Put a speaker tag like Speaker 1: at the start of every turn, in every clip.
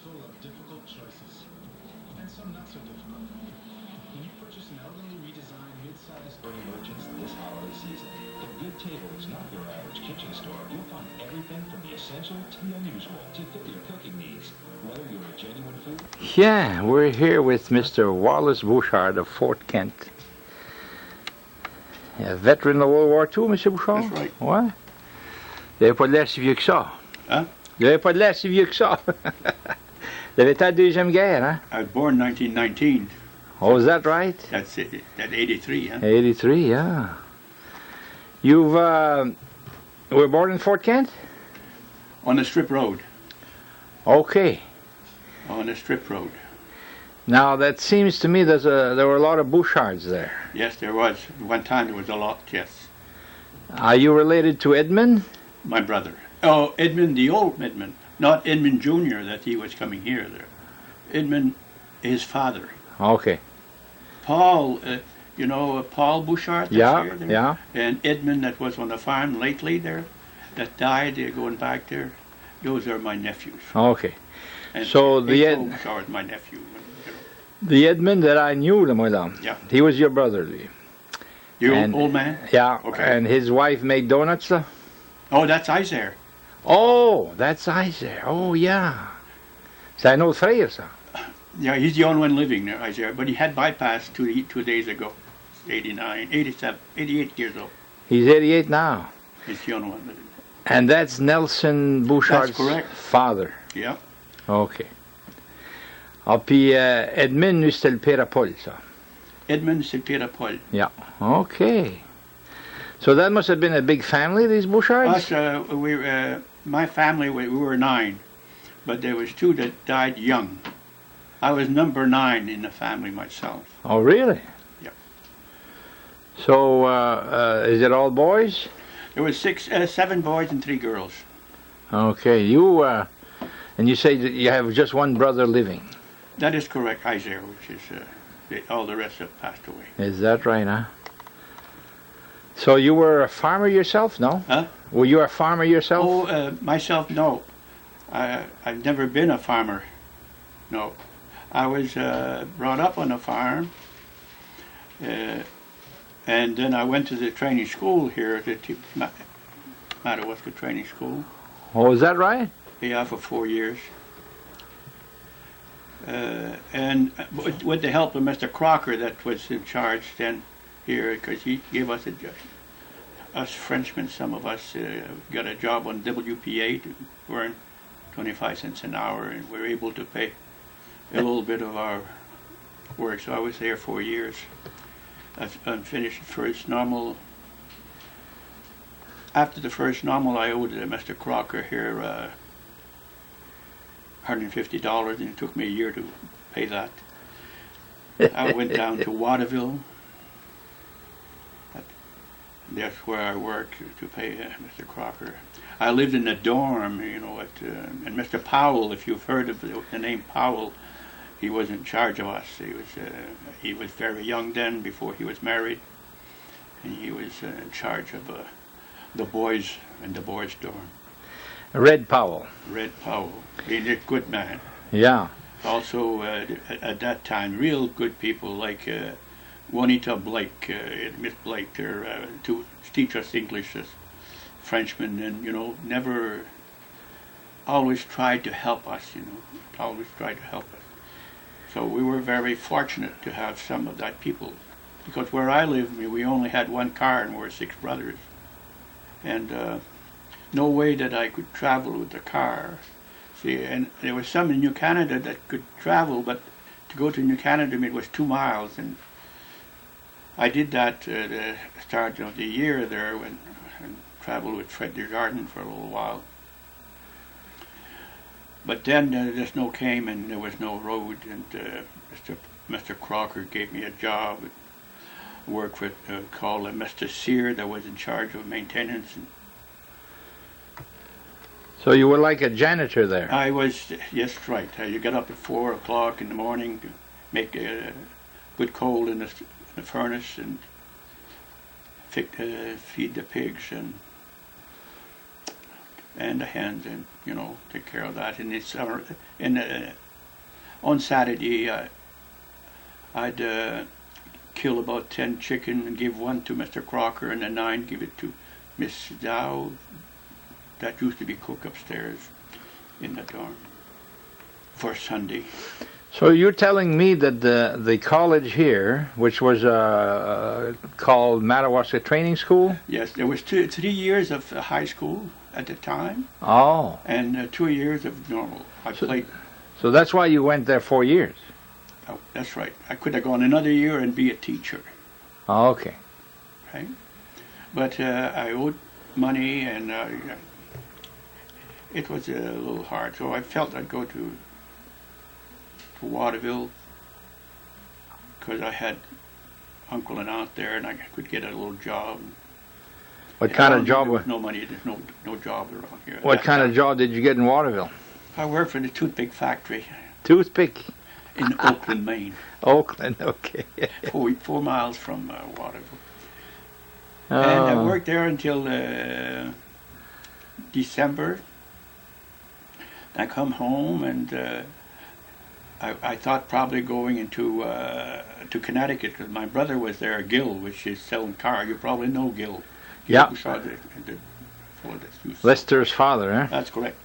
Speaker 1: full of difficult choices, and some not so difficult. When you purchase an elegantly redesigned mid-sized merchants this holiday season, the good table is not your average kitchen store. You'll find everything from the essential to the unusual to fit your cooking needs. Whether you're a genuine food... Yeah, we're here with Mr. Wallace Bouchard of Fort Kent. A veteran of World War II, Monsieur Bouchard?
Speaker 2: That's right.
Speaker 1: Ouais. Vous n'avez pas de l'air si vieux que ça.
Speaker 2: Hein?
Speaker 1: Vous n'avez pas de l'air si vieux que ça. Vous avez été à la Deuxième Guerre, hein?
Speaker 2: I was born 1919.
Speaker 1: Oh, is that right?
Speaker 2: That's it. That 83, huh?
Speaker 1: 83, yeah. You've, were born in Fort Kent?
Speaker 2: On the strip road.
Speaker 1: Okay.
Speaker 2: On the strip road.
Speaker 1: Now, that seems to me there were a lot of Bouchards there.
Speaker 2: Yes, there was. One time there was a lot, yes.
Speaker 1: Are you related to Edmund?
Speaker 2: My brother. Oh, Edmund, the old Edmund. Not Edmund Jr. that he was coming here. There. Edmund, his father.
Speaker 1: Okay.
Speaker 2: Paul, you know Paul Bouchard that's here there?
Speaker 1: Yeah.
Speaker 2: And Edmund that was on the farm lately there, that died, they're going back there. Those are my nephews.
Speaker 1: Okay.
Speaker 2: And
Speaker 1: So
Speaker 2: Bouchard is my nephew.
Speaker 1: the Edmund that I knew, madame,
Speaker 2: Yeah.
Speaker 1: he was your brother.
Speaker 2: Your
Speaker 1: And-
Speaker 2: old man?
Speaker 1: Yeah.
Speaker 2: Okay.
Speaker 1: And his wife made donuts, though?
Speaker 2: Oh, that's Isaiah.
Speaker 1: Oh, that's Isaiah. Oh, yeah. C'est un autre frère, ça.
Speaker 2: Yeah, he's the only one living there, Isaiah. But he had bypassed 2 days ago. 89, 87, 88 years old.
Speaker 1: He's 88 now.
Speaker 2: He's the only one living.
Speaker 1: And that's Nelson Bouchard's
Speaker 2: That's correct.
Speaker 1: father.
Speaker 2: Yeah.
Speaker 1: OK. Ah, puis Edmund, lui, c'était le père à Paul, ça.
Speaker 2: Edmund Silpira Paul.
Speaker 1: Yeah. OK. So that must have been a big family, these Bouchards?
Speaker 2: Us, my family, we were 9. But there was 2 that died young. I was number 9 in the family myself.
Speaker 1: Oh, really?
Speaker 2: Yeah.
Speaker 1: So, is it all boys?
Speaker 2: There was 7 boys and 3 girls.
Speaker 1: Okay. You, and you say that you have just one brother living.
Speaker 2: That is correct, Isaiah, which is, all the rest have passed away.
Speaker 1: Is that right, huh? So you were a farmer yourself, no?
Speaker 2: Huh?
Speaker 1: Were you a farmer yourself?
Speaker 2: Oh, myself, no. I've never been a farmer. No. I was brought up on a farm, and then I went to the training school here, the Madawaska training school.
Speaker 1: Oh, is that right?
Speaker 2: Yeah, for 4 years. And with the help of Mr. Crocker, that was in charge then here, because he gave us us Frenchmen, some of us got a job on WPA to earn 25 cents an hour, and we were able to pay a little bit of our work. So I was there 4 years. I finished the first normal. After the first normal, I owed Mr. Crocker here $150, and it took me a year to pay that. I went down to Waterville. That's where I worked to pay Mr. Crocker. I lived in a dorm, you know, and Mr. Powell, if you've heard of the name Powell, he was in charge of us. He was very young then, before he was married, and he was in charge of the boys in the boys' dorm.
Speaker 1: Red Powell.
Speaker 2: Red Powell, he's a good man.
Speaker 1: Yeah.
Speaker 2: Also, at that time, real good people like Juanita Blake, Miss Blake, there to teach us English as Frenchmen, and you know, never, always tried to help us. You know, always tried to help us. So we were very fortunate to have some of that people, because where I live, we only had one car, and we're 6 brothers, and no way that I could travel with the car. See, and there was some in New Canada that could travel, but to go to New Canada, it was 2 miles, and I did that at the start of the year there, and traveled with Fred Desjardins for a little while. But then the snow came, and there was no road, and Mr. Crocker gave me a job. Worked with called Mr. Sear, that was in charge of maintenance. And
Speaker 1: so you were like a janitor there?
Speaker 2: I was, yes, right. You get up at 4 o'clock in the morning, make good coal in the furnace, and feed the pigs, and and the hens, and take care of that. And it's on Saturday I'd kill about 10 chicken and give one to Mr. Crocker, and then 9 give it to Miss Dow. That used to be cook upstairs in the dorm for Sunday.
Speaker 3: So you're telling me that the college here, which was called Madawaska Training School?
Speaker 2: Yes, there was 3 years of high school at the time.
Speaker 3: Oh.
Speaker 2: And 2 years of normal. I played.
Speaker 3: So that's why you went there 4 years?
Speaker 2: Oh, that's right. I could have gone another year and be a teacher.
Speaker 3: Oh, okay.
Speaker 2: Right? But I owed money, and it was a little hard. So I felt I'd go to Waterville, because I had uncle and aunt there, and I could get a little job.
Speaker 3: What kind of job?
Speaker 2: There was no money. There's no job around here.
Speaker 3: What kind of job did you get in Waterville?
Speaker 2: I worked for the toothpick factory.
Speaker 3: Toothpick?
Speaker 2: In Oakland, Maine.
Speaker 3: Oakland, okay.
Speaker 2: 4 miles from Waterville. And I worked there until December. I come home, and I thought probably going into to Connecticut, because my brother was there, Gil, which is selling cars. You probably know Gil.
Speaker 3: Yeah.
Speaker 2: Bouchard,
Speaker 3: Lester's father, eh?
Speaker 2: That's correct.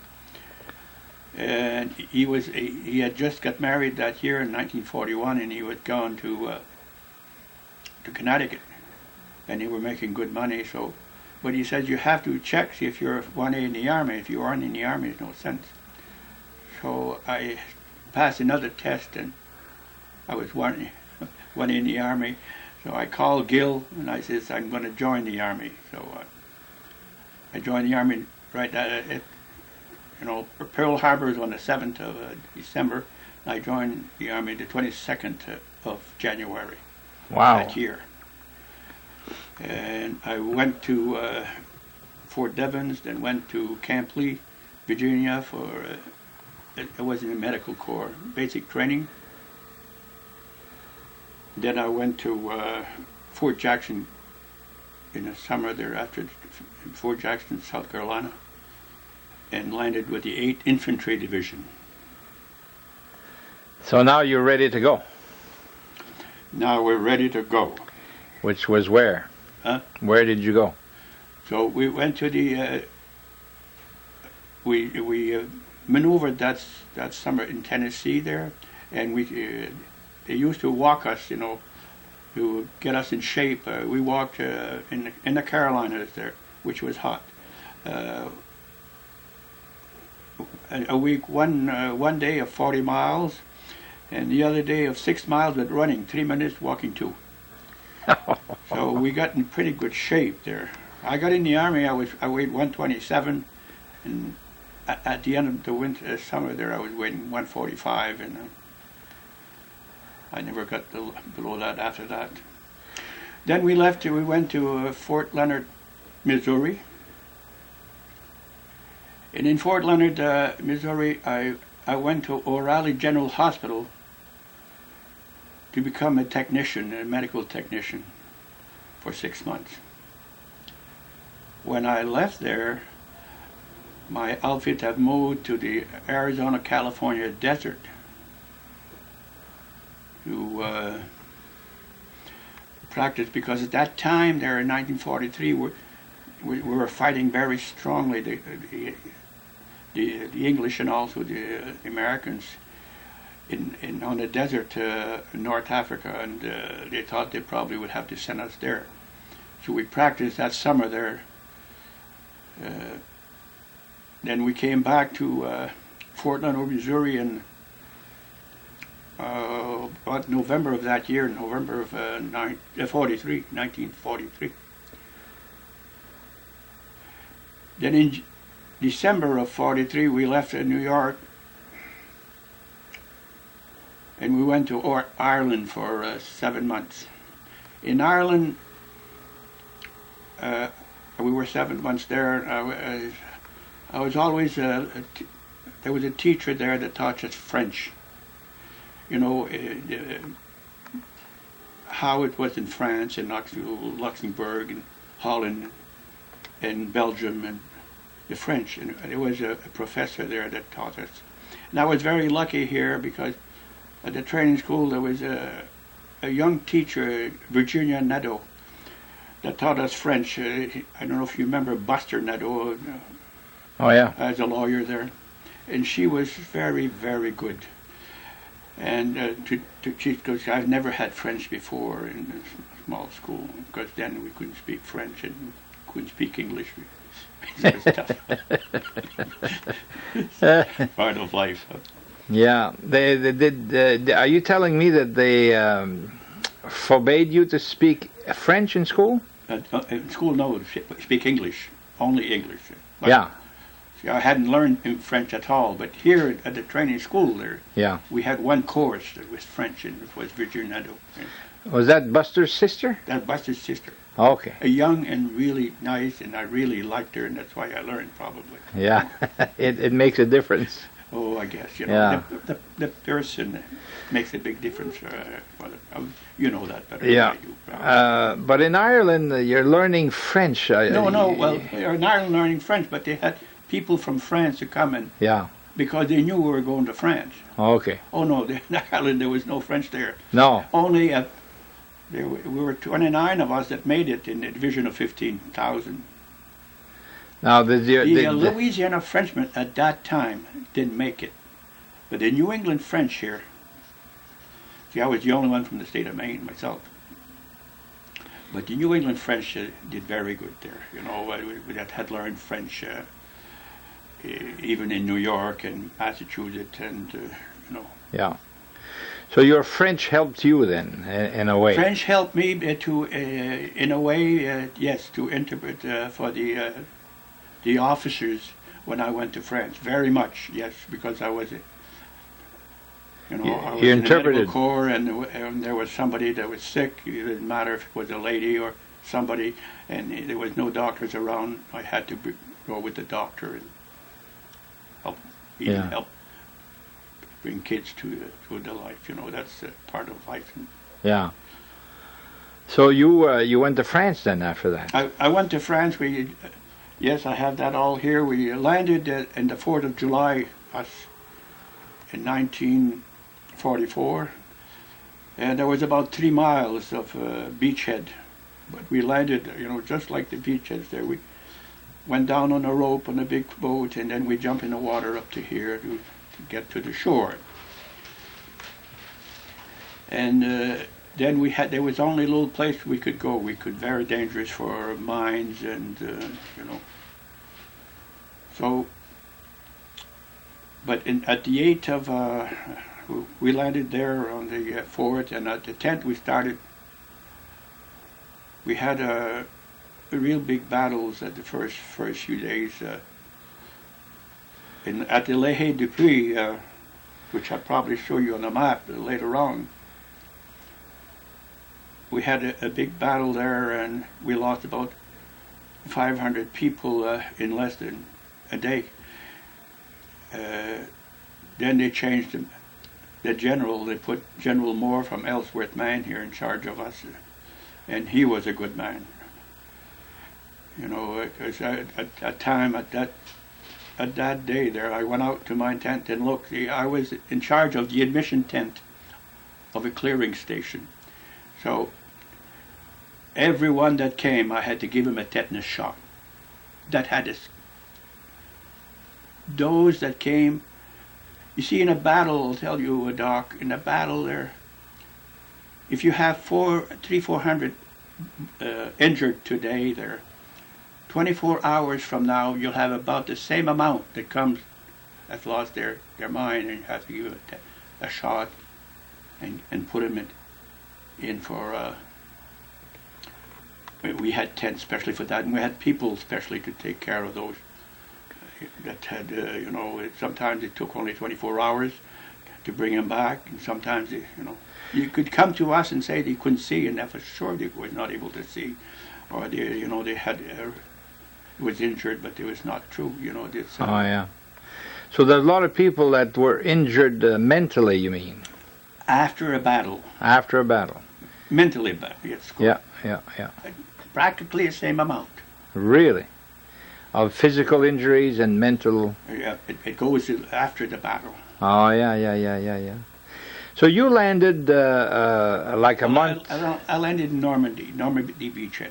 Speaker 2: And he had just got married that year in 1941, and he was gone to Connecticut, and they were making good money. So, but he says you have to check, see if you're 1A in the Army. If you aren't in the Army, there's no sense. So I passed another test, and I was 1A in the Army. So I called Gil, and I says I'm going to join the Army. So I joined the Army right at Pearl Harbor was on the 7th of December. I joined the Army the 22nd of January.
Speaker 3: Wow.
Speaker 2: That year. And I went to Fort Devens, then went to Camp Lee, Virginia for, I was in the medical corps, basic training. Then I went to Fort Jackson in the summer thereafter, in Fort Jackson, South Carolina, and landed with the 8th Infantry Division.
Speaker 3: So now you're ready to go?
Speaker 2: Now we're ready to go.
Speaker 3: Which was where?
Speaker 2: Huh?
Speaker 3: Where did you go?
Speaker 2: So we went to the, we maneuvered that summer in Tennessee there, and they used to walk us, to get us in shape. We walked in the Carolinas there, which was hot. A week, one day of 40 miles, and the other day of 6 miles with running, 3 minutes walking 2. So we got in pretty good shape there. I got in the Army, I weighed 127, and at the end of the winter, summer there, I was weighing 145, and I never got below that after that. Then we left, we went to Fort Leonard, Missouri. And in Fort Leonard, Missouri, I went to O'Reilly General Hospital to become a technician, a medical technician, for 6 months. When I left there, my outfit had moved to the Arizona-California desert to practice, because at that time there in 1943 we were fighting very strongly, the English and also the Americans on the desert in North Africa, and they thought they probably would have to send us there. So we practiced that summer there. Then we came back to Fort Leonard, Missouri in about November of that year, November of 1943. Then in December of 43, we left New York, and we went to Ireland for 7 months. In Ireland, we were 7 months there. I was always, there was a teacher there that taught us French. How it was in France and Luxembourg and Holland and Belgium and the French, and there was a professor there that taught us. And I was very lucky here because at the training school there was a young teacher, Virginia Nadeau, that taught us French. I don't know if you remember Buster Nadeau.
Speaker 3: Oh yeah.
Speaker 2: As a lawyer there, and she was very, very good. And because I've never had French before in a small school, because then we couldn't speak French and couldn't speak English. So it was tough. Part of life.
Speaker 3: Yeah. They did. Are you telling me that they forbade you to speak French in school?
Speaker 2: In school, no, speak English, only English. But
Speaker 3: yeah.
Speaker 2: See, I hadn't learned French at all, but here at the training school there,
Speaker 3: yeah,
Speaker 2: we had one course that was French, and it was Virginia Nadeau.
Speaker 3: Was that Buster's sister?
Speaker 2: That's Buster's sister.
Speaker 3: Okay.
Speaker 2: A young and really nice, and I really liked her, and that's why I learned probably.
Speaker 3: Yeah, it makes a difference.
Speaker 2: Oh, I guess, you know,
Speaker 3: Yeah.
Speaker 2: the person makes a big difference. You know that better
Speaker 3: Yeah.
Speaker 2: than I do.
Speaker 3: But in Ireland, you're learning French.
Speaker 2: No, well, they're in Ireland learning French, but they had people from France to come in
Speaker 3: Yeah.
Speaker 2: because they knew we were going to France.
Speaker 3: Okay.
Speaker 2: Oh, no, in Ireland there was no French there.
Speaker 3: No.
Speaker 2: Only, we were 29 of us that made it in a division of 15,000.
Speaker 3: Now,
Speaker 2: The Louisiana Frenchmen at that time didn't make it. But the New England French here, see, I was the only one from the state of Maine myself. But the New England French did very good there. You know, we had learned French even in New York and Massachusetts, and you know.
Speaker 3: Yeah. So your French helped you then, in a way.
Speaker 2: French helped me in a way, yes, to interpret for the officers when I went to France. Very much, yes, because I was, you know, I was in the medical corps, and there was somebody that was sick. It didn't matter if it was a lady or somebody, and there was no doctors around. I had to go with the doctor and help bring kids to the life. You know, that's part of life.
Speaker 3: Yeah. So you went to France then after that?
Speaker 2: I went to France. Yes, I have that all here. We landed in the 4th of July in 1944, and there was about 3 miles of beachhead, but we landed, you know, just like the beachheads there. We went down on a rope on a big boat, and then we jumped in the water up to here to get to the shore. And then there was only a little place we could go. Very dangerous for mines and, you know. So, but at the 8th of, we landed there on the 4th, and at the 10th we started. We had real big battles at the first few days. At the Le Haye du Puy, which I'll probably show you on the map later on. We had a big battle there, and we lost about 500 people in less than a day. Then they changed the general. They put General Moore from Ellsworth, Maine here in charge of us, and he was a good man. You know, because at that day there, I went out to my tent and looked. I was in charge of the admission tent of a clearing station. So everyone that came, I had to give him a tetanus shot. That had us. Those that came, you see, in a battle, I'll tell you, Doc, in a battle there, if you have 400 injured today there, 24 hours from now, you'll have about the same amount that that's lost their mind, and you have to give it a shot and put them in for. We had tents specially for that, and we had people specially to take care of those that had, you know, sometimes it took only 24 hours to bring them back, and sometimes, you know, you could come to us and say they couldn't see, and that for sure they were not able to see, or they, you know, they had was injured, but it was not true, you know. This,
Speaker 3: oh yeah. So there's a lot of people that were injured mentally, you mean?
Speaker 2: After a battle.
Speaker 3: After a battle.
Speaker 2: Mentally bad, yes.
Speaker 3: Yeah.
Speaker 2: Practically the same amount.
Speaker 3: Really? of physical injuries and mental.
Speaker 2: Yeah, it goes after the battle.
Speaker 3: Oh, yeah. So you landed like a month.
Speaker 2: I landed in Normandy beachhead.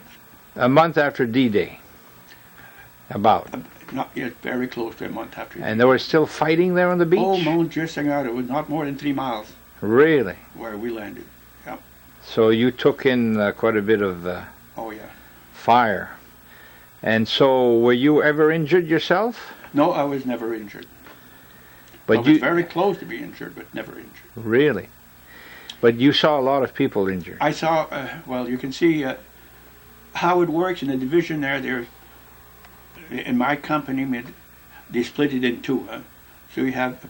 Speaker 3: A month after D-Day. About.
Speaker 2: Not yet, very close to a month after.
Speaker 3: And there was still fighting there on the beach?
Speaker 2: Oh, mon Dieu Seigneur, it was not more than 3 miles.
Speaker 3: Really?
Speaker 2: Where we landed. Yeah.
Speaker 3: So you took in quite a bit of
Speaker 2: oh, yeah.
Speaker 3: fire. And so were you ever injured yourself?
Speaker 2: No, I was never injured.
Speaker 3: But
Speaker 2: I was very close to be injured, but never injured.
Speaker 3: Really? But you saw a lot of people injured.
Speaker 2: I saw, well, you can see how it works in the division there. In my company, they split it in two. So you have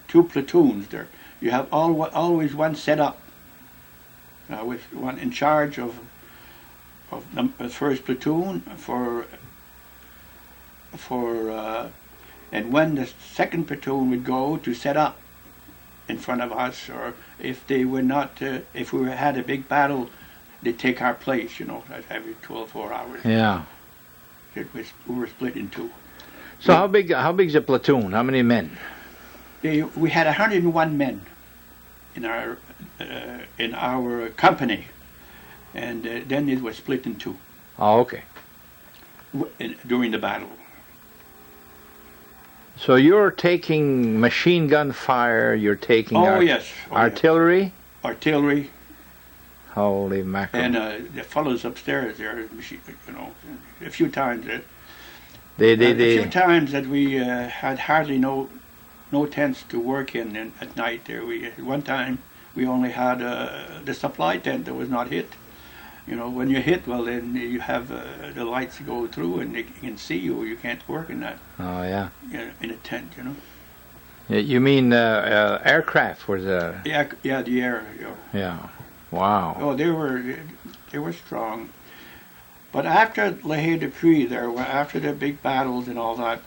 Speaker 2: 2 platoons there. You have always one set up. With one in charge of the first platoon and when the second platoon would go to set up in front of us, or if they were not, if we had a big battle, they'd take our place, every 4 hours.
Speaker 3: Yeah.
Speaker 2: We were split in 2.
Speaker 3: So how big's a platoon? How many men?
Speaker 2: We had 101 men in our company, and then it was split in 2.
Speaker 3: Oh, okay.
Speaker 2: During the battle.
Speaker 3: So you're taking machine gun fire, you're taking artillery?
Speaker 2: Artillery.
Speaker 3: Holy mackerel.
Speaker 2: And the fellows upstairs there, a few times. A few times that we had hardly no tents to work in at night there. One time we only had the supply tent that was not hit. When you hit, well, then you have the lights go through and they can see you. You can't work in that.
Speaker 3: Oh, yeah.
Speaker 2: In a tent,
Speaker 3: You mean aircraft was a...
Speaker 2: Yeah, the air.
Speaker 3: Yeah. Wow.
Speaker 2: Oh, they were strong. But after Le Hay-de-Puy there, after the big battles and all that,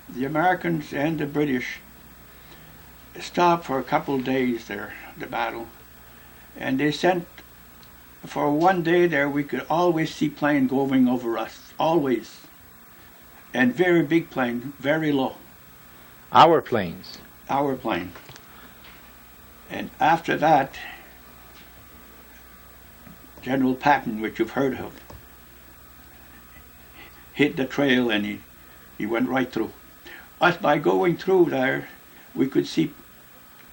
Speaker 2: the Americans and the British stopped for a couple of days there, the battle. And they sent, for one day there, we could always see plane going over us, always. And very big plane, very low.
Speaker 3: Our planes?
Speaker 2: Our plane. And after that, General Patton, which you've heard of, hit the trail and he went right through. Us, by going through there, we could see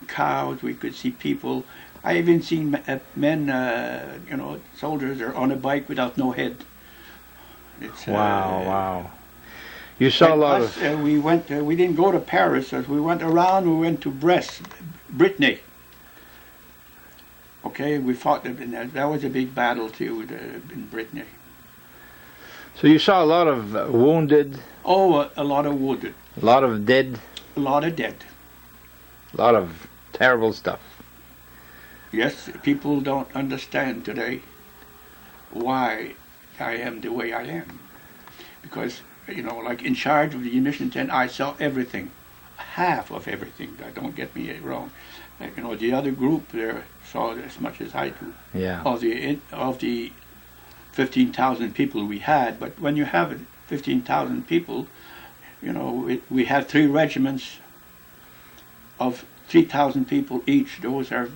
Speaker 2: cows, we could see people. I even seen men, soldiers are on a bike without no head. It's,
Speaker 3: wow. You saw a lot of...
Speaker 2: we didn't go to Paris, as we went around, we went to Brest, Brittany. Okay, we fought, that was a big battle too in Brittany.
Speaker 3: So you saw a lot of wounded?
Speaker 2: Oh, a lot of wounded.
Speaker 3: A lot of dead?
Speaker 2: A lot of dead.
Speaker 3: A lot of terrible stuff.
Speaker 2: Yes, people don't understand today why I am the way I am. Because, like in charge of the munition tent, I saw everything. Half of everything, don't get me wrong. The other group there saw as much as I do.
Speaker 3: Yeah.
Speaker 2: Of the 15,000 people we had, but when you have 15,000 people, we have 3 regiments of 3,000 people each. Those are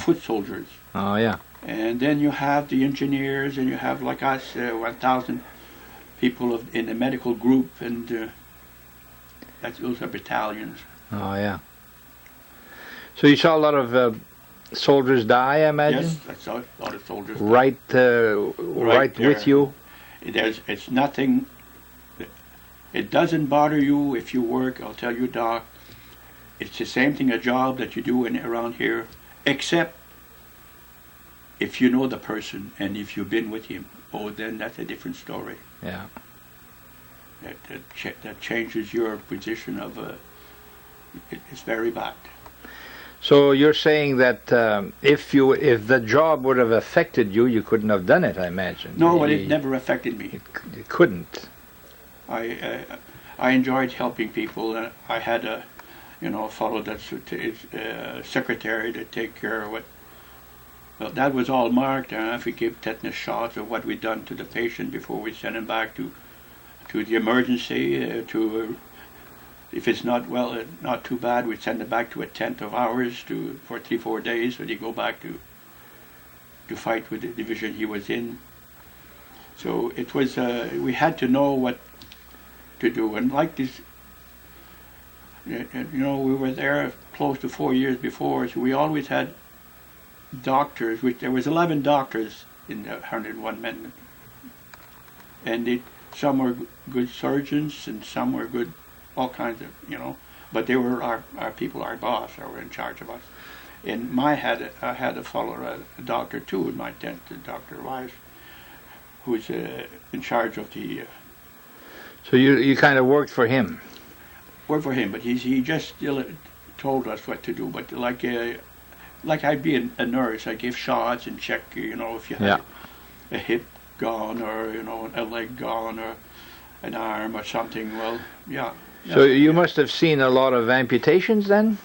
Speaker 2: foot soldiers.
Speaker 3: Oh, yeah.
Speaker 2: And then you have the engineers, and you have, like us, 1,000 people in the medical group, and those are battalions.
Speaker 3: Oh, yeah. So you saw a lot of soldiers die, I imagine?
Speaker 2: Yes, I saw a lot of soldiers die.
Speaker 3: Right with you?
Speaker 2: It's nothing. It doesn't bother you if you work, I'll tell you, Doc. It's the same thing, a job that you do around here, except if you know the person and if you've been with him. Oh, then that's a different story.
Speaker 3: Yeah.
Speaker 2: That changes your position of it's very bad.
Speaker 3: So you're saying that if the job would have affected you, you couldn't have done it, I imagine.
Speaker 2: No, but it never affected me.
Speaker 3: It couldn't.
Speaker 2: I enjoyed helping people. I had a fellow that's secretary to take care of Well, that was all marked. If we gave tetanus shots or what we'd done to the patient before we sent him back to the emergency. If it's not not too bad, we'd send him back to a tent of ours for 3-4 days, so he'd go back to fight with the division he was in. So it was, we had to know what to do. And like this, we were there close to 4 years before, so we always had doctors. There was 11 doctors in the 101 men. And some were good surgeons, and some were good, all kinds of, but they were our people, our boss, who were in charge of us. And I had a fellow, a doctor too, in my tent, Dr. Weiss, who was in charge of the...
Speaker 3: So you kind of worked for him?
Speaker 2: Worked for him, but he just still told us what to do. But like I'd be a nurse, I give shots and check, if you had a hip gone or, a leg gone or an arm or something. Well, yeah.
Speaker 3: So you must have seen a lot of amputations then?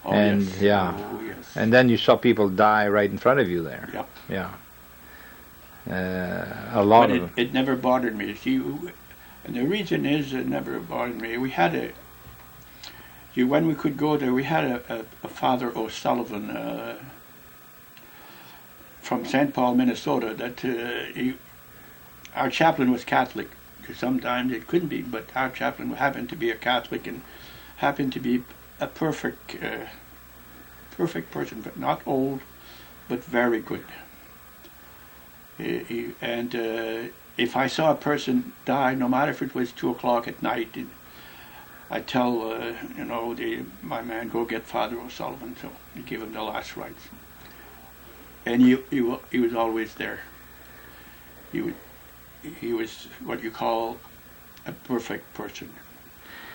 Speaker 2: Oh,
Speaker 3: and
Speaker 2: yes. Oh, yes.
Speaker 3: And then you saw people die right in front of you there.
Speaker 2: Yep.
Speaker 3: Yeah. A lot of them.
Speaker 2: It never bothered me. See, and the reason is it never bothered me. We had when we could go there, we had a Father O'Sullivan from St. Paul, Minnesota. That our chaplain was Catholic. Sometimes it couldn't be, but our chaplain happened to be a Catholic and happened to be a perfect person, but not old, but very good. And if I saw a person die, no matter if it was 2 o'clock at night, I'd tell my man, go get Father O'Sullivan, so he'd give him the last rites. And he was always there. He was what you call a perfect person.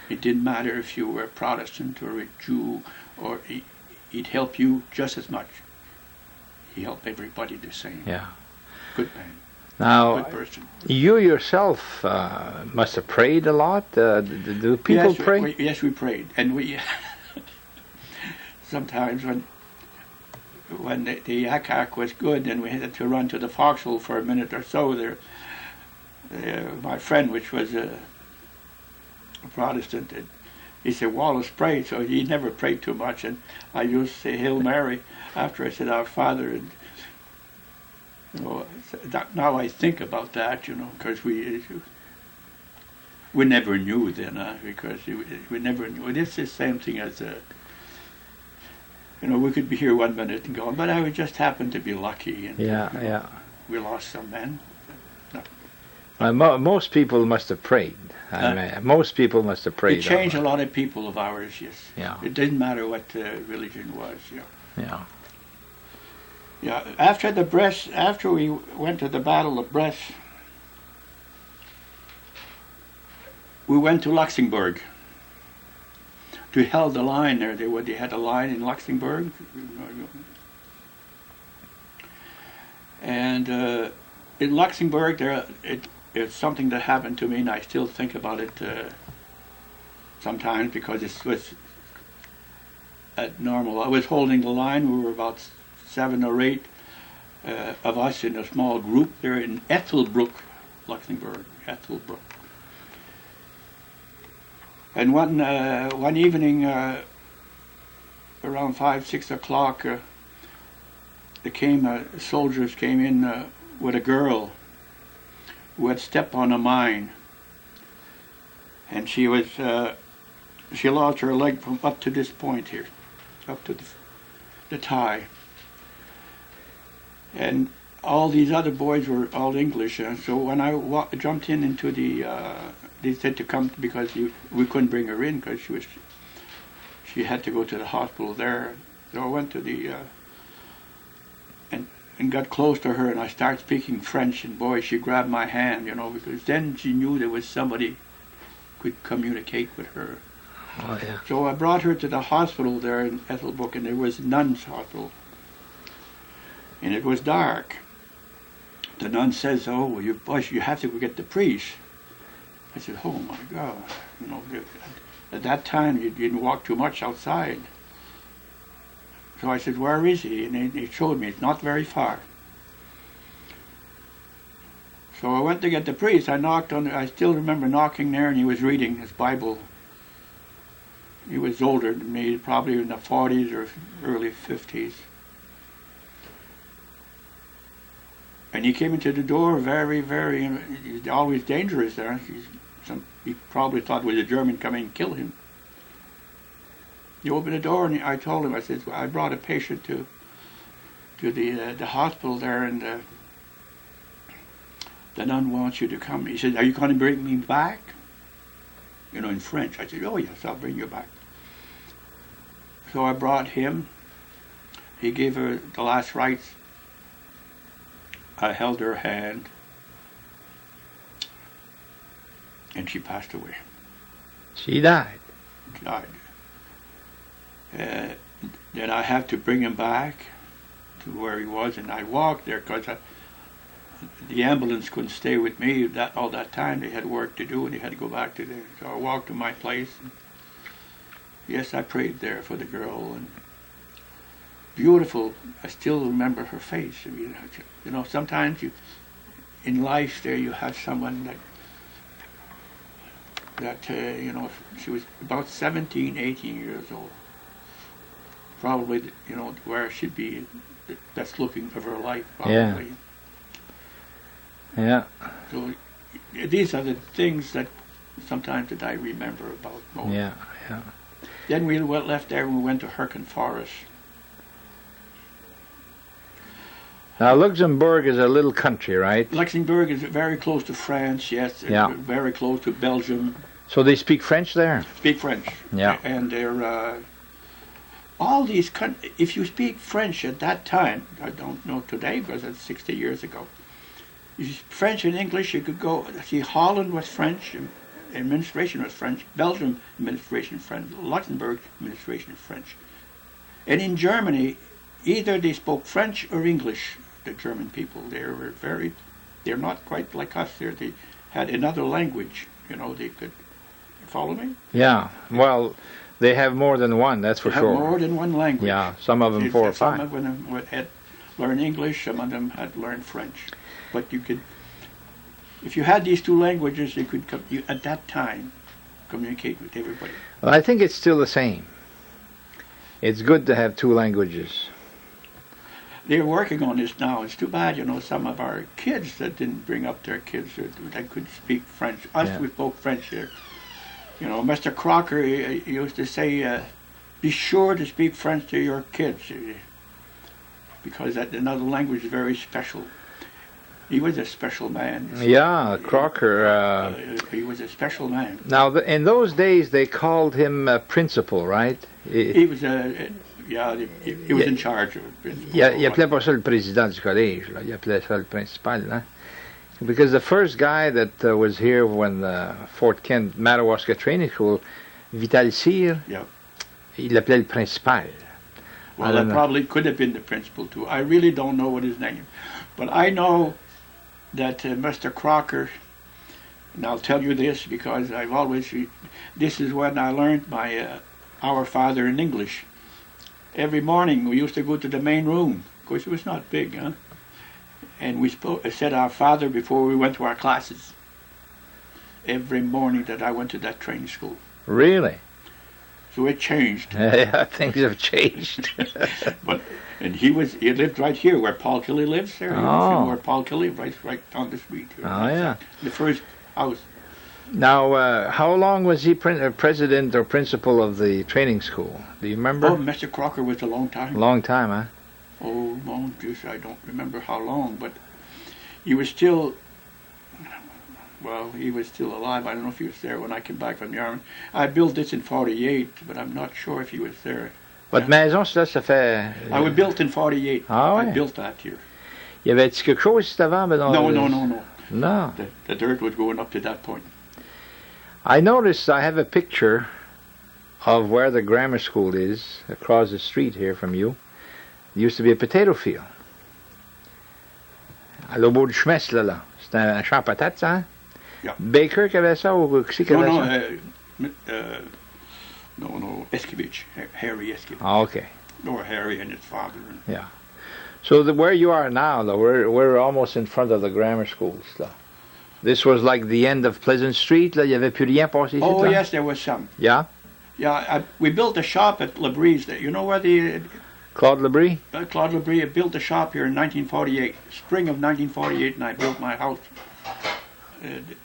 Speaker 2: It didn't matter if you were a Protestant or a Jew, or he'd help you just as much. He helped everybody the same.
Speaker 3: Yeah.
Speaker 2: Good man.
Speaker 3: Now,
Speaker 2: good person.
Speaker 3: You yourself must have prayed a lot. Do people pray?
Speaker 2: Yes, we prayed, and we sometimes when the yakak was good, and we had to run to the foxhole for a minute or so. There, my friend, which was a Protestant, he said, Wallace prayed, so he never prayed too much, and I used to say Hail Mary after I said Our Father, and now I think about that, because we never knew then, because we never knew. It's the same thing as, we could be here 1 minute and gone, but I would just happen to be lucky, and we lost some men.
Speaker 3: Most people must have prayed. Most people must have prayed.
Speaker 2: It changed a lot of people of ours, yes.
Speaker 3: Yeah.
Speaker 2: It didn't matter what religion was, yeah.
Speaker 3: Yeah.
Speaker 2: Yeah, after we went to the Battle of Brest, we went to Luxembourg to held the line there. They had a line in Luxembourg. And in Luxembourg, it's something that happened to me, and I still think about it sometimes because it was normal. I was holding the line. We were about 7 or 8 of us in a small group there in Ethelbruck, Luxembourg, Ethelbruck. And one evening, around 5-6 o'clock, soldiers came in with a girl who had stepped on a mine, and she lost her leg from up to this point here, up to the thigh. And all these other boys were all English, so when I jumped into they said to come because we couldn't bring her in because she had to go to the hospital there. So I went to and got close to her, and I started speaking French, and boy, she grabbed my hand, because then she knew there was somebody could communicate with her.
Speaker 3: Oh, yeah.
Speaker 2: So I brought her to the hospital there in Ethelbruck, and there was a nun's hospital. And it was dark. The nun says, "Oh, you have to go get the priest." I said, "Oh my God!" At that time you didn't walk too much outside. So I said, where is he? And he showed me. It's not very far. So I went to get the priest. I still remember knocking there, and he was reading his Bible. He was older than me, probably in the 40s or early 50s. And he came into the door very, very, always dangerous there. He probably thought it was a German coming to kill him. He opened the door, and I told him, I said, well, I brought a patient to the hospital there, and the nun wants you to come. He said, are you going to bring me back? You know, in French. I said, oh yes, I'll bring you back. So I brought him. He gave her the last rites. I held her hand, and she passed away.
Speaker 3: She died.
Speaker 2: She died. Then I had to bring him back to where he was, and I walked there because the ambulance couldn't stay with me all that time. They had work to do, and they had to go back to there. So I walked to my place. And yes, I prayed there for the girl, and beautiful. I still remember her face. I mean, you know, sometimes in life there you have someone that you know, she was about 17, 18 years old. Probably, you know, where she'd be, that's looking of her life, probably.
Speaker 3: Yeah.
Speaker 2: So these are the things that sometimes that I remember about most.
Speaker 3: Yeah.
Speaker 2: Then we left there and we went to Herken Forest.
Speaker 3: Now, Luxembourg is a little country, right?
Speaker 2: Luxembourg is very close to France, yes.
Speaker 3: Yeah.
Speaker 2: Very close to Belgium.
Speaker 3: So they speak French there?
Speaker 2: Speak French.
Speaker 3: Yeah.
Speaker 2: And they're, all these countries, if you speak French at that time, I don't know today because that's 60 years ago, if you speak French and English, you could go, see, Holland was French, administration was French, Belgium, administration French, Luxembourg, administration French. And in Germany, either they spoke French or English, the German people. They're not quite like us there. They had another language, you know, they could, follow me?
Speaker 3: Yeah, well, they have more than one, that's for sure.
Speaker 2: They have more than one language.
Speaker 3: Yeah, some of them 4 or 5.
Speaker 2: Some of them had learned English, some of them had learned French. But you could, if you had these two languages, you could, at that time, communicate with everybody.
Speaker 3: Well, I think it's still the same. It's good to have 2 languages.
Speaker 2: They're working on this now. It's too bad, you know, some of our kids that didn't bring up their kids that could speak French. Us, we spoke French here. You know, Mr. Crocker he used to say, be sure to speak French to your kids, because that another language is very special. He was a special man.
Speaker 3: Yeah, Crocker.
Speaker 2: He was a special man.
Speaker 3: Now, in those days, they called him principal, right?
Speaker 2: He was he was in charge of it.
Speaker 3: Il appelait pas ça le président du collège, là. Il appelait ça le principal, hein? Because the first guy that was here when Fort Kent, Madawaska Training School, Vital Cyr, il l'appelait le principal.
Speaker 2: Well, that probably could have been the principal too. I really don't know what his name, but I know that Mr. Crocker, and I'll tell you this because I've always, this is when I learned my Our Father in English. Every morning we used to go to the main room. Of course, it was not big, huh? And we said Our Father before we went to our classes. Every morning that I went to that training school.
Speaker 3: Really?
Speaker 2: So it changed.
Speaker 3: Yeah, things have changed.
Speaker 2: And he lived right here where Paul Kelly lives there. Where Paul Kelly, right on the street here.
Speaker 3: Oh, yeah.
Speaker 2: The first house.
Speaker 3: Now, how long was he president or principal of the training school? Do you remember?
Speaker 2: Oh, Mr. Crocker was a long time.
Speaker 3: Long time, huh?
Speaker 2: Oh, long, geez, I don't remember how long, but he was still, well, he was still alive. I don't know if he was there when I came back from the Army. I built this in 48, but I'm not sure if he was there.
Speaker 3: Votre maison, ça fait...
Speaker 2: I was built in 48.
Speaker 3: Ah, ouais.
Speaker 2: I built that here.
Speaker 3: Y avait-il quelque chose ici avant?
Speaker 2: No.
Speaker 3: No.
Speaker 2: The dirt was going up to that point.
Speaker 3: I noticed I have a picture of where the grammar school is, across the street here from you. There used to be a potato field. À l'aubout du chemin, là. C'était un champ de patates, hein?
Speaker 2: Yeah.
Speaker 3: Baker qui avait ça, ou qui avait ça?
Speaker 2: No, Eskevich, Harry Eskevich.
Speaker 3: Ah, okay.
Speaker 2: Or Harry and his father.
Speaker 3: Yeah. So where you are now, though, we're almost in front of the grammar schools, though. This was like the end of Pleasant Street. Là, il y avait plus rien passé.
Speaker 2: Oh yes, there was some.
Speaker 3: Yeah.
Speaker 2: Yeah, we built a shop at Labrie. You know where the
Speaker 3: Claude Labrie?
Speaker 2: Claude Labrie built a shop here in 1948, spring of 1948, and I built my house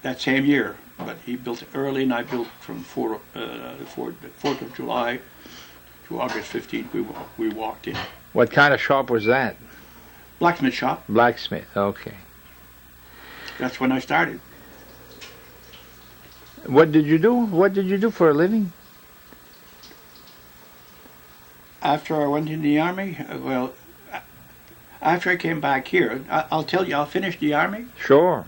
Speaker 2: that same year. But he built it early, and I built from 4th of July to August 15th. We walked in.
Speaker 3: What kind of shop was that?
Speaker 2: Blacksmith shop.
Speaker 3: Blacksmith. Okay.
Speaker 2: That's when I started.
Speaker 3: What did you do? What did you do for a living?
Speaker 2: After I went in the army, well, after I came back here, I'll tell you, I'll finish the army.
Speaker 3: Sure.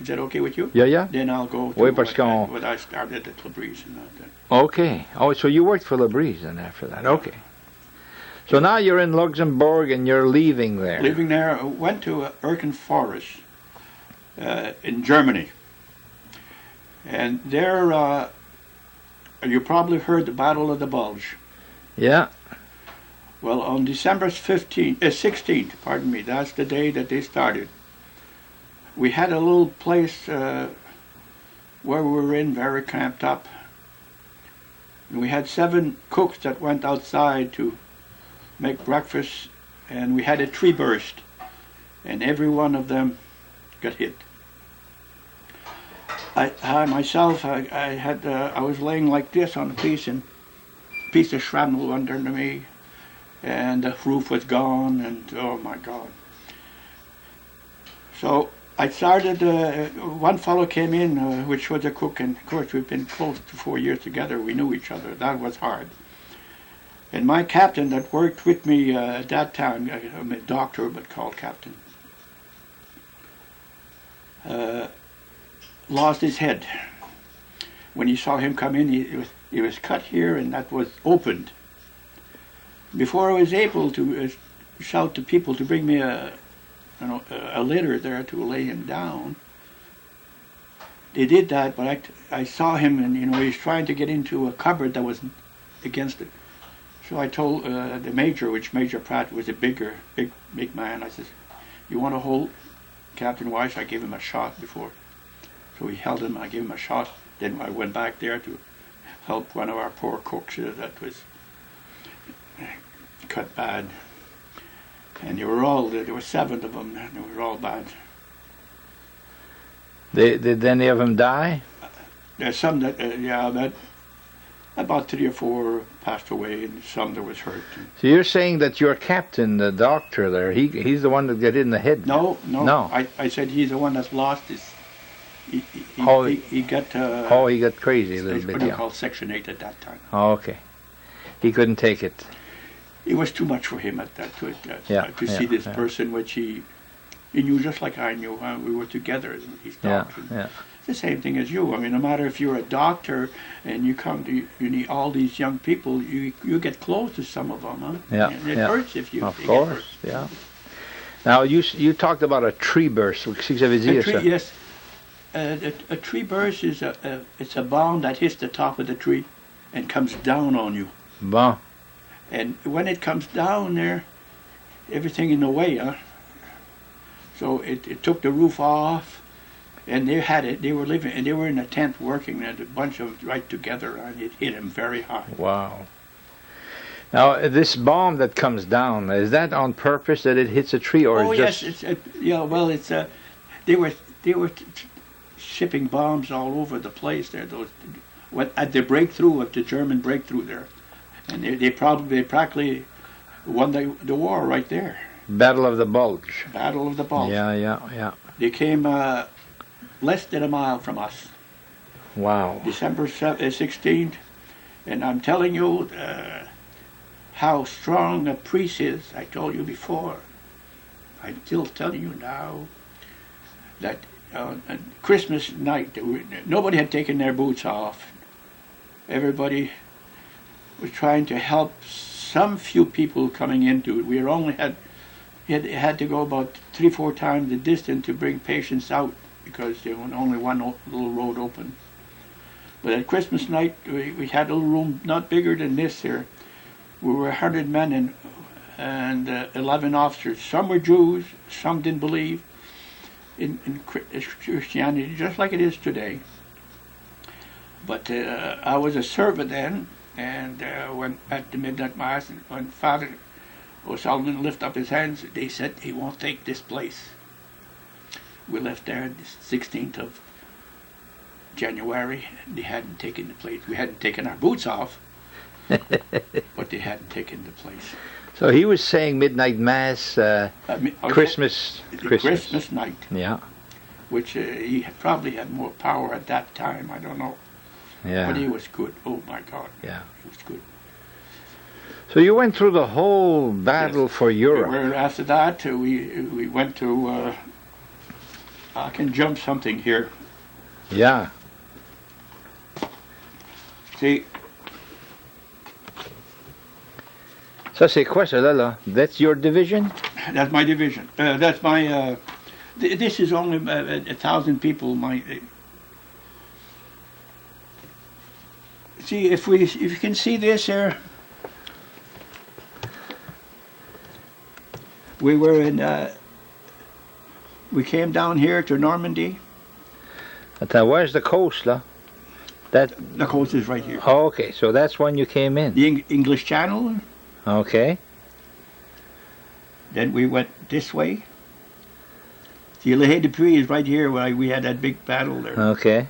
Speaker 2: Is that okay with you?
Speaker 3: Yeah, yeah.
Speaker 2: Then I'll go to
Speaker 3: Oui, parce qu'on...
Speaker 2: what I started at Labrie and that.
Speaker 3: Okay. Oh, so you worked for Labrie then after that. Okay. So now you're in Luxembourg and you're leaving there.
Speaker 2: Leaving there, I went to Erken Forest in Germany. And there, you probably heard the Battle of the Bulge.
Speaker 3: Yeah.
Speaker 2: Well, on December 16th, pardon me, that's the day that they started. We had a little place where we were in, very cramped up. And we had 7 cooks that went outside to make breakfast, and we had a tree burst, and every one of them got hit. I myself, I was laying like this on a piece of shrapnel under me, and the roof was gone, and oh my God. So I started, one fellow came in, which was a cook, and of course we've been close to 4 years together, we knew each other, that was hard. And my captain that worked with me at that time, I'm a doctor but called captain, lost his head. When he saw him come in, he was cut here, and that was opened. Before I was able to shout to people to bring me a litter there to lay him down, they did that, but I saw him, and he was trying to get into a cupboard that was against it. So I told the major, which Major Pratt was a big man, I said, "You want to hold Captain Weiss?" I gave him a shot before. So he held him, I gave him a shot. Then I went back there to help one of our poor cooks that was cut bad. And there were 7 of them, and they were all bad.
Speaker 3: Did any of them die?
Speaker 2: There's some that, that about 3 or 4 passed away, and some that was hurt.
Speaker 3: So you're saying that your captain, the doctor there, he's the one that got hit in the head?
Speaker 2: No. I said he's the one that's lost his. He got.
Speaker 3: He got crazy a little bit.
Speaker 2: What do you call Section 8 at that time?
Speaker 3: Oh, okay. He couldn't take it.
Speaker 2: It was too much for him at that to see this person, which he knew just like I knew. We were together in these talks. It's the same thing as you. I mean, no matter if you're a doctor and you need all these young people, you get close to some of them, huh?
Speaker 3: Yeah.
Speaker 2: And it hurts if you.
Speaker 3: Of course, yeah. Now you talked about a tree burst. Qu'est-ce que ça veut dire, ça?
Speaker 2: Yes. A tree burst is it's a bomb that hits the top of the tree and comes down on you.
Speaker 3: Bon.
Speaker 2: And when it comes down there, everything in the way, huh? So it took the roof off, and they were living, and they were in a tent working, and a bunch of them right together, and it hit them very hard.
Speaker 3: Wow. Now, this bomb that comes down, is that on purpose that it hits a tree, or
Speaker 2: yes, they were shipping bombs all over the place there. At the breakthrough of the German breakthrough there, and they practically won the war right there.
Speaker 3: Battle of the Bulge.
Speaker 2: Battle of the Bulge.
Speaker 3: Yeah.
Speaker 2: They came less than a mile from us.
Speaker 3: Wow.
Speaker 2: December 16th, and I'm telling you how strong a priest is. I told you before. I'm still telling you now that on Christmas night, nobody had taken their boots off. Everybody was trying to help some few people coming into it. We had to go about 3-4 times the distance to bring patients out because there was only one little road open. But at Christmas night, we had a little room not bigger than this here, We were 100 men and 11 officers. Some were Jews, some didn't believe in Christianity, just like it is today. But I was a servant then, and when at the midnight mass, when Father O'Sullivan lifted up his hands, they said he won't take this place. We left there the 16th of January. They hadn't taken the place. We hadn't taken our boots off, but they hadn't taken the place.
Speaker 3: So he was saying midnight mass, Christmas
Speaker 2: night.
Speaker 3: Yeah.
Speaker 2: Which he probably had more power at that time. I don't know.
Speaker 3: Yeah.
Speaker 2: But he was good. Oh my God.
Speaker 3: Yeah.
Speaker 2: He was good.
Speaker 3: So you went through the whole battle for Europe.
Speaker 2: After that, we went to. I can jump something here.
Speaker 3: Yeah.
Speaker 2: See.
Speaker 3: Ça c'est quoi ça là? That's your division?
Speaker 2: That's my division. That's my. This is only 1,000 people. See if you can see this here. We were in. We came down here to Normandy.
Speaker 3: Where's the coast, là?
Speaker 2: The coast is right here.
Speaker 3: Oh, okay, so that's when you came in.
Speaker 2: The English Channel.
Speaker 3: Okay.
Speaker 2: Then we went this way. See, Le Haye de Puy is right here where we had that big battle there.
Speaker 3: Okay.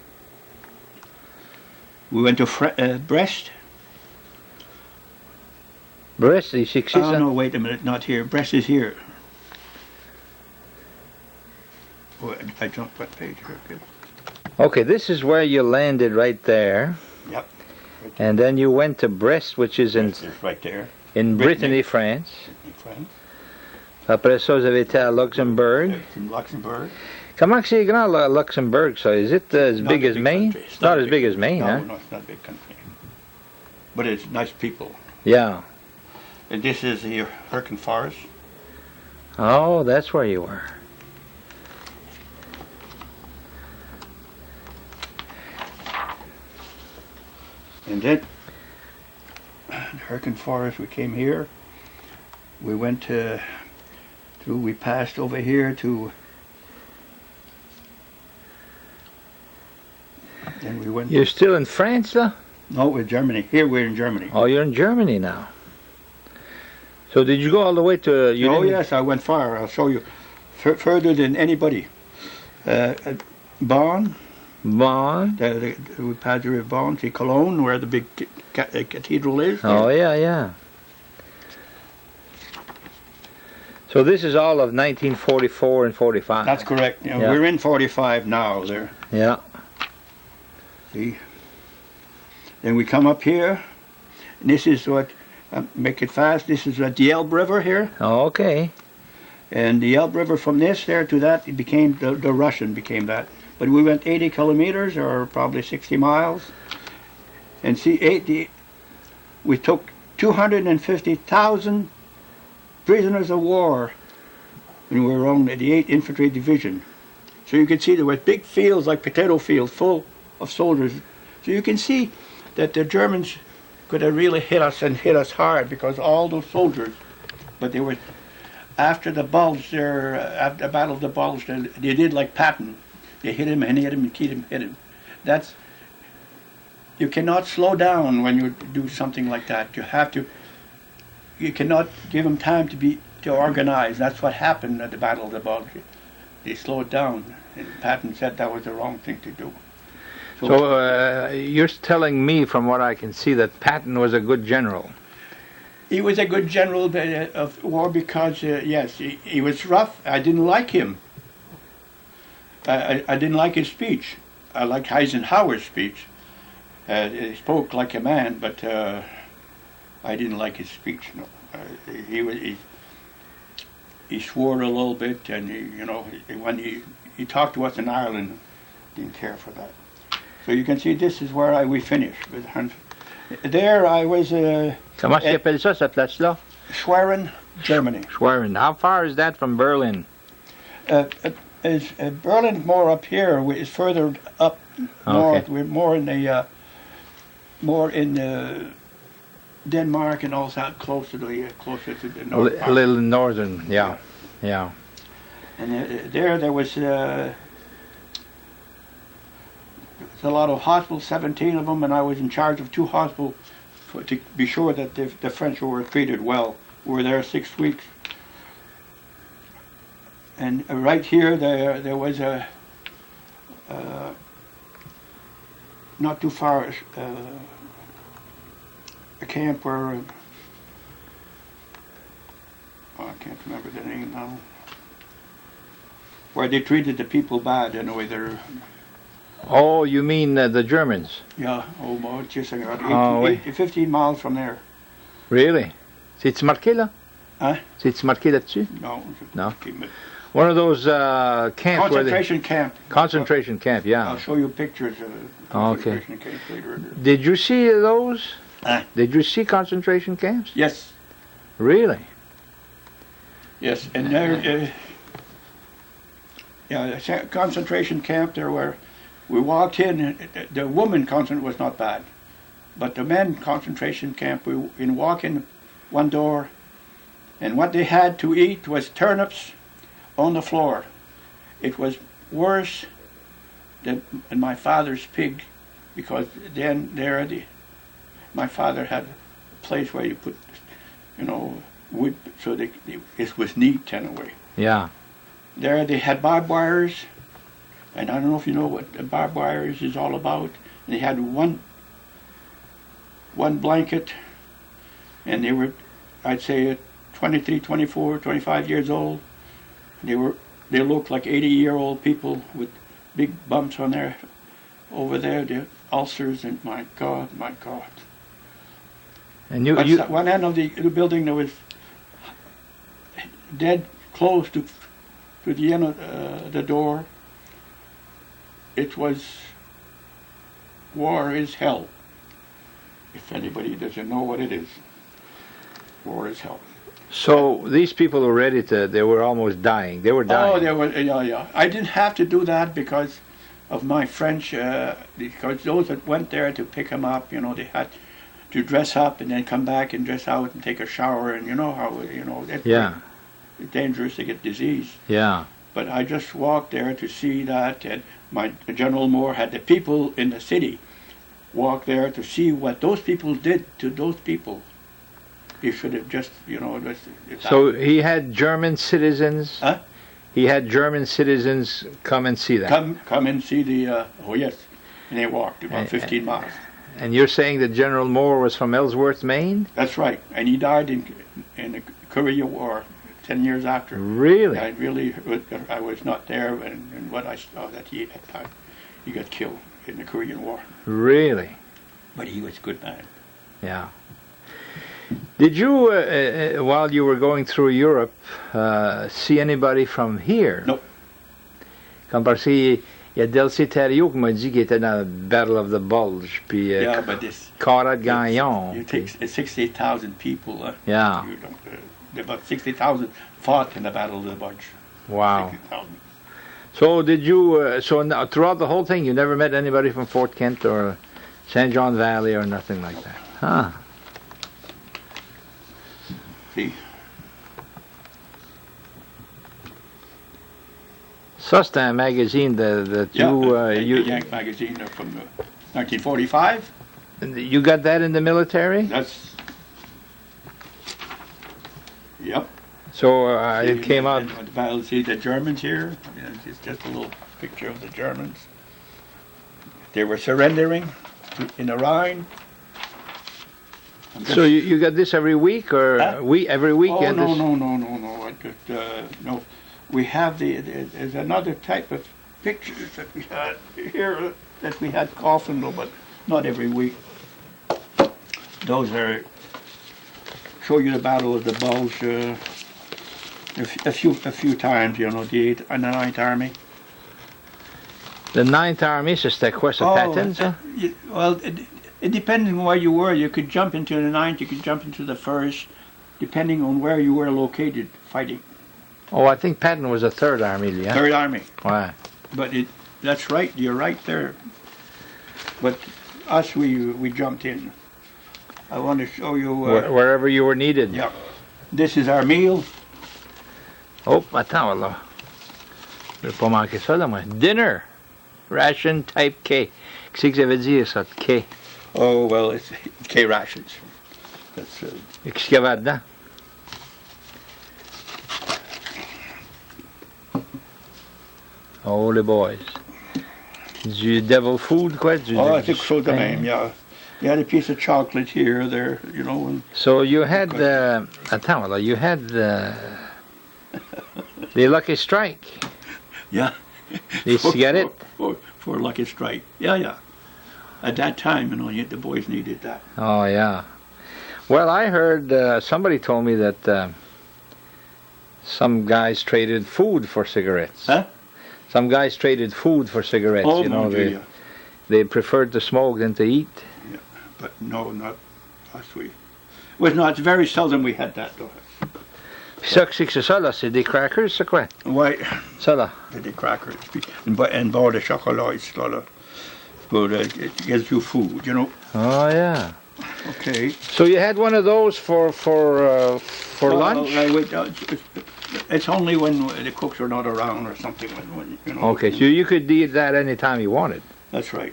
Speaker 2: We went to Brest.
Speaker 3: Brest, you see ça?
Speaker 2: Oh, no, wait a minute, not here. Brest is here. Oh, I jumped what page here. Okay.
Speaker 3: Okay, this is where you landed right there.
Speaker 2: Yep.
Speaker 3: And then you went to Brest, which is in
Speaker 2: right there.
Speaker 3: In Brittany, France.
Speaker 2: France.
Speaker 3: Après ça, vous avez été à Luxembourg.
Speaker 2: In Luxembourg.
Speaker 3: Comment c'est grand, Luxembourg, ça? Is it as big as Maine?
Speaker 2: It's
Speaker 3: not as big as Maine,
Speaker 2: no,
Speaker 3: huh?
Speaker 2: No, it's not a big country. But it's nice people.
Speaker 3: Yeah.
Speaker 2: And this is the Hurricane Forest.
Speaker 3: Oh, that's where you were.
Speaker 2: And then, Hurricane Forest, we came here. We went we passed over here to, then we went.
Speaker 3: You're still in France, though?
Speaker 2: No, we're Germany. Here we're in Germany.
Speaker 3: Oh, you're in Germany now. So did you go all the way to...
Speaker 2: Oh, yes, I went far. I'll show you. Further than anybody. Bonn.
Speaker 3: Bonn.
Speaker 2: We passed the river Bonn to Cologne, where the big cathedral is.
Speaker 3: Oh, yeah. So this is all of 1944 and 45.
Speaker 2: That's correct.
Speaker 3: Yeah.
Speaker 2: We're in 45 now there.
Speaker 3: Yeah.
Speaker 2: See? Then we come up here. And this is what, make it fast, this is the Elbe River here.
Speaker 3: Oh, okay.
Speaker 2: And the Elbe River from this there to that, it became, the Russian became that. But we went 80 kilometers, or probably 60 miles. And see, we took 250,000 prisoners of war when we were on the 8th Infantry Division. So you can see there were big fields, like potato fields, full of soldiers. So you can see that the Germans could have really hit us and hit us hard, because all those soldiers, but they were, after the Bulge there, after the Battle of the Bulge, they did like Patton. They hit him and hit him and hit him. That's, you cannot slow down when you do something like that. You cannot give them time to organize. That's what happened at the Battle of the Bulge. They slowed down, and Patton said that was the wrong thing to do.
Speaker 3: So you're telling me, from what I can see, that Patton was a good general.
Speaker 2: He was a good general of war because, yes, he was rough. I didn't like him. I didn't like his speech. I liked Eisenhower's speech. He spoke like a man, but I didn't like his speech. No, he swore a little bit, and when he talked to us in Ireland, didn't care for that. So you can see this is where we finished. There I was.
Speaker 3: Comment s'appelle ça, cette place-là?
Speaker 2: Schwerin, Germany.
Speaker 3: Schwerin. How far is that from Berlin?
Speaker 2: Berlin more up here. Is further up north. Okay. We're more in the Denmark and also closer to the north.
Speaker 3: A little northern, yeah.
Speaker 2: And there was a lot of hospitals, 17 of them, and I was in charge of 2 hospitals to be sure that the French were treated well. We were there 6 weeks. And right here, there was a not too far a camp where I can't remember the name now, where they treated the people bad anyway. They're
Speaker 3: Oh, you mean the Germans?
Speaker 2: yeah, just about 15 miles from there.
Speaker 3: Really? C'est marqué là?
Speaker 2: Hein?
Speaker 3: C'est marqué là-dessus?
Speaker 2: No.
Speaker 3: One of those camps
Speaker 2: Concentration camp.
Speaker 3: Concentration camp, yeah.
Speaker 2: I'll show you pictures of concentration camps later.
Speaker 3: Did you see those?
Speaker 2: Huh?
Speaker 3: Did you see concentration camps?
Speaker 2: Yes.
Speaker 3: Really?
Speaker 2: Yes, and there, a concentration camp there where we walked in. The woman concentration was not bad, but the men concentration camp, we walk in one door, and what they had to eat was turnips on the floor. It was worse than my father's pig, because then my father had a place where you put, wood, so it was neat anyway.
Speaker 3: Yeah.
Speaker 2: There they had barbed wires, and I don't know if you know what the barbed wires is all about. They had one blanket, and they were, I'd say, 23, 24, 25 years old. They looked like 80-year-old people with big bumps on their over there, the ulcers, and my God.
Speaker 3: And
Speaker 2: at one end of the building there was dead close to the end of the door. It was war is hell. If anybody doesn't know what it is, war is hell.
Speaker 3: So these people were they were almost dying. They were dying.
Speaker 2: Oh, they were, yeah. I didn't have to do that because of my French, because those that went there to pick them up, they had to dress up and then come back and dress out and take a shower, and you know how, it's dangerous to get disease.
Speaker 3: Yeah.
Speaker 2: But I just walked there to see that, and General Moore had the people in the city walk there to see what those people did to those people. He should have just,
Speaker 3: So he had German citizens.
Speaker 2: Huh?
Speaker 3: He had German citizens come and see that.
Speaker 2: Come and see the. Oh yes, and they walked about 15 miles.
Speaker 3: And you're saying that General Moore was from Ellsworth, Maine?
Speaker 2: That's right, and he died in the Korean War 10 years after.
Speaker 3: Really?
Speaker 2: I was not there, and what I saw that he got killed in the Korean War.
Speaker 3: Really?
Speaker 2: But he was a good man.
Speaker 3: Yeah. Did you, while you were going through Europe, see anybody from here?
Speaker 2: No.
Speaker 3: Comme parce qu'il y a Delcy Thériault qui m'a dit qu'il était dans the Battle of the Bulge, puis Conrad Gagnon.
Speaker 2: You take 60,000 people.
Speaker 3: Yeah.
Speaker 2: About 60,000 fought in the Battle of the Bulge.
Speaker 3: Wow. 60,000. So did you, throughout the whole thing, you never met anybody from Fort Kent or St. John Valley or nothing like that? Huh.
Speaker 2: See.
Speaker 3: Ça, c'est un magazine that
Speaker 2: Yank magazine from 1945.
Speaker 3: You got that in the military?
Speaker 2: That's. Yep.
Speaker 3: So it came out.
Speaker 2: See the Germans here. It's just a little picture of the Germans. They were surrendering in the Rhine.
Speaker 3: So you got this every week or every weekend?
Speaker 2: Oh no. We have there's another type of pictures that we had here that we had often, but not every week. Those show you the Battle of the Bulge a few times, the 8th and the 9th Army.
Speaker 3: The 9th Army, c'était quoi, ce pattern, ça?
Speaker 2: Well, it depends on where you were. You could jump into the 9th, you could jump into the 1st, depending on where you were located fighting.
Speaker 3: Oh, I think Patton was the 3rd Army, yeah?
Speaker 2: 3rd Army.
Speaker 3: Wow.
Speaker 2: But that's right, you're right there. But us, we jumped in. I want to show you...
Speaker 3: wherever you were needed.
Speaker 2: Yeah. This is our meal.
Speaker 3: Oh, attends, là. Je vais pas manquer ça, là, moi. Dinner. Ration type K. Qu'est-ce que ça veut dire, ça, K?
Speaker 2: Oh, well, it's K rations. That's...
Speaker 3: Et qu'est-ce qu'il y avait dedans? Holy boys. Du devil food, quoi?
Speaker 2: I think so, the name, yeah. You had a piece of chocolate here, there, you know. And
Speaker 3: so you had, attends, là, you had the Lucky Strike.
Speaker 2: Yeah.
Speaker 3: Les cigarettes.
Speaker 2: For Lucky Strike. Yeah, yeah. At that time, you know, the boys needed that.
Speaker 3: Oh, yeah. Well, I heard, somebody told me that some guys traded food for cigarettes.
Speaker 2: Huh?
Speaker 3: Some guys traded food for cigarettes.
Speaker 2: Oh,
Speaker 3: you know,
Speaker 2: yeah.
Speaker 3: They preferred to smoke than to eat.
Speaker 2: Yeah, but no, not us. It's very seldom we had that, though.
Speaker 3: Ça, c'est ça, là, c'est des crackers, c'est quoi?
Speaker 2: Ouais.
Speaker 3: Ça, là.
Speaker 2: Des crackers. And barre de chocolat, it's là. But it gives you food, you know.
Speaker 3: Oh, yeah.
Speaker 2: Okay.
Speaker 3: So you had one of those for lunch?
Speaker 2: It's only when the cooks are not around or something. When you know.
Speaker 3: Okay, so you could eat that any time you wanted.
Speaker 2: That's right.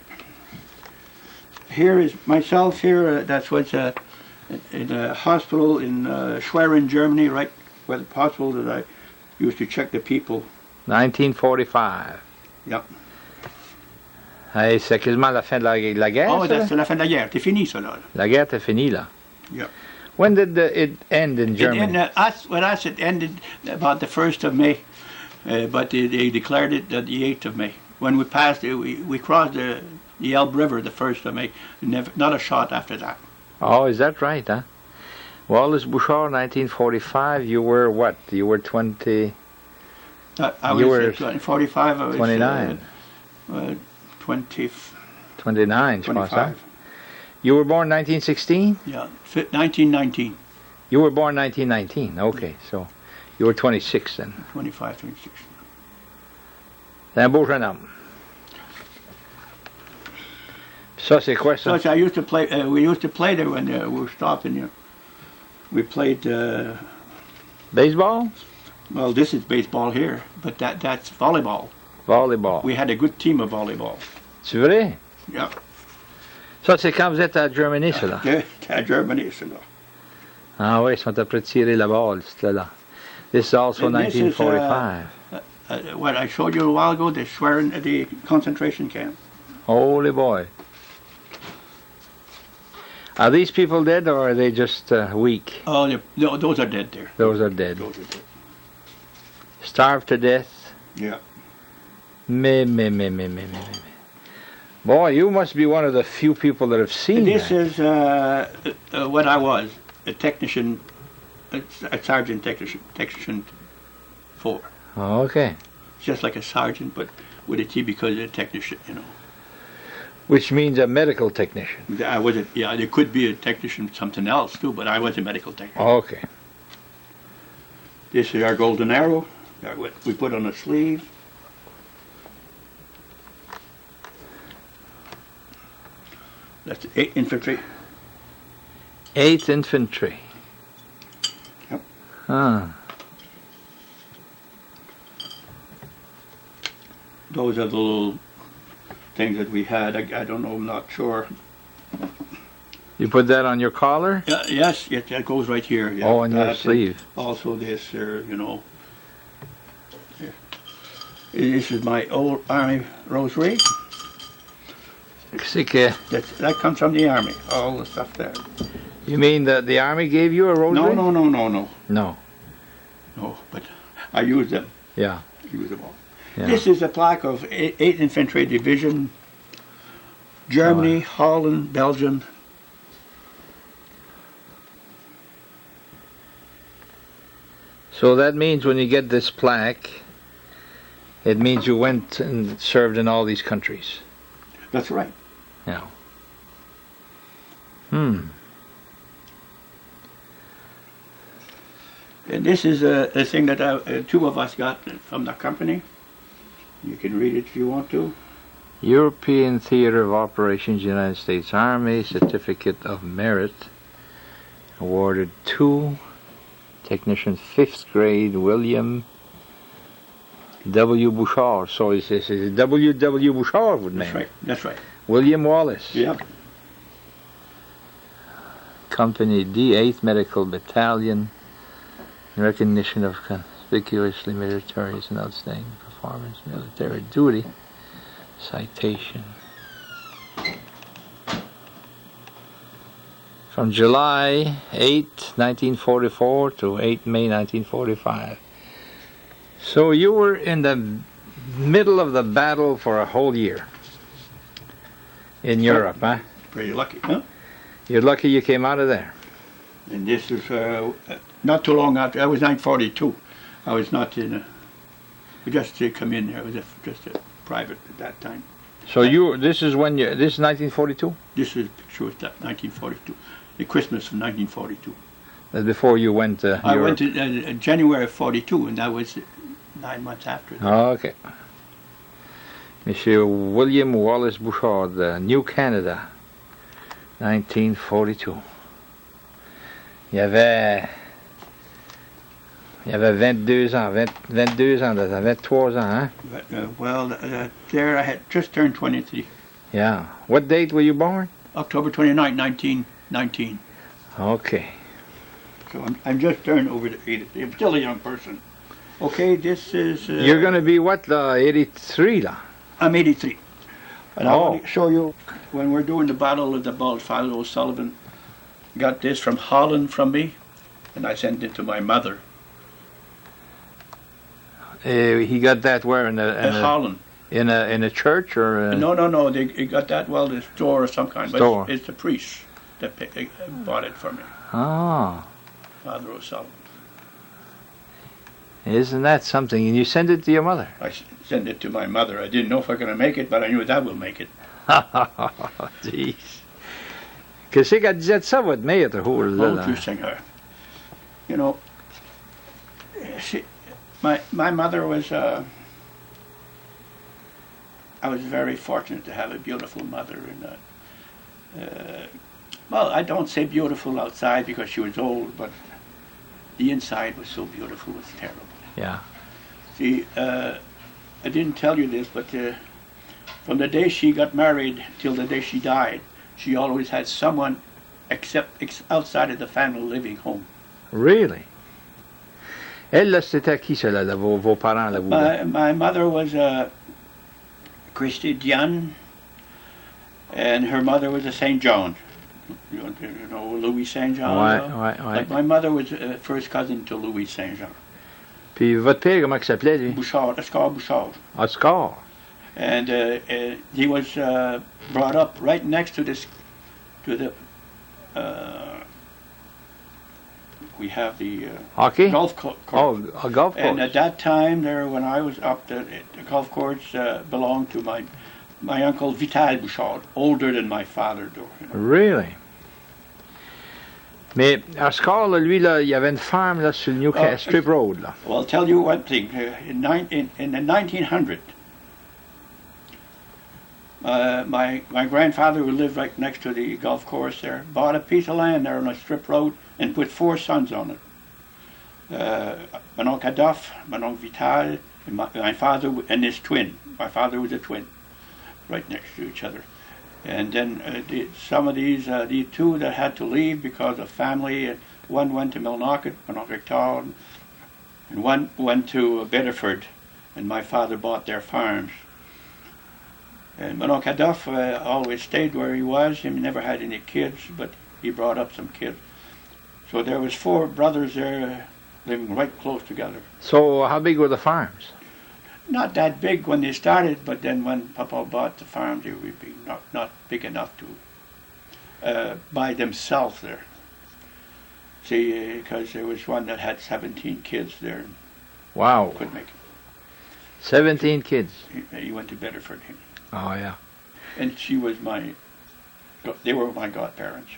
Speaker 2: Here is myself here. That's what's in a hospital in Schwerin, Germany, right where the hospital that I used to check the people.
Speaker 3: 1945.
Speaker 2: Yep.
Speaker 3: Hey, c'est quasiment la fin de la guerre.
Speaker 2: Oh,
Speaker 3: ça,
Speaker 2: c'est la fin de la guerre. C'est fini, ça, là.
Speaker 3: La guerre est finie, là.
Speaker 2: Yeah.
Speaker 3: When did it end in Germany?
Speaker 2: It ended about the 1st of May, but they declared it the 8th of May. When we passed, we crossed the Elbe River the 1st of May. Not a shot after that.
Speaker 3: Oh, is that right, huh? Wallace Bouchard, 1945, you were what? You were 20...
Speaker 2: I was 45, I was...
Speaker 3: 29.
Speaker 2: 20...
Speaker 3: 29,
Speaker 2: 25.
Speaker 3: je pense, hein? You were born 1916?
Speaker 2: Yeah, 1919.
Speaker 3: You were born 1919, okay, so you were 26 then.
Speaker 2: 25, 26.
Speaker 3: C'est un beau jeune homme. Ça, c'est quoi, ça?
Speaker 2: So I used to play, we used to play there when we were stopping here. We played...
Speaker 3: Baseball?
Speaker 2: Well, this is baseball here, but that's volleyball.
Speaker 3: Volleyball.
Speaker 2: We had a good team of volleyball.
Speaker 3: C'est vrai?
Speaker 2: Yeah.
Speaker 3: Ça, c'est quand vous êtes à Germany, ça, là?
Speaker 2: À Germany, ça, là.
Speaker 3: Ah oui, ils sont après tirer la balle, c'était là. This is also
Speaker 2: And
Speaker 3: 1945.
Speaker 2: This is, what I showed you a while ago, the Schwerin, the concentration camp.
Speaker 3: Holy boy. Are these people dead, or are they just weak?
Speaker 2: Oh, no, those are dead there.
Speaker 3: Those are dead.
Speaker 2: Those are dead.
Speaker 3: Starved to death?
Speaker 2: Yeah.
Speaker 3: Me. Boy, you must be one of the few people that have seen
Speaker 2: This
Speaker 3: that.
Speaker 2: is what I was, a technician, a sergeant technician 4.
Speaker 3: Oh, okay.
Speaker 2: Just like a sergeant, but with a T because of a technician, you know.
Speaker 3: Which means a medical technician.
Speaker 2: I wasn't, yeah, there could be a technician something else too, but I was a medical technician.
Speaker 3: Oh, okay.
Speaker 2: This is our golden arrow that we put on a sleeve. That's 8th Infantry.
Speaker 3: 8th Infantry.
Speaker 2: Yep.
Speaker 3: Ah.
Speaker 2: Those are the little things that we had. I don't know, I'm not sure.
Speaker 3: You put that on your collar?
Speaker 2: Yes, that goes right here. Yeah.
Speaker 3: Oh, on your sleeve.
Speaker 2: Also this here, you know. Here. This is my old Army rosary. That comes from the Army, all the stuff there.
Speaker 3: You mean that the Army gave you a rosary?
Speaker 2: No.
Speaker 3: No.
Speaker 2: No, but I use them.
Speaker 3: Yeah.
Speaker 2: Use them all.
Speaker 3: Yeah.
Speaker 2: This is a plaque of 8th Infantry Division, Germany, Holland, Belgium.
Speaker 3: So that means when you get this plaque, it means you went and served in all these countries.
Speaker 2: That's right.
Speaker 3: Yeah.
Speaker 2: And this is a thing that two of us got from the company. You can read it if you want to.
Speaker 3: European Theater of Operations, United States Army, Certificate of Merit. awarded 2. Technician 5th grade, William W. Bouchard. So it's W. Bouchard would name.
Speaker 2: That's right.
Speaker 3: William Wallace.
Speaker 2: Yeah.
Speaker 3: Company D, 8th Medical Battalion, in recognition of conspicuously meritorious and outstanding performance, military duty. Citation. From July 8, 1944 to 8 May 1945. So you were in the middle of the battle for a whole year in Europe, huh?
Speaker 2: Pretty lucky, huh?
Speaker 3: You're lucky you came out of there.
Speaker 2: And this is not too long after. I was 1942. I was not in just to come in there. I was just a private at that time.
Speaker 3: So this is 1942?
Speaker 2: This is a picture of that, 1942. The Christmas of 1942.
Speaker 3: That's before you went to
Speaker 2: I
Speaker 3: Europe.
Speaker 2: went to January of 42, and that was 9 months after that.
Speaker 3: Oh, okay. Monsieur William Wallace Bouchard, New Canada, 1942. Il avait 22 ans, 23 ans, hein?
Speaker 2: But, there I had just turned 23.
Speaker 3: Yeah. What date were you born?
Speaker 2: October 29, 1919.
Speaker 3: Okay.
Speaker 2: So I'm just turned over to 80. I'm still a young person. Okay, this is...
Speaker 3: You're going to be what, 83 lah?
Speaker 2: I'm 83. And I want to show you, when we're doing the Battle of the Bulge, Father O'Sullivan got this from Holland from me, and I sent it to my mother.
Speaker 3: He got that where? In
Speaker 2: Holland.
Speaker 3: In a church or?
Speaker 2: No. He got that, the store of some kind.
Speaker 3: Store.
Speaker 2: But it's the priest that bought it for me.
Speaker 3: Oh.
Speaker 2: Father O'Sullivan.
Speaker 3: Isn't that something? And you sent it to your mother?
Speaker 2: I sent it to my mother. I didn't know if I was going to make it, but I knew that will make it.
Speaker 3: Jeez. Qu'est-ce qu'elle disait de ça, votre mère?
Speaker 2: Oh, tu Seigneur. You know, my mother was... I was very fortunate to have a beautiful mother. And well, I don't say beautiful outside because she was old, but the inside was so beautiful, it was terrible.
Speaker 3: Yeah.
Speaker 2: See, I didn't tell you this, but from the day she got married till the day she died, she always had someone outside of the family living home.
Speaker 3: Really? Elle, là, c'était à qui, cela, là, vos parents, là, vous?
Speaker 2: My mother was Christy Diane, and her mother was a St. John. You know Louis St. John?
Speaker 3: Ouais.
Speaker 2: Like my mother was first cousin to Louis St. John.
Speaker 3: Puis votre père, comment il s'appelait, lui?
Speaker 2: Bouchard, Oscar Bouchard.
Speaker 3: Oscar.
Speaker 2: And he was brought up right next to the we have the
Speaker 3: hockey
Speaker 2: golf course.
Speaker 3: Oh, a golf course.
Speaker 2: And at that time, when I was up, the golf course belonged to my uncle Vital Bouchard, older than my father. You know.
Speaker 3: Really? Mais Oscar, là, lui, là, il y avait une farm là, sur le New Strip Road. Là.
Speaker 2: Well, I'll tell you one thing. In the 1900, my grandfather, who lived right next to the golf course there, bought a piece of land there on a strip road and put 4 sons on it. My uncle Adolphe, my uncle Vital, and my father and his twin. My father was a twin, right next to each other. And then some of these, the 2 that had to leave because of family, one went to Millinocket, Town, and one went to Bedford, and my father bought their farms. And Manon Adolphe always stayed where he was. He never had any kids, but he brought up some kids. So there was 4 brothers there living right close together.
Speaker 3: So how big were the farms?
Speaker 2: Not that big when they started, but then when Papa bought the farm, they would be not big enough to by themselves there. See, because there was one that had 17 kids there.
Speaker 3: Wow.
Speaker 2: Couldn't make it.
Speaker 3: 17 kids.
Speaker 2: He went to Bedford.
Speaker 3: Oh, yeah.
Speaker 2: And they were my godparents.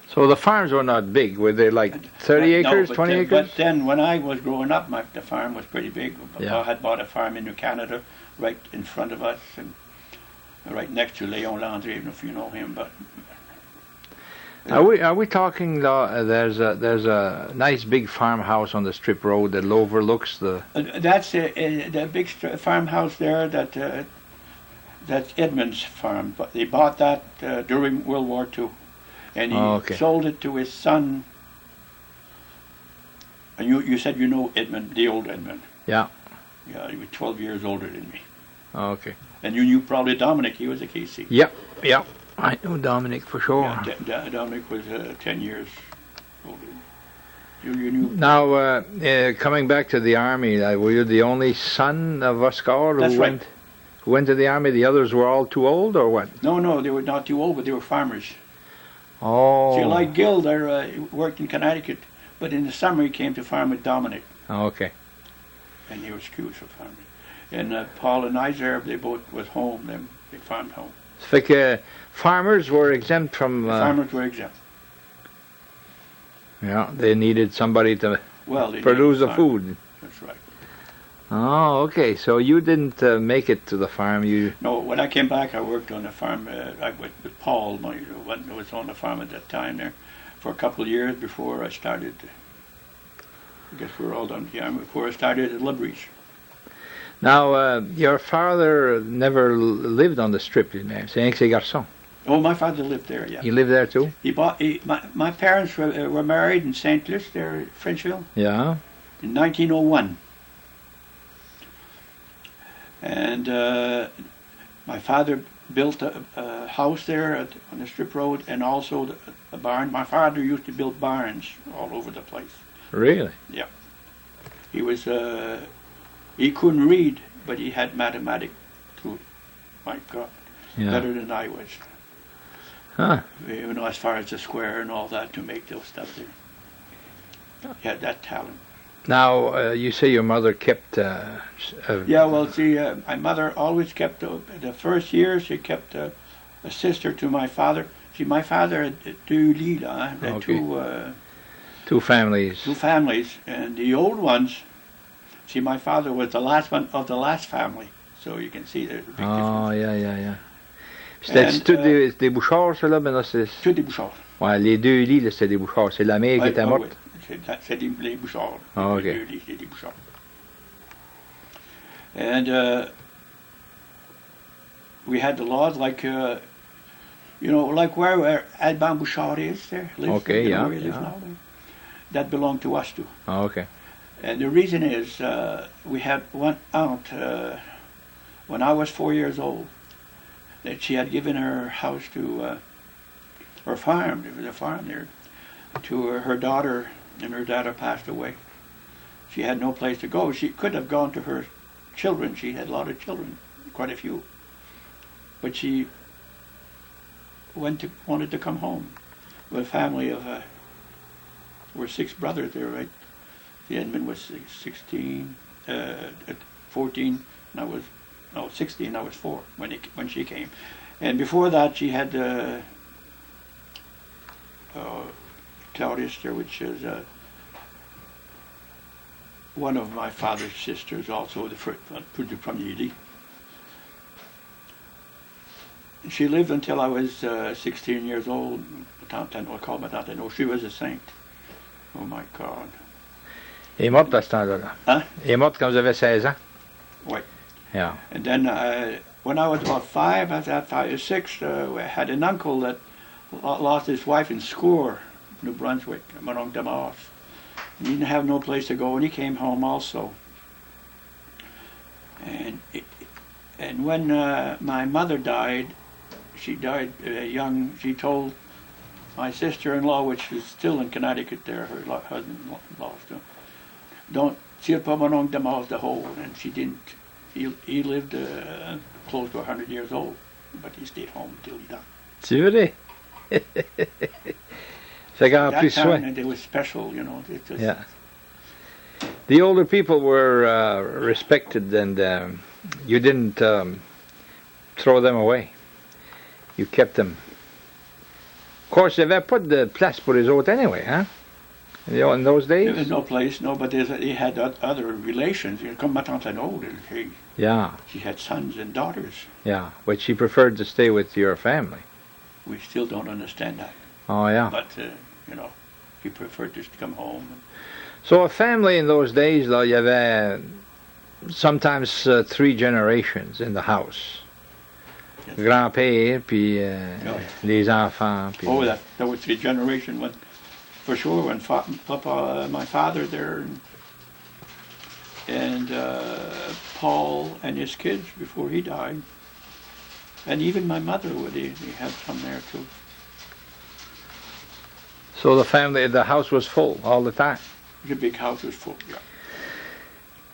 Speaker 3: So the farms were not big. Were they like 30 acres, 20 acres?
Speaker 2: But then when I was growing up, the farm was pretty big. Papa had bought a farm in New Canada right in front of us and right next to Léon Landry, I don't know if you know him. But
Speaker 3: Are we talking? There's a nice big farmhouse on the strip road that overlooks the.
Speaker 2: That's the big farmhouse there. That's Edmund's farm. But they bought that during World War II, and he sold it to his son. And you said you know Edmund, the old Edmund.
Speaker 3: Yeah.
Speaker 2: Yeah, he was 12 years older than me.
Speaker 3: Okay.
Speaker 2: And you knew probably Dominic. He was a KC.
Speaker 3: Yep. I know Dominic for sure.
Speaker 2: Yeah, Dominic was 10 years older. You knew.
Speaker 3: Now, coming back to the army, were you the only son of Oscar who went to the army? The others were all too old, or what?
Speaker 2: No, they were not too old, but they were farmers.
Speaker 3: Oh.
Speaker 2: So like Gil, they worked in Connecticut, but in the summer he came to farm with Dominic.
Speaker 3: Oh, okay.
Speaker 2: And they were excused for farming. And Paul and Isaac, they both was home. They farmed home.
Speaker 3: So, farmers were exempt from.
Speaker 2: Farmers were exempt.
Speaker 3: Yeah, they needed somebody to produce the food.
Speaker 2: That's right.
Speaker 3: Oh, okay. So you didn't make it to the farm.
Speaker 2: No. When I came back, I worked on the farm. I went with Paul. I was on the farm at that time there for a couple of years before I started. I guess we were all done with the army before I started at Libreach.
Speaker 3: Now, your father never lived on the strip, c'est un que ses garçons.
Speaker 2: Oh, my father lived there, yeah.
Speaker 3: He lived there too?
Speaker 2: My parents were married in St. Louis, there in Frenchville.
Speaker 3: Yeah.
Speaker 2: In 1901. And my father built a house there on the strip road and also a barn. My father used to build barns all over the place.
Speaker 3: Really?
Speaker 2: Yeah. He was... he couldn't read, but he had mathematics too. My God, better than I was.
Speaker 3: Huh.
Speaker 2: You know, as far as the square and all that to make those stuff there. He had that talent.
Speaker 3: Now, you say your mother kept...
Speaker 2: yeah, well, see, my mother always kept... the first year, she kept a sister to my father. See, my father had two
Speaker 3: two families.
Speaker 2: Two families, and the old ones... See, my father was the last one of the last family, so you can see there's a big difference.
Speaker 3: Oh, yeah. C'était tous des Bouchards, ça, là? Ben là, c'est...
Speaker 2: Tous des Bouchards.
Speaker 3: Ouais, les deux lits, là, c'était des Bouchards. C'est la mère qui était morte?
Speaker 2: Oui, c'est les Bouchards.
Speaker 3: Oh,
Speaker 2: les deux lits, c'est des Bouchards. And we had the laws like, like where Alban Bouchard is there. Lives,
Speaker 3: okay, yeah.
Speaker 2: That belonged to us too.
Speaker 3: Oh, okay.
Speaker 2: And the reason is we had one aunt when I was 4 years old that she had given her house to her farm. There was a farm there to her daughter, and her daughter passed away. She had no place to go. She could have gone to her children. She had a lot of children, quite a few, but she wanted to come home with a family of there were 6 brothers there, right? The Edmund was 14, and I was 16. I was 4 when she came, and before that she had Claudius there, which is one of my father's sisters, also the first from Yidi. She lived until I was 16 years old. She was a saint. Oh my God.
Speaker 3: Elle est morte à ce temps-là.
Speaker 2: Hein?
Speaker 3: Elle est morte quand vous avez 16 ans?
Speaker 2: Oui.
Speaker 3: Yeah.
Speaker 2: And then when I was about 5, I was at 5 or 6, I had an uncle that lost his wife in Score, New Brunswick, Monong Damas. He didn't have no place to go, and he came home also. And when my mother died, she died young. She told my sister-in-law, which is still in Connecticut there, her husband lost him, don't tire pas mon oncle Damas de hole, and she didn't. He lived close to 100 years old, but he stayed home until he died.
Speaker 3: C'est vrai? Fait qu'en plus soin.
Speaker 2: It was special, you know.
Speaker 3: Yeah. The older people were respected, and you didn't throw them away. You kept them. Of course, il n'y avait pas de place pour les autres anyway, huh? In those days?
Speaker 2: There was no place, no, but he had other relations. You know, comme ma tante Anode, she had sons and daughters.
Speaker 3: Yeah, but she preferred to stay with your family.
Speaker 2: We still don't understand that.
Speaker 3: Oh, yeah.
Speaker 2: But, he preferred just to come home.
Speaker 3: So a family in those days, là, il y avait sometimes 3 generations in the house.
Speaker 2: Yes.
Speaker 3: Grand-père, puis les enfants. Puis
Speaker 2: That was 3 generations. For sure, when Papa, my father there, and Paul and his kids before he died. And even my mother, they had some there too.
Speaker 3: So the house was full all the time?
Speaker 2: The big house was full, yeah.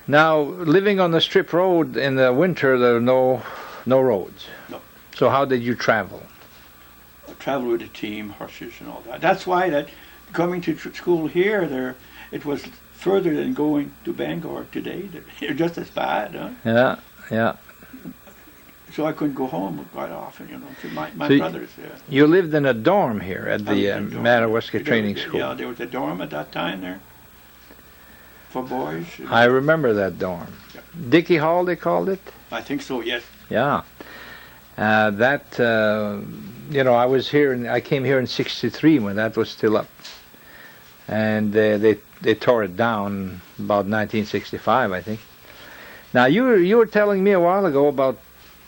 Speaker 3: Now, living on the strip road in the winter, there were no roads.
Speaker 2: No.
Speaker 3: So how did you travel?
Speaker 2: I traveled with a team, horses and all that. That's why that coming to school here, it was further than going to Bangor today. They're just as bad, huh?
Speaker 3: Yeah.
Speaker 2: So I couldn't go home quite often, to my
Speaker 3: So
Speaker 2: brothers.
Speaker 3: You lived in a dorm here at the Madawaska Training School.
Speaker 2: Yeah, there was a dorm at that time there for boys.
Speaker 3: I remember that dorm.
Speaker 2: Yeah.
Speaker 3: Dickey Hall, they called it?
Speaker 2: I think so, yes.
Speaker 3: Yeah. I was here, I came here in '63 when that was still up. And they tore it down about 1965, I think. Now, you were telling me a while ago about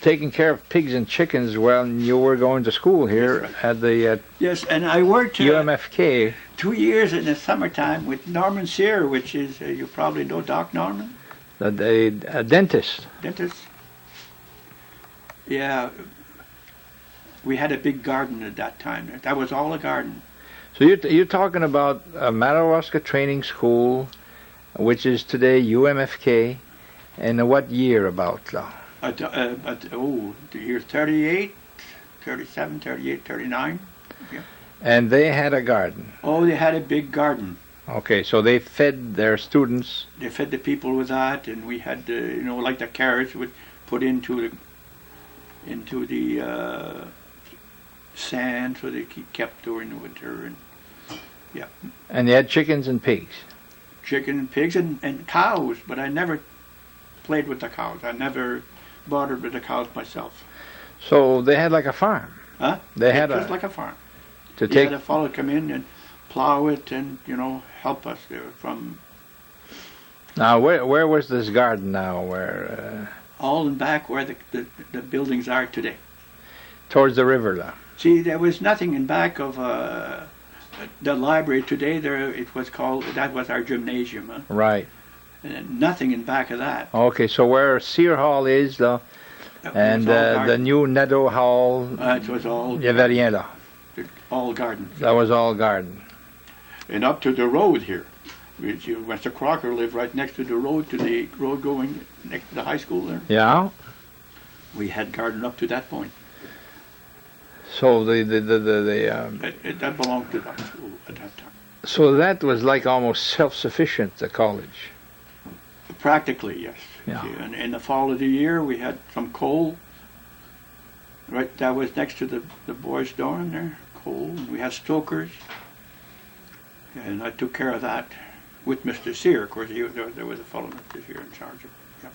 Speaker 3: taking care of pigs and chickens when you were going to school here.
Speaker 2: Yes, right.
Speaker 3: At the
Speaker 2: yes, and I worked
Speaker 3: UMFK.
Speaker 2: 2 years in the summertime with Norman Sear, which is, you probably know Doc Norman?
Speaker 3: A dentist.
Speaker 2: Dentist. Yeah. We had a big garden at that time. That was all a garden.
Speaker 3: So you're talking about Madawaska Training School, which is today UMFK, and what year about?
Speaker 2: The year 38, 37, 38, 39. Yeah.
Speaker 3: And they had a garden.
Speaker 2: Oh, they had a big garden.
Speaker 3: Okay, so they fed their students.
Speaker 2: They fed the people with that, and we had, like the carrots would put into the sand, so they kept during the winter, and yeah.
Speaker 3: And they had chickens and pigs.
Speaker 2: Chicken and pigs and cows, but I never played with the cows. I never bothered with the cows myself.
Speaker 3: So they had like a farm.
Speaker 2: Huh?
Speaker 3: They had
Speaker 2: just like a farm.
Speaker 3: To
Speaker 2: You
Speaker 3: take
Speaker 2: had a fellow come in and plow it and help us there from.
Speaker 3: Now where was this garden now? Where?
Speaker 2: All in back where the buildings are today.
Speaker 3: Towards the river, now.
Speaker 2: See, there was nothing in back of the library today. It was called, that was our gymnasium. Huh?
Speaker 3: Right.
Speaker 2: And nothing in back of that.
Speaker 3: Okay, so where Sear Hall is, là, and the new Nadeau Hall,
Speaker 2: it was all.
Speaker 3: il n'y avait rien là.
Speaker 2: All garden.
Speaker 3: That was all garden.
Speaker 2: And up to the road here. Mr. Crocker lived right next to the road going next to the high school there.
Speaker 3: Yeah.
Speaker 2: We had garden up to that point.
Speaker 3: So
Speaker 2: That belonged to that school at that time.
Speaker 3: So that was like almost self-sufficient, the college.
Speaker 2: Practically, yes.
Speaker 3: Yeah.
Speaker 2: And in the fall of the year, we had some coal. Right, that was next to the boys' dorm there, coal. And we had stokers. And I took care of that with Mr. Sear. Of course, there was a fellow Mr. Sear in charge of. Yeah.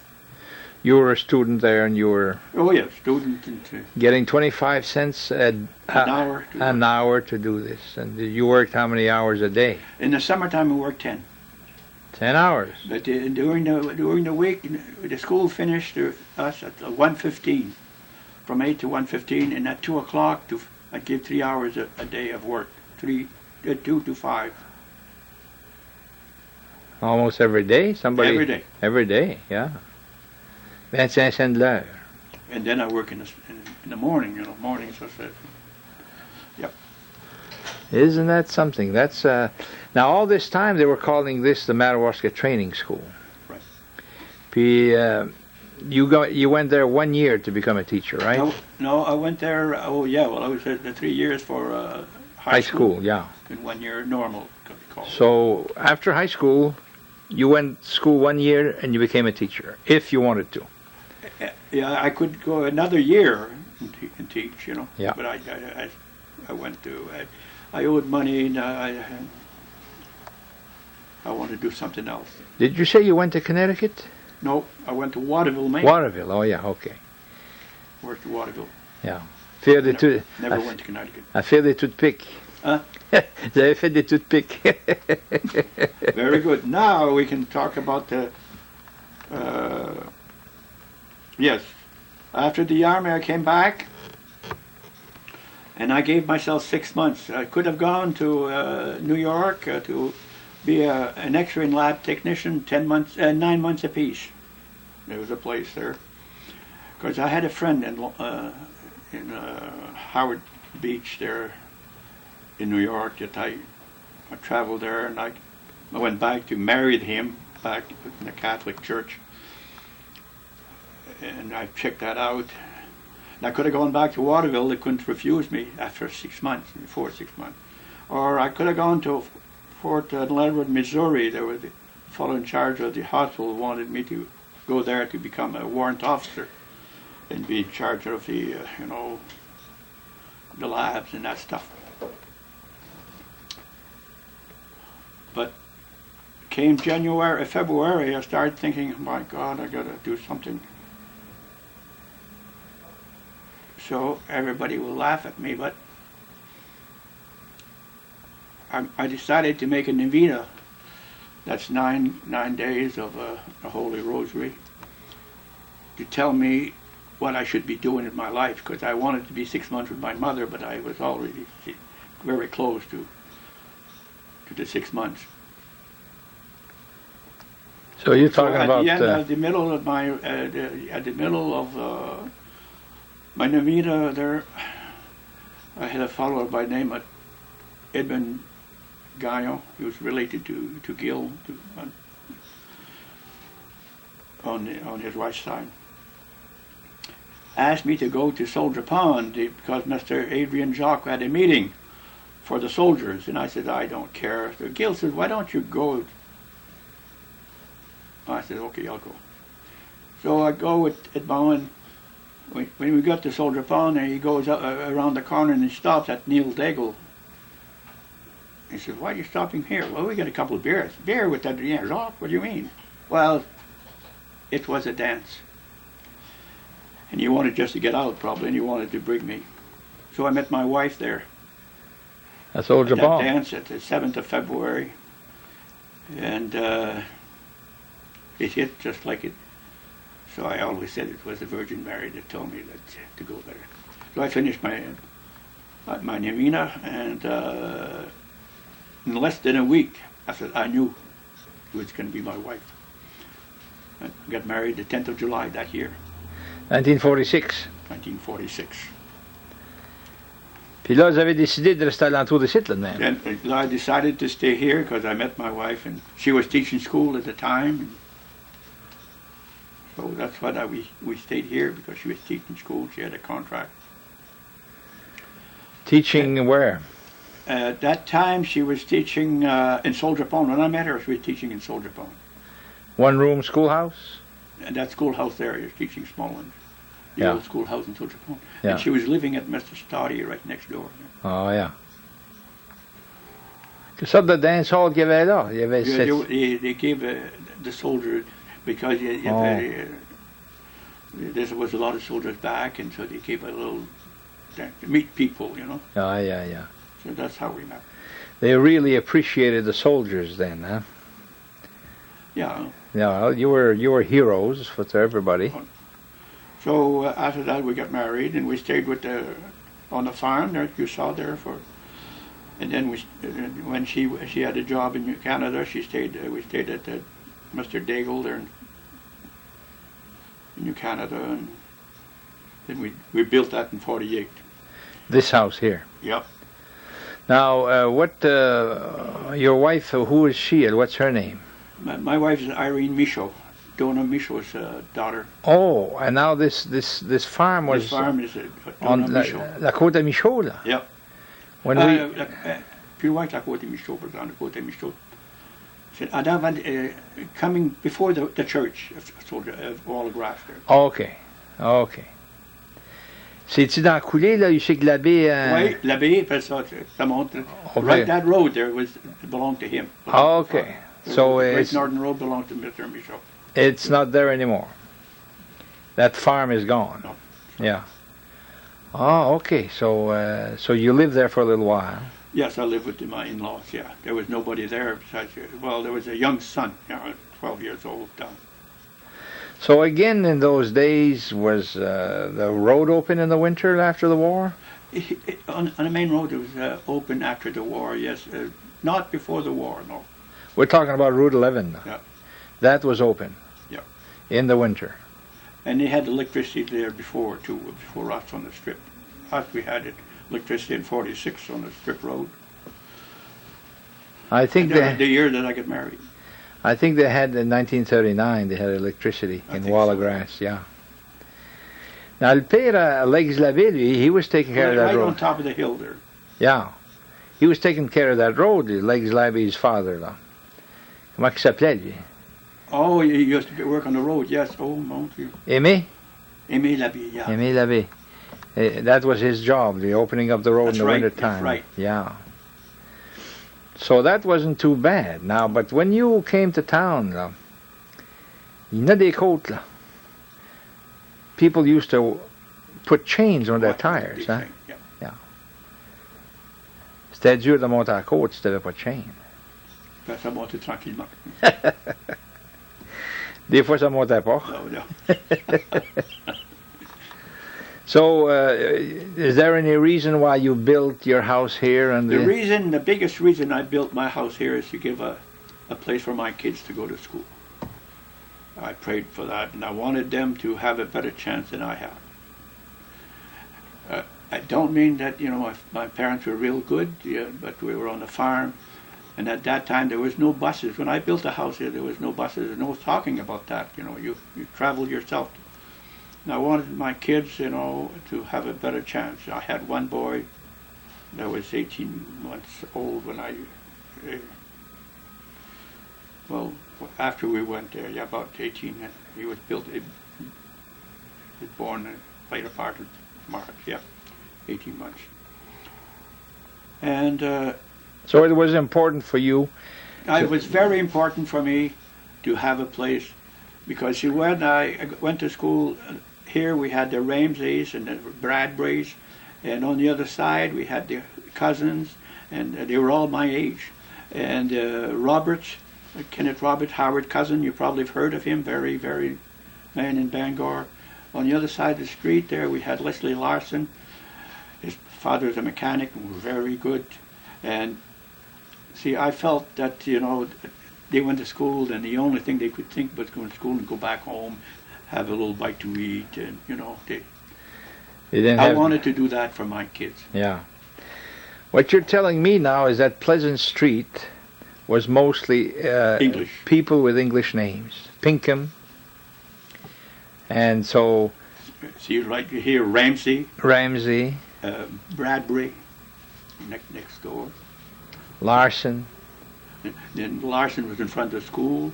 Speaker 3: You were a student there, and you were.
Speaker 2: Oh yes, student and
Speaker 3: getting 25 cents an hour to do this. And you worked how many hours a day?
Speaker 2: In the summertime, we worked 10.
Speaker 3: 10 hours.
Speaker 2: But during the week, the school finished us at 1:15, from 8 to 1:15, and at 2 o'clock, I'd give 3 hours a day of work, 2 to 5.
Speaker 3: Almost every day?
Speaker 2: Every day.
Speaker 3: Every day, yeah. 25 cents de l'heure.
Speaker 2: And then I work in the morning, mornings. Yep.
Speaker 3: Isn't that something? That's now all this time they were calling this the Madawaska Training School.
Speaker 2: Right.
Speaker 3: Puis you went there 1 year to become a teacher, right?
Speaker 2: No, I went there. Oh yeah, well I was at the 3 years for high school.
Speaker 3: Yeah.
Speaker 2: And 1 year normal.
Speaker 3: So after high school, you went to school 1 year and you became a teacher, if you wanted to.
Speaker 2: Yeah, I could go another year and teach,
Speaker 3: Yeah.
Speaker 2: But I went to. I owed money, and I wanted to do something else.
Speaker 3: Did you say you went to Connecticut?
Speaker 2: No, I went to Waterville, Maine.
Speaker 3: Waterville, oh yeah, okay.
Speaker 2: Worked at Waterville.
Speaker 3: Yeah.
Speaker 2: Never went to Connecticut.
Speaker 3: I feel they would pick.
Speaker 2: Huh?
Speaker 3: Vous avez fait des toothpicks.
Speaker 2: Very good. Now we can talk about the. Yes, after the army I came back, and I gave myself 6 months. I could have gone to New York to be an X-ray lab technician. 9 months apiece. There was a place there. Because I had a friend in Howard Beach there in New York that I traveled there, and I went back to marry him back in the Catholic Church, and I checked that out. And I could have gone back to Waterville. They couldn't refuse me after 6 months, before 6 months. Or I could have gone to Fort Leonard, Missouri. There was the fellow in charge of the hospital wanted me to go there to become a warrant officer and be in charge of the, the labs and that stuff. But came February, I started thinking, my God, I gotta do something. So everybody will laugh at me, but I decided to make a novena. That's nine days of a Holy Rosary to tell me what I should be doing in my life, because I wanted to be 6 months with my mother, but I was already very close to the 6 months.
Speaker 3: So you're talking about
Speaker 2: at the middle of my novena there, I had a follower by the name of Edmund Gaillon. He was related to Gil on his right side. Asked me to go to Soldier Pond because Mr. Adrian Jacques had a meeting for the soldiers, and I said, I don't care. So Gil said, why don't you go? I said, okay, I'll go. So I go with Bowen. When we got to Soldier Pond, and he goes around the corner and he stops at Neil Daigle. He says, why are you stopping here? Well, we got a couple of beers. Beer with Adrien Jacques? What do you mean? Well, it was a dance. And you wanted just to get out, probably, and you wanted to bring me. So I met my wife there.
Speaker 3: At Soldier Pond.
Speaker 2: That dance at the 7th of February. And it hit just like it. So I always said it was the Virgin Mary that told me to go there. So I finished my novena, and in less than a week, I knew it was going to be my wife. I got married the 10th of July that year.
Speaker 3: 1946.
Speaker 2: 1946.
Speaker 3: Puis là, vous avez décidé de rester alentour de site, là, même.
Speaker 2: And I decided to stay here because I met my wife, and she was teaching school at the time. So that's why we stayed here, because she was teaching school. She had a contract.
Speaker 3: Teaching where?
Speaker 2: At that time, she was teaching in Soldier Pond. When I met her, she was teaching in Soldier Pond.
Speaker 3: One-room schoolhouse?
Speaker 2: And that schoolhouse there, she was teaching small ones. The old schoolhouse in Soldier Pond.
Speaker 3: Yeah.
Speaker 2: And she was living at Mr. Stoddy right next door.
Speaker 3: Oh, yeah. Quelle sorte de dance hall qu'il y avait là? Il y avait
Speaker 2: they gave the soldiers, because there was a lot of soldiers back, and so they gave a little to meet people,
Speaker 3: Oh, yeah.
Speaker 2: So that's how we met.
Speaker 3: They really appreciated the soldiers then, huh?
Speaker 2: Yeah.
Speaker 3: Yeah, you were heroes for everybody.
Speaker 2: So after that, we got married, and we stayed on the farm that you saw there and then when she had a job in Canada, we stayed at Mr. Daigle there in New Canada, and then we built that in 48.
Speaker 3: This house here.
Speaker 2: Yep.
Speaker 3: Now, your wife, who is she and what's her name?
Speaker 2: My wife is Irene Michaud, Donna Michaud's daughter.
Speaker 3: Oh, and now this farm was...
Speaker 2: This farm is
Speaker 3: on
Speaker 2: Donna Michaud.
Speaker 3: La Côte Michaud, là?
Speaker 2: Yep.
Speaker 3: When
Speaker 2: Plus loin que la Côte Michaud, but on the Côte Michaud. Coming before the church of all the grass there.
Speaker 3: OK. C'est-tu dans la coulée, là? You sais que l'abbé...
Speaker 2: Oui, l'abbé, ça montre. Right, that road there belonged to him.
Speaker 3: OK. So
Speaker 2: Great Northern Road belonged to Mr. Michaud.
Speaker 3: It's not there anymore. That farm is gone.
Speaker 2: No.
Speaker 3: Yeah. Oh, okay. So you lived there for a little while.
Speaker 2: Yes, I lived with my in-laws, yeah. There was nobody there besides, well, there was a young son, 12 years old.
Speaker 3: So again, in those days, was the road open in the winter after the war?
Speaker 2: On the main road, it was open after the war, yes. Not before the war, no.
Speaker 3: We're talking about Route 11 now.
Speaker 2: Yeah.
Speaker 3: That was open?
Speaker 2: Yeah.
Speaker 3: In the winter?
Speaker 2: And they had electricity there before, too, before us on the strip. Us, we had electricity in 46 on the strip road.
Speaker 3: I think
Speaker 2: the year that I got married.
Speaker 3: I think they had in 1939. They had electricity in Wallagrass. So. Yeah. Now le père Legs-la-Ville, he was taking care of that road.
Speaker 2: Right on top of the hill there.
Speaker 3: Yeah, he was taking care of that road. Legs-la-Ville's father, là. Comment il s'appelait lui?
Speaker 2: Oh, he used to work on the road. Yes. Oh, mon Dieu.
Speaker 3: Aimé?
Speaker 2: Aimé Labille. Yeah.
Speaker 3: Aimé Labille. That was his job, the opening up the road in the winter time.
Speaker 2: That's right.
Speaker 3: Yeah. So that wasn't too bad. Now, but when you came to town, là, il y en a des côtes, là. People used to put chains on their tires, hein?
Speaker 2: Yeah.
Speaker 3: Yeah. C'était dur de monter à la côte si tu n'avais pas de chaîne.
Speaker 2: Ça montait tranquillement.
Speaker 3: Des fois, ça montait pas.
Speaker 2: No.
Speaker 3: So, is there any reason why you built your house here? And
Speaker 2: the biggest reason I built my house here is to give a place for my kids to go to school. I prayed for that, and I wanted them to have a better chance than I have. I don't mean that, my parents were real good, but we were on a farm, and at that time there was no buses. When I built a house here, there was no buses. There's no talking about that. You travel yourself. And I wanted my kids, to have a better chance. I had one boy that was 18 months old when after we went there, about 18, and he was born in the later part of March, 18 months. And
Speaker 3: so it was important for you?
Speaker 2: It was very important for me to have a place, because when I went to school, here we had the Ramseys and the Bradburys, and on the other side we had the cousins, and they were all my age. And Roberts, Kenneth Robert, Howard cousin, you probably have heard of him, very, very man in Bangor. On the other side of the street there we had Leslie Larson. His father was a mechanic and was very good. And see, I felt that, they went to school and the only thing they could think was going to school and go back home, have a little bite to eat, and, I wanted to do that for my kids.
Speaker 3: Yeah. What you're telling me now is that Pleasant Street was mostly
Speaker 2: English.
Speaker 3: People with English names. Pinkham. And so...
Speaker 2: See, right here, Ramsey. Bradbury, next door.
Speaker 3: Larson.
Speaker 2: Then Larson was in front of the school.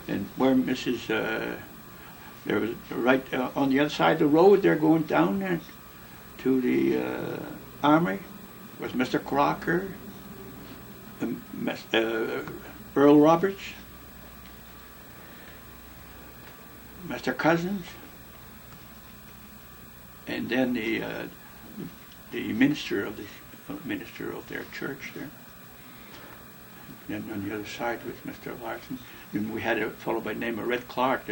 Speaker 2: And where Mrs. There was right on the other side of the road, they're going down there to the armory, was Mr. Crocker, Earl Roberts, Mr. Cousins, and then the minister of their church there. And on the other side was Mr. Larson. And we had a fellow by the name of Red Clark.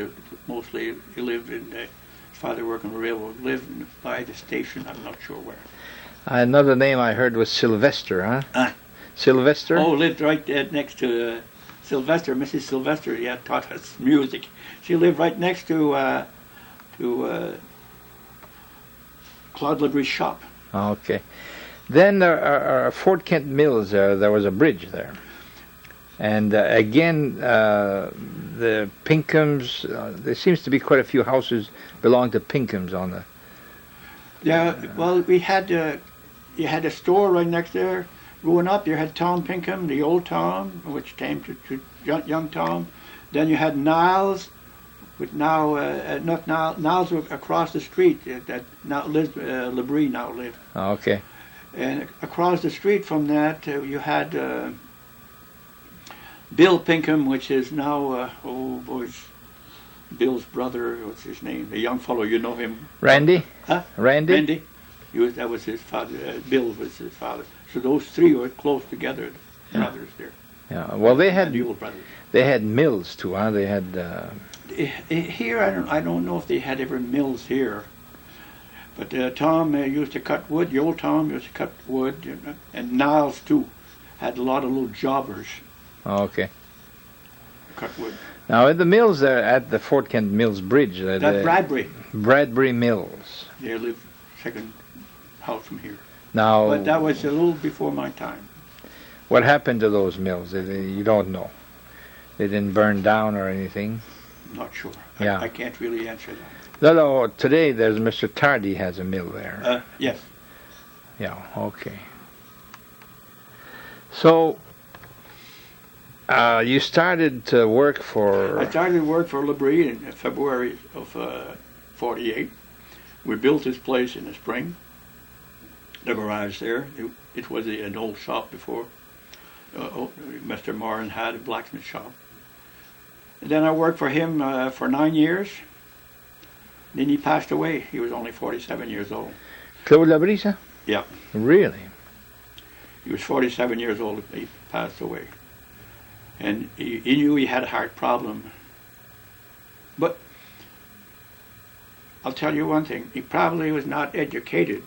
Speaker 2: Mostly he lived in, his father worked on the railroad, lived by the station, I'm not sure where.
Speaker 3: Another name I heard was Sylvester, huh? Sylvester?
Speaker 2: Oh, lived right next to Sylvester. Mrs. Sylvester, taught us music. She lived right next to Claude Libre's shop.
Speaker 3: Okay. Then Fort Kent Mills, there was a bridge there. And again, the Pinkhams, there seems to be quite a few houses belong to Pinkhams on the...
Speaker 2: Yeah, well, we had, you had a store right next there. Going up, you had Tom Pinkham, the old Tom, which came to young Tom. Then you had Niles, with now, not Niles across the street, that now Libri now live.
Speaker 3: Oh, okay.
Speaker 2: And across the street from that, you had... Bill Pinkham, which is now, Bill's brother, what's his name? The young fellow, you know him.
Speaker 3: Randy?
Speaker 2: Huh?
Speaker 3: Randy?
Speaker 2: Randy. That was his father. Bill was his father. So those three were close together, brothers there.
Speaker 3: Yeah. Well, they had
Speaker 2: The old brothers.
Speaker 3: They had mills too, huh? They had.
Speaker 2: Here, I don't know if they had ever mills here. But Tom used to cut wood. The old Tom used to cut wood, and Niles too had a lot of little jobbers.
Speaker 3: Oh, okay.
Speaker 2: Cut wood.
Speaker 3: Now at the mills there at the Fort Kent Mills Bridge.
Speaker 2: That's Bradbury.
Speaker 3: Bradbury Mills.
Speaker 2: They lived second house from here.
Speaker 3: Now.
Speaker 2: But that was a little before my time.
Speaker 3: What happened to those mills? You don't know. They didn't burn down or anything.
Speaker 2: Not sure.
Speaker 3: Yeah.
Speaker 2: I can't really answer that.
Speaker 3: No. Today there's Mr. Tardy has a mill there.
Speaker 2: Yes.
Speaker 3: Yeah. Okay. So you started to work for.
Speaker 2: I started work for Labrie in February of '48. We built this place in the spring. The garage there. It was an old shop before. Mr. Moran had a blacksmith shop. And then I worked for him for 9 years. Then he passed away. He was only 47 years old.
Speaker 3: Claude Labrisa?
Speaker 2: Yeah.
Speaker 3: Really?
Speaker 2: He was 47 years old. He passed away. And he knew he had a heart problem. But I'll tell you one thing. He probably was not educated.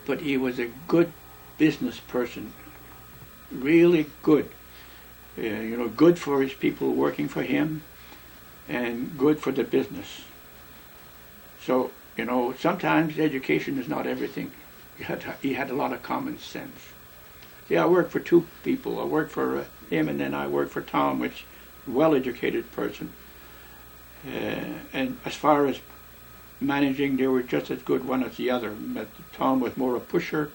Speaker 2: But he was a good business person. Really good. Good for his people working for him and good for the business. So, sometimes education is not everything. He had a lot of common sense. See, I worked for two people. I worked for him, and then I worked for Tom, which is a well-educated person. And as far as managing, they were just as good one as the other. But Tom was more a pusher.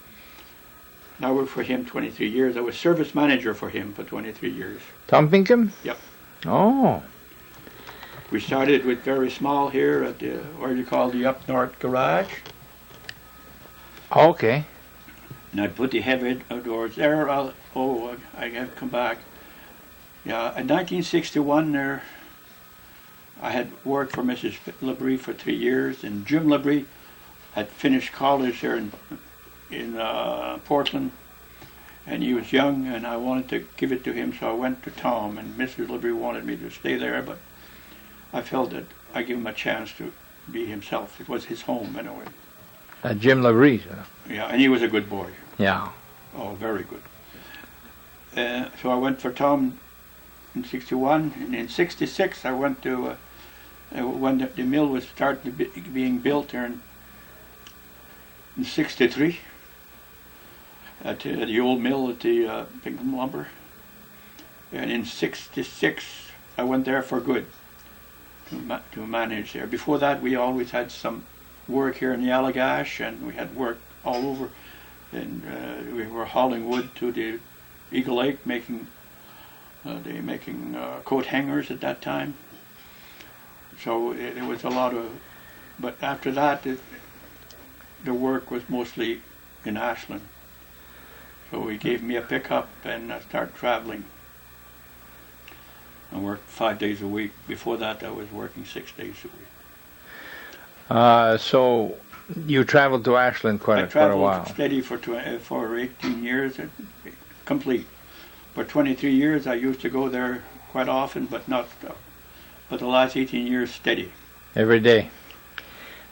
Speaker 2: I worked for him 23 years. I was service manager for him for 23 years.
Speaker 3: Tom Pinkham?
Speaker 2: Yep.
Speaker 3: Oh.
Speaker 2: We started with very small here at the, what you call the Up North Garage.
Speaker 3: Okay.
Speaker 2: And I'd put the heavy doors there. I have to come back. Yeah, in 1961 there, I had worked for Mrs. Labrie for 3 years, and Jim Labrie had finished college there in Portland, and he was young, and I wanted to give it to him, so I went to Tom, and Mrs. Labrie wanted me to stay there, but I felt that I give him a chance to be himself. It was his home anyway.
Speaker 3: Jim Labrie.
Speaker 2: Yeah, and he was a good boy.
Speaker 3: Yeah.
Speaker 2: Oh, very good. So I went for Tom in '61, and in '66 I went to when the mill was starting to being built there in '63 at the old mill at the Pinkham Lumber. And in '66 I went there for good to manage there. Before that we always had some work here in the Allagash, and we had work all over, and we were hauling wood to the Eagle Lake, making coat hangers at that time. So it was a lot of, but after that the work was mostly in Ashland. So he gave me a pickup, and I started traveling. I worked 5 days a week. Before that I was working 6 days a week.
Speaker 3: So you traveled to Ashland quite a while.
Speaker 2: I traveled steady for 18 years, complete. For 23 years I used to go there quite often, but the last 18 years steady.
Speaker 3: Every day.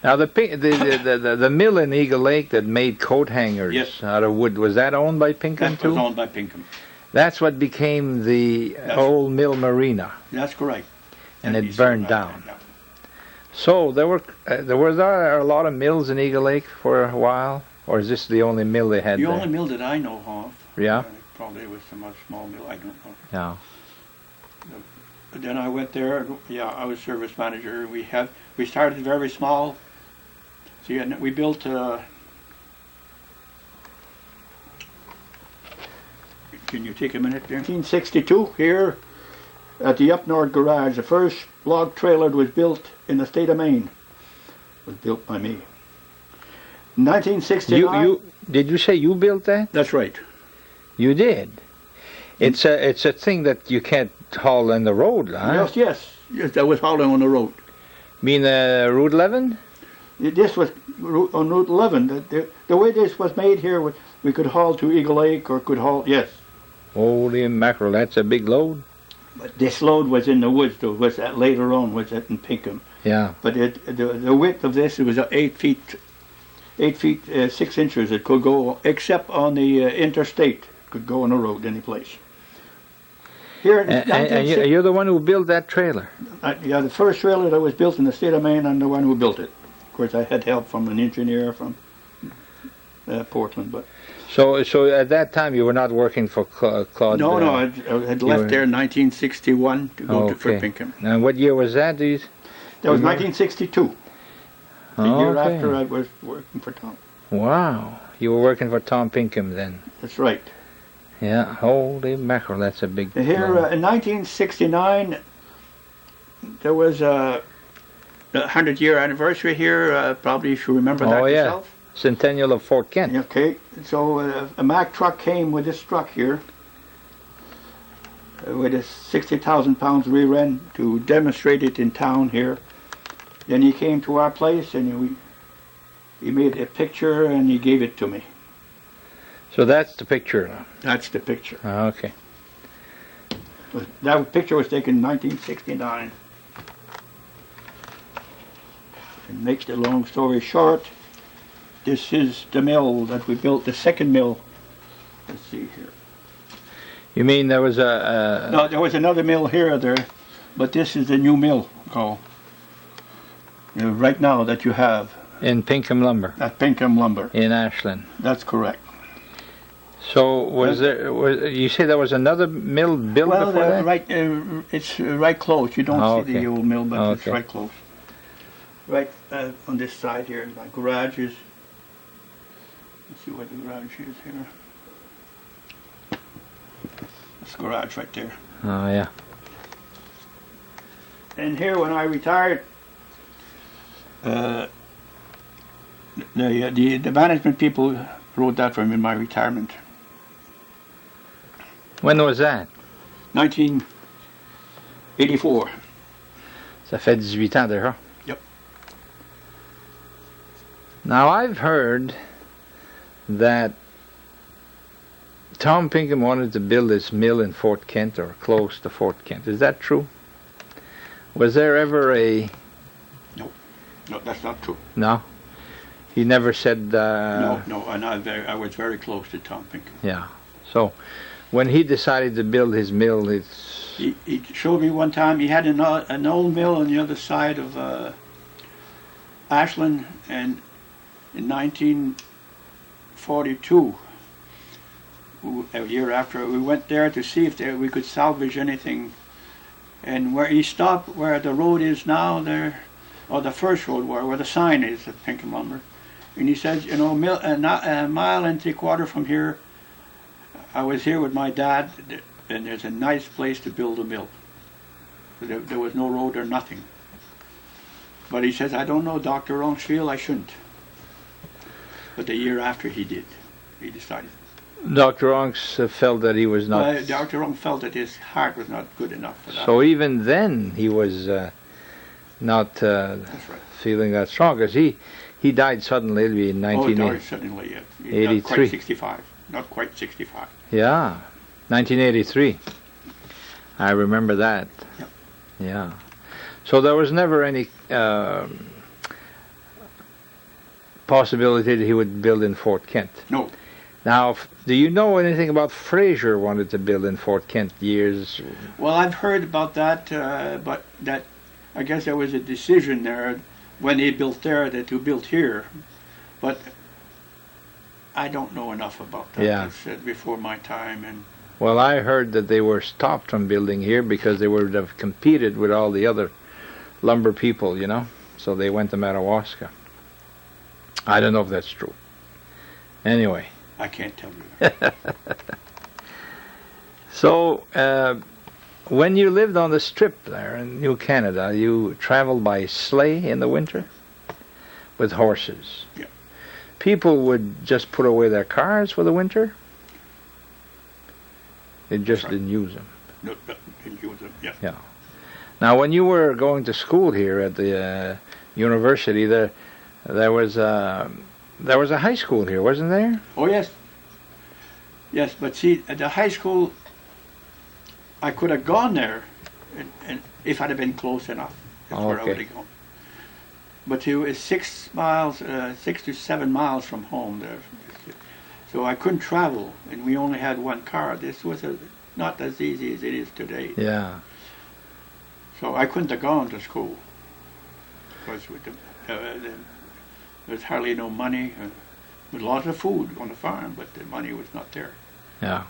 Speaker 3: Now the mill in Eagle Lake that made coat hangers out of wood, was that owned by Pinkham too?
Speaker 2: That was owned by Pinkham.
Speaker 3: That's what became the old mill marina.
Speaker 2: That's correct.
Speaker 3: And it burned down.
Speaker 2: Yeah.
Speaker 3: So there were a lot of mills in Eagle Lake for a while, or is this the only mill they had
Speaker 2: The
Speaker 3: there?
Speaker 2: only mill that I know of.
Speaker 3: Yeah.
Speaker 2: Probably was some small mill. I don't know.
Speaker 3: Yeah.
Speaker 2: But then I went there. Yeah, I was service manager. We started very small. See, and we built. Can you take a minute there? 1962 here at the Up North Garage. The first log trailer was built in the state of Maine. It was built by me. 1969.
Speaker 3: Did you say you built that?
Speaker 2: That's right.
Speaker 3: You did. It's a thing that you can't haul on the road, huh?
Speaker 2: Yes. That was hauling on the road.
Speaker 3: Mean Route 11?
Speaker 2: This was on Route 11. The way this was made here, we could haul to Eagle Lake or could haul, yes.
Speaker 3: Holy mackerel, that's a big load.
Speaker 2: But this load was in the woods, though, was that later on, was that in Pinkham.
Speaker 3: Yeah.
Speaker 2: But the width of this, it was 8 feet, 6 inches. It could go, except on the interstate, could go on the road any place. Here,
Speaker 3: and you're the one who built that trailer?
Speaker 2: Yeah, the first trailer that was built in the state of Maine, I'm the one who built it. Of course, I had help from an engineer from Portland, but.
Speaker 3: So at that time you were not working for Claude?
Speaker 2: No, I had left there in 1961 to go to Fort Pinkham.
Speaker 3: And what year was that? That
Speaker 2: was 1962. The year after I was working for Tom.
Speaker 3: Wow, you were working for Tom Pinkham then?
Speaker 2: That's right.
Speaker 3: Yeah, holy mackerel, that's a big.
Speaker 2: Here in 1969, there was a 100-year anniversary here. Probably you remember that yourself.
Speaker 3: Centennial of Fort Kent.
Speaker 2: Okay, so a Mack truck came with this truck here with a 60,000 pounds rear end to demonstrate it in town here. Then he came to our place and he made a picture and he gave it to me.
Speaker 3: So that's the picture.
Speaker 2: That's the picture.
Speaker 3: Okay.
Speaker 2: That picture was taken in 1969. And make the long story short, this is the mill that we built, the second mill. Let's see here.
Speaker 3: You mean there was a...
Speaker 2: No, there was another mill here, but this is the new mill, right now that you have.
Speaker 3: In Pinkham Lumber?
Speaker 2: At Pinkham Lumber.
Speaker 3: In Ashland?
Speaker 2: That's correct.
Speaker 3: So you say there was another mill built before that?
Speaker 2: Right, it's right close. You don't see the old mill, but it's right close. Right on this side here, my garage is... Let's see what the garage is here. This garage right there.
Speaker 3: Oh, yeah.
Speaker 2: And here, when I retired, the management people wrote that for me in my retirement.
Speaker 3: When was that?
Speaker 2: 1984.
Speaker 3: Ça fait 18 ans déjà.
Speaker 2: Yep.
Speaker 3: Now, I've heard that Tom Pinkham wanted to build this mill in Fort Kent or close to Fort Kent. Is that true? Was there ever a...
Speaker 2: No, that's not true.
Speaker 3: No? He never said...
Speaker 2: No, and I was very close to Tom Pinkham.
Speaker 3: Yeah. So, when he decided to build his mill,
Speaker 2: He showed me one time, he had an old mill on the other side of Ashland, and in 1942, a year after, we went there to see if we could salvage anything. And where he stopped, where the road is now there, or the first road where the sign is at Pinkham Lumber, and he said, a mile and 3/4 from here, I was here with my dad, and there's a nice place to build a mill. There was no road or nothing. But he says, I don't know, Dr. Ronchville, I shouldn't. But the year after he did, he decided.
Speaker 3: Dr. Ronks felt that he was not...
Speaker 2: Well, Dr. Ronk felt that his heart was not good enough for that.
Speaker 3: So even then he was not feeling that strong, because he died suddenly in 1983.
Speaker 2: Oh, he died suddenly, yeah. Not quite 65. Not quite 65.
Speaker 3: Yeah, 1983. I remember that.
Speaker 2: Yep.
Speaker 3: Yeah. So there was never any possibility that he would build in Fort Kent?
Speaker 2: No.
Speaker 3: Now, do you know anything about Fraser wanted to build in Fort Kent years?
Speaker 2: Well, I've heard about that, but that I guess there was a decision there when they built there that to build here, but I don't know enough about that.
Speaker 3: Yeah.
Speaker 2: That's before my time. And
Speaker 3: well, I heard that they were stopped from building here because they would have competed with all the other lumber people, you know, so they went to Madawaska. I don't know if that's true. Anyway.
Speaker 2: I can't tell you.
Speaker 3: So, when you lived on the strip there in New Canada, you traveled by sleigh in the winter with horses.
Speaker 2: Yeah.
Speaker 3: People would just put away their cars for the winter? They just didn't use them.
Speaker 2: No, didn't use them, yeah.
Speaker 3: Yeah. Now, when you were going to school here at the university, There was a high school here, wasn't there?
Speaker 2: Oh, yes. Yes, but see, at the high school, I could have gone there, and if I'd have been close enough, that's where I would have gone. But it was 6 to 7 miles from home there. So I couldn't travel, and we only had one car. This was not as easy as it is today.
Speaker 3: Yeah.
Speaker 2: So I couldn't have gone to school because there's hardly no money. With lots of food on the farm, but the money was not there.
Speaker 3: Yeah.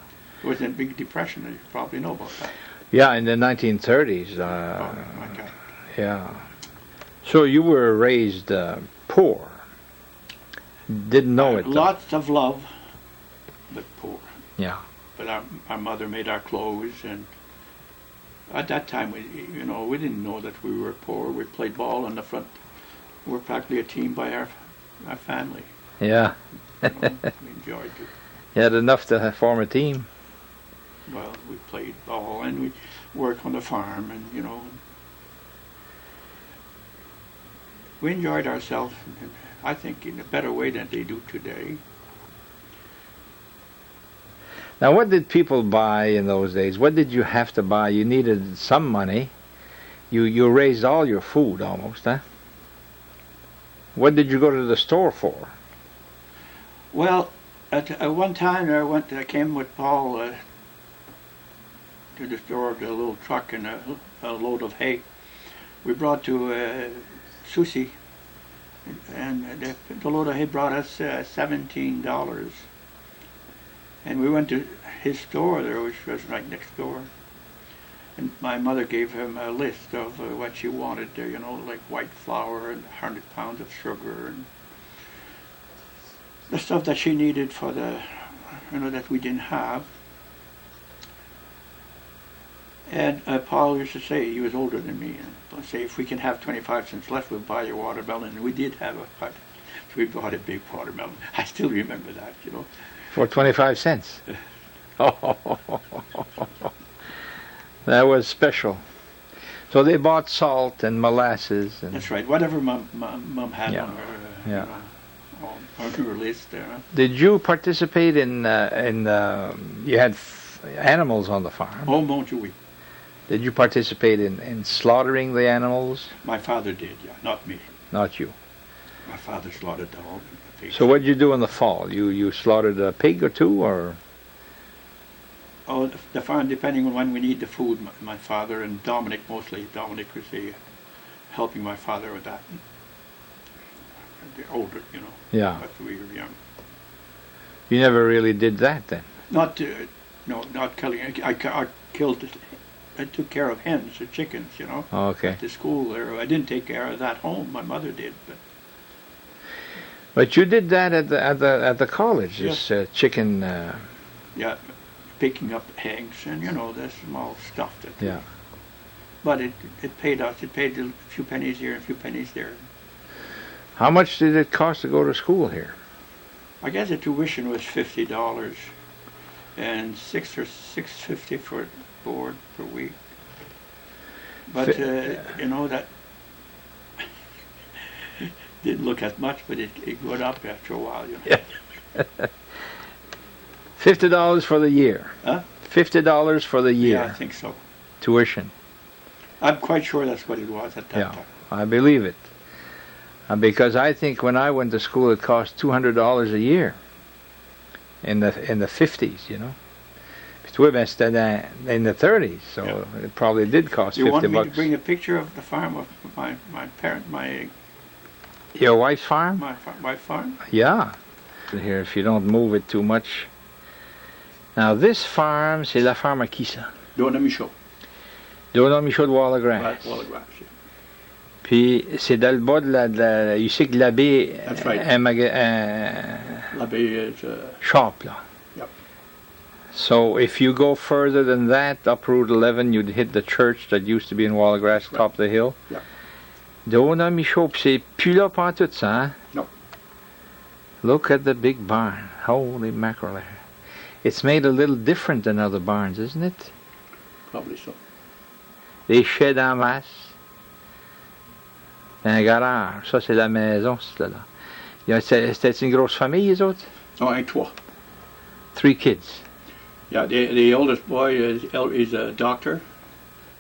Speaker 2: It was a big depression. You probably know about that.
Speaker 3: Yeah, in the 1930s.
Speaker 2: Oh my God.
Speaker 3: Yeah. So you were raised poor. Didn't know it.
Speaker 2: Lots of love, but poor.
Speaker 3: Yeah.
Speaker 2: But our mother made our clothes, and at that time, we didn't know that we were poor. We played ball on the front. We were practically a team by our family.
Speaker 3: Yeah.
Speaker 2: We enjoyed it.
Speaker 3: You had enough to form a team.
Speaker 2: Well, we played ball and we worked on the farm, and we enjoyed ourselves, I think, in a better way than they do today.
Speaker 3: Now, what did people buy in those days? What did you have to buy? You needed some money. You raised all your food almost, huh? What did you go to the store for?
Speaker 2: Well, at one time I came with Paul to the store with a little truck and a load of hay. We brought to Susie, and the load of hay brought us $17. And we went to his store there, which was right next door. And my mother gave him a list of what she wanted there, like white flour and 100 pounds of sugar and the stuff that she needed for the, that we didn't have. And Paul used to say, he was older than me, and say, if we can have 25 cents left, we'll buy you watermelon. And we did have so we bought a big watermelon. I still remember that,
Speaker 3: For 25 cents? That was special. So they bought salt and molasses. And
Speaker 2: that's right. Whatever Mom had
Speaker 3: Yeah.
Speaker 2: on her,
Speaker 3: Yeah.
Speaker 2: on her list there.
Speaker 3: Did you participate in you had animals on the farm?
Speaker 2: Oh, mon Dieu, oui.
Speaker 3: Did you participate in slaughtering the animals?
Speaker 2: My father did, yeah, not me.
Speaker 3: Not you.
Speaker 2: My father slaughtered the whole pig.
Speaker 3: So what did you do in the fall? You slaughtered a pig or two, or?
Speaker 2: Oh, the farm, depending on when we need the food, my father and Dominic mostly. Dominic was helping my father with that. The older,
Speaker 3: Yeah.
Speaker 2: But we were young.
Speaker 3: You never really did that then?
Speaker 2: Not killing. I killed it. I took care of hens or chickens,
Speaker 3: Oh, okay.
Speaker 2: at the school there. I didn't take care of that home. My mother did, but.
Speaker 3: But you did that at the college.
Speaker 2: Yes.
Speaker 3: This chicken.
Speaker 2: Yeah, picking up eggs and the small stuff that.
Speaker 3: Yeah.
Speaker 2: But it paid us. It paid a few pennies here and a few pennies there.
Speaker 3: How much did it cost to go to school here?
Speaker 2: I guess the tuition was $50, and $6.50 for board per week. But that didn't look as much, but it got up after a while.
Speaker 3: Yeah. $50 for the year.
Speaker 2: Huh?
Speaker 3: $50 for the year.
Speaker 2: Yeah, I think so.
Speaker 3: Tuition.
Speaker 2: I'm quite sure that's what it was at that time.
Speaker 3: I believe it. Because I think when I went to school, it cost $200 a year. In the 50s, C'était in the 30s, so yeah. It probably did cost $50.
Speaker 2: You want me to bring a picture of the farm of my parent,
Speaker 3: your wife's farm?
Speaker 2: My farm?
Speaker 3: Yeah. Here, if you don't move it too much. Now, this farm, c'est la farm à qui ça?
Speaker 2: Dona Michaud.
Speaker 3: Dona Michaud de Wallace.
Speaker 2: Right, Wallace, yeah.
Speaker 3: Puis, c'est dans le bas de you see que l'abbé...
Speaker 2: That's right. L'abbé is...
Speaker 3: shop, là.
Speaker 2: Yep.
Speaker 3: So, if you go further than that, up Route 11, you'd hit the church that used to be in Wallace, top of the hill.
Speaker 2: Yep.
Speaker 3: Dona Michaud, c'est plus là pantoute, ça, hein?
Speaker 2: No.
Speaker 3: Look at the big barn. Holy mackerel. It's made a little different than other barns, isn't it?
Speaker 2: Probably so.
Speaker 3: Des sheds en masse. Un garage. Ça, c'est la maison, c'est là. C'était une grosse famille, les autres?
Speaker 2: Oh, and 3.
Speaker 3: 3 kids.
Speaker 2: Yeah, the oldest boy is a doctor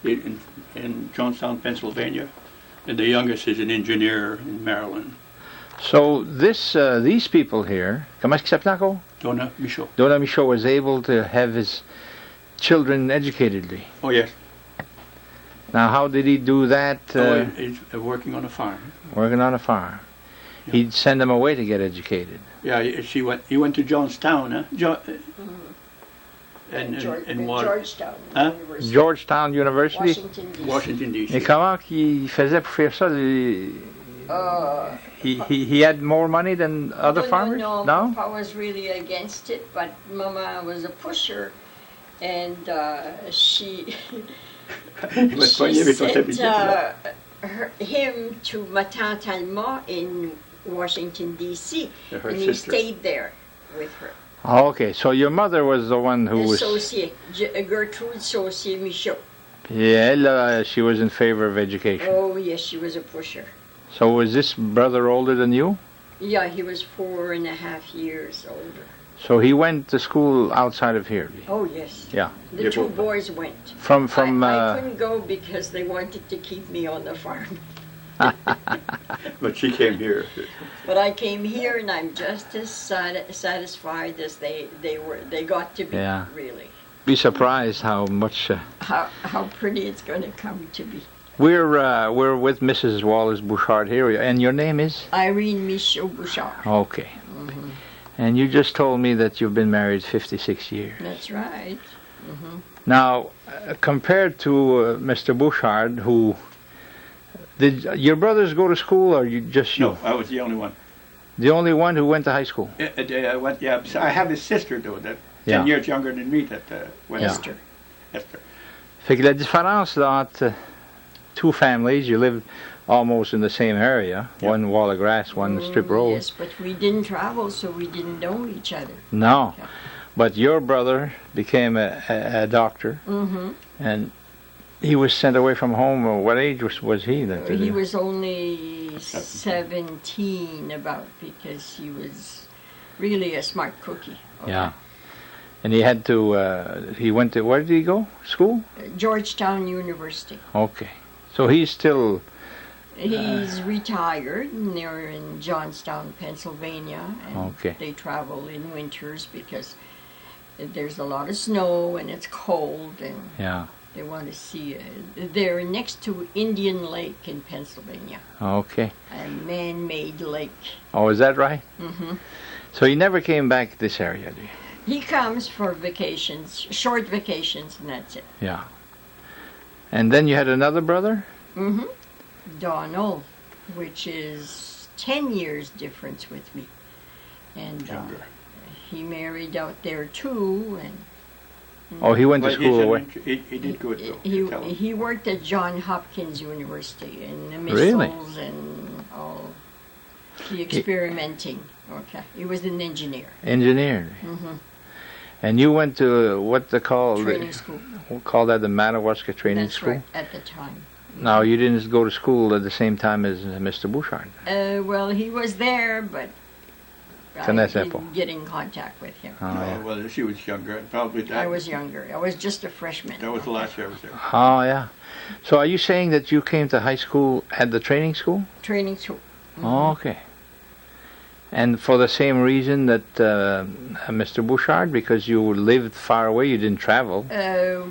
Speaker 2: in Johnstown, Pennsylvania, and the youngest is an engineer in Maryland.
Speaker 3: So these people here, comment est-ce qu'il s'appelle encore?
Speaker 2: Dona Michaud.
Speaker 3: Dona Michaud was able to have his children educated.
Speaker 2: Oh, yes.
Speaker 3: Now, how did he do that?
Speaker 2: He's working on a farm.
Speaker 3: Working on a farm.
Speaker 2: Yeah.
Speaker 3: He'd send them away to get educated.
Speaker 2: Yeah, he went to Johnstown, huh? And
Speaker 4: Georgetown
Speaker 2: Huh?
Speaker 4: University.
Speaker 3: Georgetown University?
Speaker 4: Washington, D.C.
Speaker 2: Washington,
Speaker 3: Et
Speaker 2: D.C.
Speaker 3: comment qu'il faisait pour faire ça? He had more money than other farmers?
Speaker 4: No,
Speaker 3: No?
Speaker 4: Papa was really against it, but Mama was a pusher, and she sent him to ma tante Alma in Washington, D.C.,
Speaker 2: Her
Speaker 4: and he
Speaker 2: sister.
Speaker 4: stayed there with her.
Speaker 3: Oh, okay, so your mother was the one who was...
Speaker 4: Associate, Gertrude Saucier Michaud.
Speaker 3: Yeah, she was in favor of education.
Speaker 4: Oh, yes, she was a pusher.
Speaker 3: So was this brother older than you?
Speaker 4: Yeah, he was 4.5 years older.
Speaker 3: So he went to school outside of here?
Speaker 4: Oh, yes.
Speaker 3: Yeah.
Speaker 4: The 2 boys went.
Speaker 3: From
Speaker 4: I couldn't go because they wanted to keep me on the farm.
Speaker 2: But she came here.
Speaker 4: But I came here and I'm just as satisfied as they got to be,
Speaker 3: Yeah.
Speaker 4: really.
Speaker 3: Be surprised how much...
Speaker 4: How pretty it's going to come to be.
Speaker 3: We're with Mrs. Wallace Bouchard here, and your name is?
Speaker 4: Irene Michaud Bouchard.
Speaker 3: Okay. And you just told me that you've been married 56 years.
Speaker 4: That's right.
Speaker 3: Now, compared to Mr. Bouchard, who... Did your brothers go to school, or just you?
Speaker 2: No, I was the only one.
Speaker 3: The only one who went to high school?
Speaker 2: I went, yeah. So I have a sister, though, that 10
Speaker 3: Yeah.
Speaker 2: years younger than me, that went.
Speaker 4: Esther.
Speaker 2: Esther.
Speaker 3: Fait que la différence là, entre 2 families, you lived almost in the same area,
Speaker 2: Yeah.
Speaker 3: one wall of grass, one strip road.
Speaker 4: Yes, but we didn't travel, so we didn't know each other.
Speaker 3: No,
Speaker 4: Yeah.
Speaker 3: but your brother became a doctor, and he was sent away from home. What age was he?
Speaker 4: He was only 17 about, because he was really a smart cookie.
Speaker 3: Yeah. And he had to, he went to, where did he go? School?
Speaker 4: Georgetown University.
Speaker 3: Okay. So he's still,
Speaker 4: He's retired, and they're in Johnstown, Pennsylvania, and
Speaker 3: Okay.
Speaker 4: they travel in winters because there's a lot of snow and it's cold, and
Speaker 3: yeah.
Speaker 4: they want to see. They're next to Indian Lake in Pennsylvania,
Speaker 3: Okay.
Speaker 4: a man-made lake.
Speaker 3: Oh, is that right?
Speaker 4: hmm
Speaker 3: So he never came back this area, did he?
Speaker 4: He comes for vacations, short vacations, and that's it.
Speaker 3: Yeah. And then you had another brother?
Speaker 4: hmm Donald, which is 10 years difference with me. And
Speaker 2: Younger.
Speaker 4: he married out there too, and
Speaker 3: Oh, he went to
Speaker 2: But
Speaker 3: school away.
Speaker 2: he did good, though. Tell him.
Speaker 4: he worked at Johns Hopkins University in the
Speaker 3: Really?
Speaker 4: missiles and all the experimenting. Okay, he was an engineer.
Speaker 3: Engineer.
Speaker 4: hmm
Speaker 3: And you went to what they call,
Speaker 4: Training school.
Speaker 3: we'll call that the Madawaska Training
Speaker 4: That's
Speaker 3: School?
Speaker 4: right, at the time.
Speaker 3: Now, you didn't go to school at the same time as Mr. Bouchard.
Speaker 4: Well, he was there, but I
Speaker 3: Connaissais pas.
Speaker 4: didn't get in contact with him.
Speaker 3: Oh, yeah.
Speaker 2: Well, she was younger. Probably that.
Speaker 4: I was younger. I was just a freshman.
Speaker 2: That was the last year I was there.
Speaker 3: Oh, yeah. So are you saying that you came to high school at the training school?
Speaker 4: Training school.
Speaker 3: Oh, okay. And for the same reason that Mr. Bouchard, because you lived far away, you didn't travel.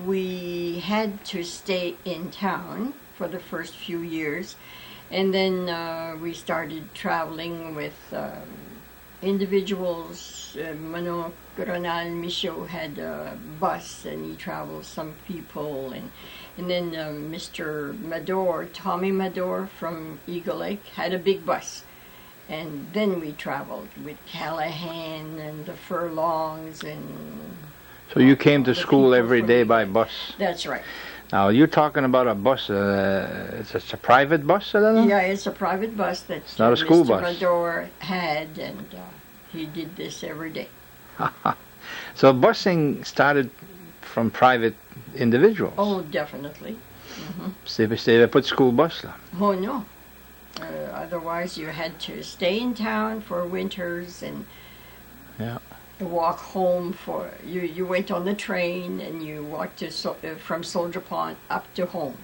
Speaker 4: We had to stay in town for the first few years, and then we started traveling with individuals. Mano Coronel Michaud had a bus, and he traveled some people, and then Mr. Mador, Tommy Mador from Eagle Lake, had a big bus. And then we traveled with Callahan and the Furlongs and...
Speaker 3: So you came to
Speaker 4: The
Speaker 3: school
Speaker 4: people
Speaker 3: every
Speaker 4: from
Speaker 3: day
Speaker 4: Eagle
Speaker 3: by
Speaker 4: Lake.
Speaker 3: bus.
Speaker 4: That's right.
Speaker 3: Now, you're talking about a bus, it's a private bus?
Speaker 4: Yeah, it's a private bus that
Speaker 3: not a school
Speaker 4: Mr.
Speaker 3: bus.
Speaker 4: Mador had, and he did this every day.
Speaker 3: So busing started from private individuals.
Speaker 4: Oh, definitely.
Speaker 3: C'était pas de school bus, là.
Speaker 4: Oh, no. Otherwise, you had to stay in town for winters and walk home. You went on the train and you walked from Soldier Pond up to home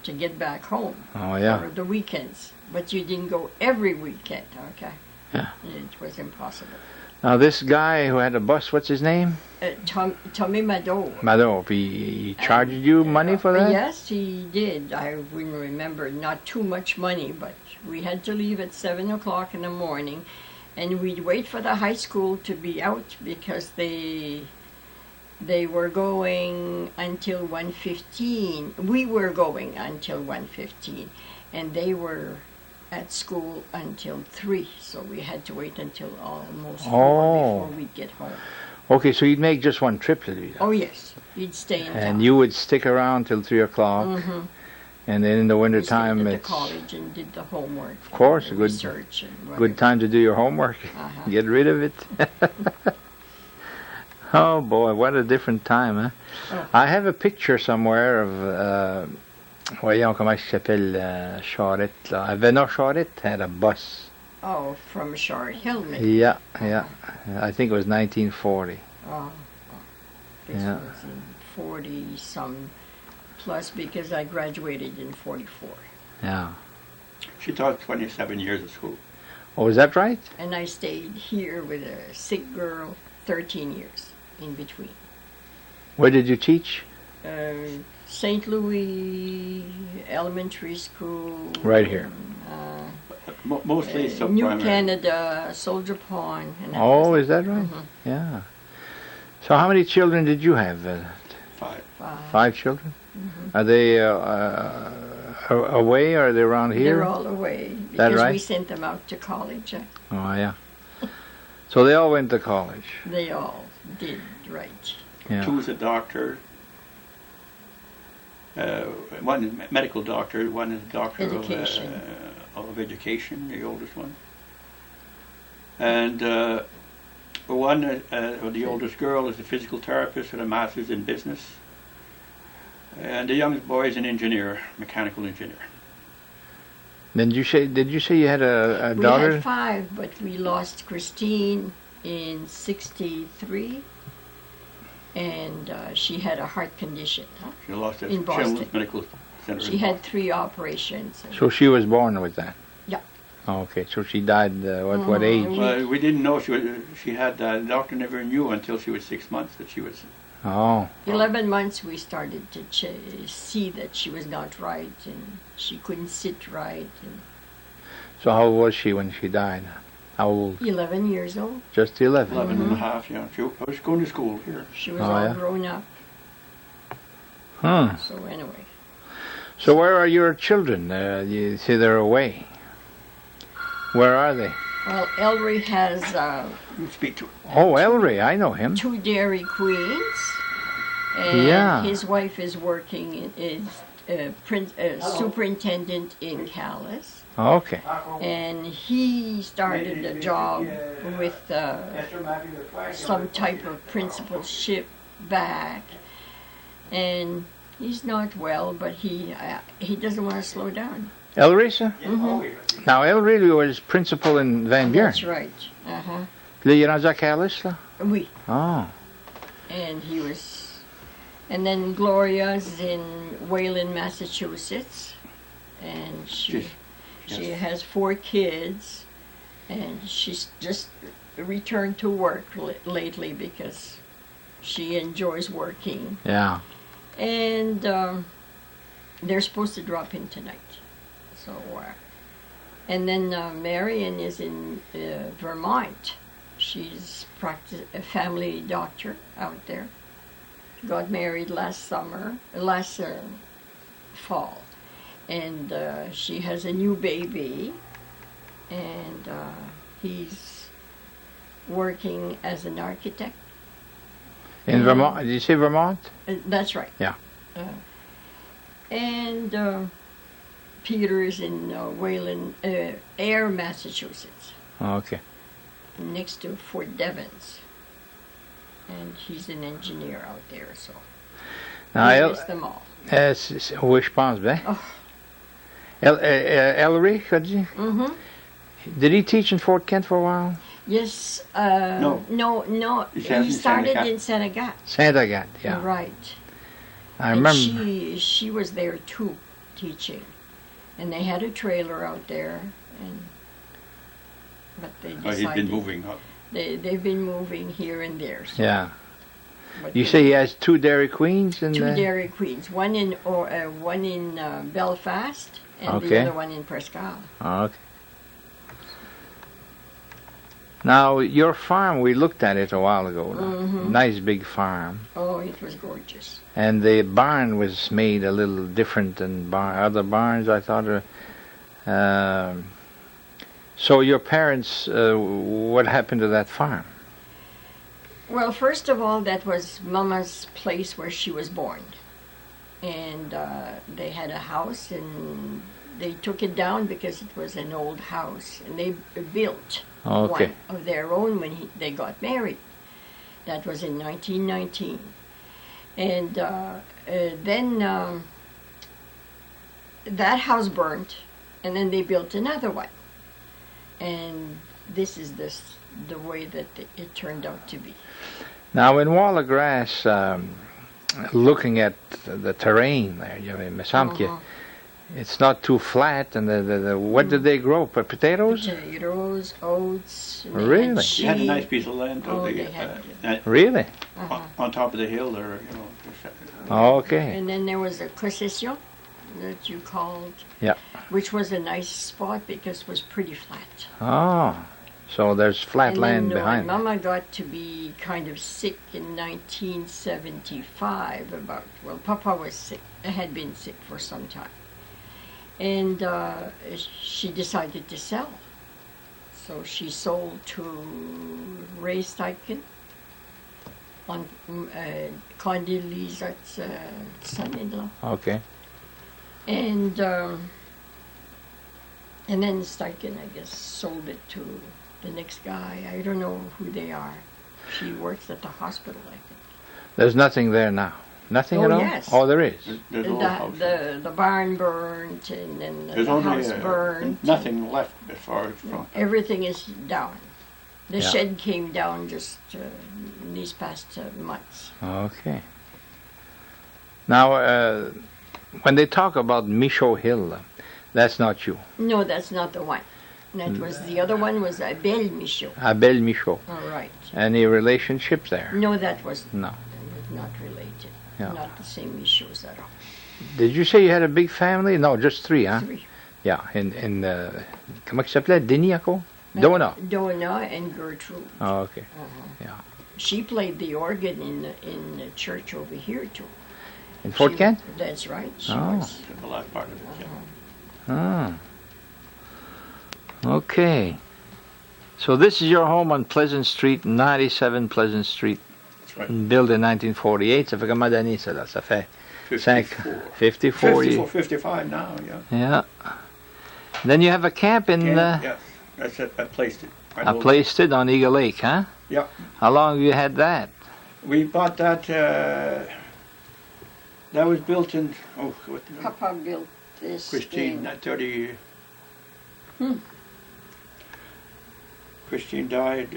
Speaker 4: to get back home for the weekends. But you didn't go every weekend, okay?
Speaker 3: Yeah.
Speaker 4: It was impossible.
Speaker 3: Now this guy who had a bus, what's his name?
Speaker 4: Tommy Madawaska.
Speaker 3: Madawaska. He charged you money for that?
Speaker 4: Yes, he did. I wouldn't remember, not too much money, but we had to leave at 7 o'clock in the morning, and we'd wait for the high school to be out because they were going until 1:15. We were going until 1:15, and they were at school until 3, so we had to wait until almost 4 before we'd get home.
Speaker 3: Okay, so you'd make just one trip to do that.
Speaker 4: Oh yes, you'd stay in town.
Speaker 3: And you would stick around till 3 o'clock, and then in the winter time
Speaker 4: we
Speaker 3: it's...
Speaker 4: to college and did the homework.
Speaker 3: Of course,
Speaker 4: research
Speaker 3: good time to do your homework. Get rid of it. Oh boy, what a different time, huh? I have a picture somewhere of... voyons comment il s'appelle, Charette, là. Venant Charette had a bus.
Speaker 4: Oh, from Shard Hill, maybe.
Speaker 3: Yeah. I think it was 1940.
Speaker 4: This was in 40-some plus because I graduated in 44.
Speaker 3: Yeah.
Speaker 2: She taught 27 years of school.
Speaker 3: Oh, is that right?
Speaker 4: And I stayed here with a sick girl 13 years in between.
Speaker 3: Where did you teach?
Speaker 4: St. Louis Elementary School.
Speaker 3: Right here.
Speaker 2: Mostly
Speaker 4: New Canada, Soldier Pond. And
Speaker 3: is that right? Yeah. So how many children did you have?
Speaker 2: 5.
Speaker 3: 5 children? Are they away or are they around here?
Speaker 4: They're all away because
Speaker 3: that right?
Speaker 4: we sent them out to college.
Speaker 3: Oh, yeah. So they all went to college?
Speaker 4: They all did, right.
Speaker 3: Yeah.
Speaker 2: 2 is a doctor. One is a medical doctor, one is a doctor of education, the oldest one. And the oldest girl is a physical therapist with a master's in business. And the youngest boy is an engineer, mechanical engineer.
Speaker 3: Did you say you had a daughter?
Speaker 4: We had 5, but we lost Christine in 63. And she had a heart condition.
Speaker 2: She lost it
Speaker 4: in
Speaker 2: at
Speaker 4: Boston.
Speaker 2: Children's Medical Center.
Speaker 4: She had 3 operations.
Speaker 3: So she was born with that?
Speaker 4: Yeah.
Speaker 3: Oh, okay, so she died what age?
Speaker 2: Well, we didn't know she had. The doctor never knew until she was 6 months that she was.
Speaker 4: 11 months we started to see that she was not right, and she couldn't sit right. And
Speaker 3: so how old was she when she died? How old?
Speaker 4: 11 years old.
Speaker 3: Just 11?
Speaker 2: 11 and a half, yeah. She was going to school here.
Speaker 4: She was all grown up. So anyway.
Speaker 3: So where are your children? You say they're away. Where are they?
Speaker 4: Well, Ellery has
Speaker 2: Speak to her.
Speaker 3: Oh, Ellery, I know him.
Speaker 4: 2 Dairy Queens. And his wife is working, is superintendent in Calais.
Speaker 3: Okay.
Speaker 4: And he started a job with some type of principalship back. And he's not well, but he doesn't want to slow down.
Speaker 3: Ellery, sir? Now, Ellery was principal in Van Buren.
Speaker 4: That's right.
Speaker 3: Là, il est rendu à Calais, là?
Speaker 4: Oui.
Speaker 3: Oh.
Speaker 4: And he was... And then Gloria's in Wayland, Massachusetts. And she has 4 kids. And she's just returned to work lately because she enjoys working.
Speaker 3: Yeah.
Speaker 4: And they're supposed to drop in tonight. So, and then Marion is in Vermont. She's a family doctor out there. Got married last fall. And she has a new baby. And he's working as an architect.
Speaker 3: In Vermont? Did you say Vermont?
Speaker 4: That's right.
Speaker 3: Yeah.
Speaker 4: And Peter is in Wayland, Air, Massachusetts.
Speaker 3: Okay.
Speaker 4: Next to Fort Devens. And he's an engineer out there, so I miss them all.
Speaker 3: Oui, je pense bien. Ellery,
Speaker 4: Mm-hmm.
Speaker 3: did he teach in Fort Kent for a while?
Speaker 4: Yes.
Speaker 2: No.
Speaker 4: He
Speaker 2: in
Speaker 4: started
Speaker 2: Saint-Agathe.
Speaker 4: in Saint-Agathe.
Speaker 3: Saint-Agathe, yeah.
Speaker 4: Right.
Speaker 3: I
Speaker 4: And
Speaker 3: remember.
Speaker 4: she was there too, teaching, and they had a trailer out there, but they
Speaker 2: Oh,
Speaker 4: decided
Speaker 2: he's been moving up.
Speaker 4: they've been moving here and there. So,
Speaker 3: Yeah.
Speaker 4: but
Speaker 3: You
Speaker 4: they-
Speaker 3: say he has 2 Dairy Queens in
Speaker 4: two Dairy Queens, one in Belfast and
Speaker 3: Okay.
Speaker 4: the other one in Presque Isle.
Speaker 3: Okay. Now, your farm, we looked at it a while ago.
Speaker 4: Mhm.
Speaker 3: Nice big farm.
Speaker 4: Oh, it was gorgeous.
Speaker 3: And the barn was made a little different than other barns, I thought. So your parents, what happened to that farm?
Speaker 4: Well, first of all, that was Mama's place where she was born. And they had a house, and they took it down because it was an old house. And they built
Speaker 3: Okay.
Speaker 4: one of their own when they got married. That was in 1919. And then that house burnt, and then they built another one. And this is the way that it turned out to be.
Speaker 3: Now, in Wallagrass, looking at the terrain there, il me semble que it's not too flat. And what did they grow? Potatoes?
Speaker 4: Potatoes, oats. and they
Speaker 3: Really?
Speaker 4: had
Speaker 3: They
Speaker 2: She had a
Speaker 4: sheep.
Speaker 2: nice piece of land
Speaker 4: Oh,
Speaker 2: over
Speaker 4: they
Speaker 2: there,
Speaker 4: had
Speaker 3: Really?
Speaker 2: on top of the hill there, you know.
Speaker 3: Okay.
Speaker 4: And then there was a concession that you called.
Speaker 3: Yeah.
Speaker 4: Which was a nice spot because it was pretty flat.
Speaker 3: Oh, so there's flat
Speaker 4: And
Speaker 3: land
Speaker 4: then
Speaker 3: behind.
Speaker 4: when Mama got to be kind of sick in 1975, Papa was sick, had been sick for some time. And she decided to sell. So she sold to Ray Steichen on Condoleezza's son-in-law.
Speaker 3: Okay.
Speaker 4: And then Steichen, I guess, sold it to the next guy. I don't know who they are. She works at the hospital, I think.
Speaker 3: There's nothing there now. Nothing
Speaker 4: Oh,
Speaker 3: at all?
Speaker 4: yes.
Speaker 3: Oh, there is.
Speaker 2: There's a old house.
Speaker 4: The barn burned, and then
Speaker 2: There's
Speaker 4: the
Speaker 2: only
Speaker 4: house burned.
Speaker 2: nothing left as far as from.
Speaker 4: Everything is down. The
Speaker 3: Yeah.
Speaker 4: shed came down just these past months.
Speaker 3: Okay. Now, when they talk about Michaud Hill, that's not you.
Speaker 4: No, that's not the one. That was the other one was Abel Michaud.
Speaker 3: Abel Michaud.
Speaker 4: All right.
Speaker 3: Any relationship there?
Speaker 4: No, that was
Speaker 3: No.
Speaker 4: not related.
Speaker 3: Yeah.
Speaker 4: Not the same Michauds at all.
Speaker 3: Did you say you had a big family? No, just 3, huh?
Speaker 4: 3.
Speaker 3: Yeah, comment il s'appelait? Denis encore? Donna.
Speaker 4: Donna and Gertrude.
Speaker 3: Oh, okay. Yeah.
Speaker 4: She played the organ in the church over here too.
Speaker 3: In Fort Kent?
Speaker 4: That's right. She
Speaker 3: Oh.
Speaker 4: was.
Speaker 2: The last part of it, yeah.
Speaker 3: Ah. Okay. So this is your home on Pleasant Street, 97 Pleasant Street,
Speaker 2: That's right.
Speaker 3: built in 1948. Ça fait combien d'années ça là? Ça fait
Speaker 2: 54.
Speaker 3: 54 years.
Speaker 2: 55 now, yeah.
Speaker 3: Yeah. Then you have a camp in,
Speaker 2: Yes, that's it. I placed it.
Speaker 3: I placed it on Eagle Lake, huh?
Speaker 2: Yeah.
Speaker 3: How long have you had that?
Speaker 2: We bought that, that was built in,
Speaker 4: Papa built this.
Speaker 2: Christine,
Speaker 4: in-
Speaker 2: 30.
Speaker 4: Hmm.
Speaker 2: Christine died,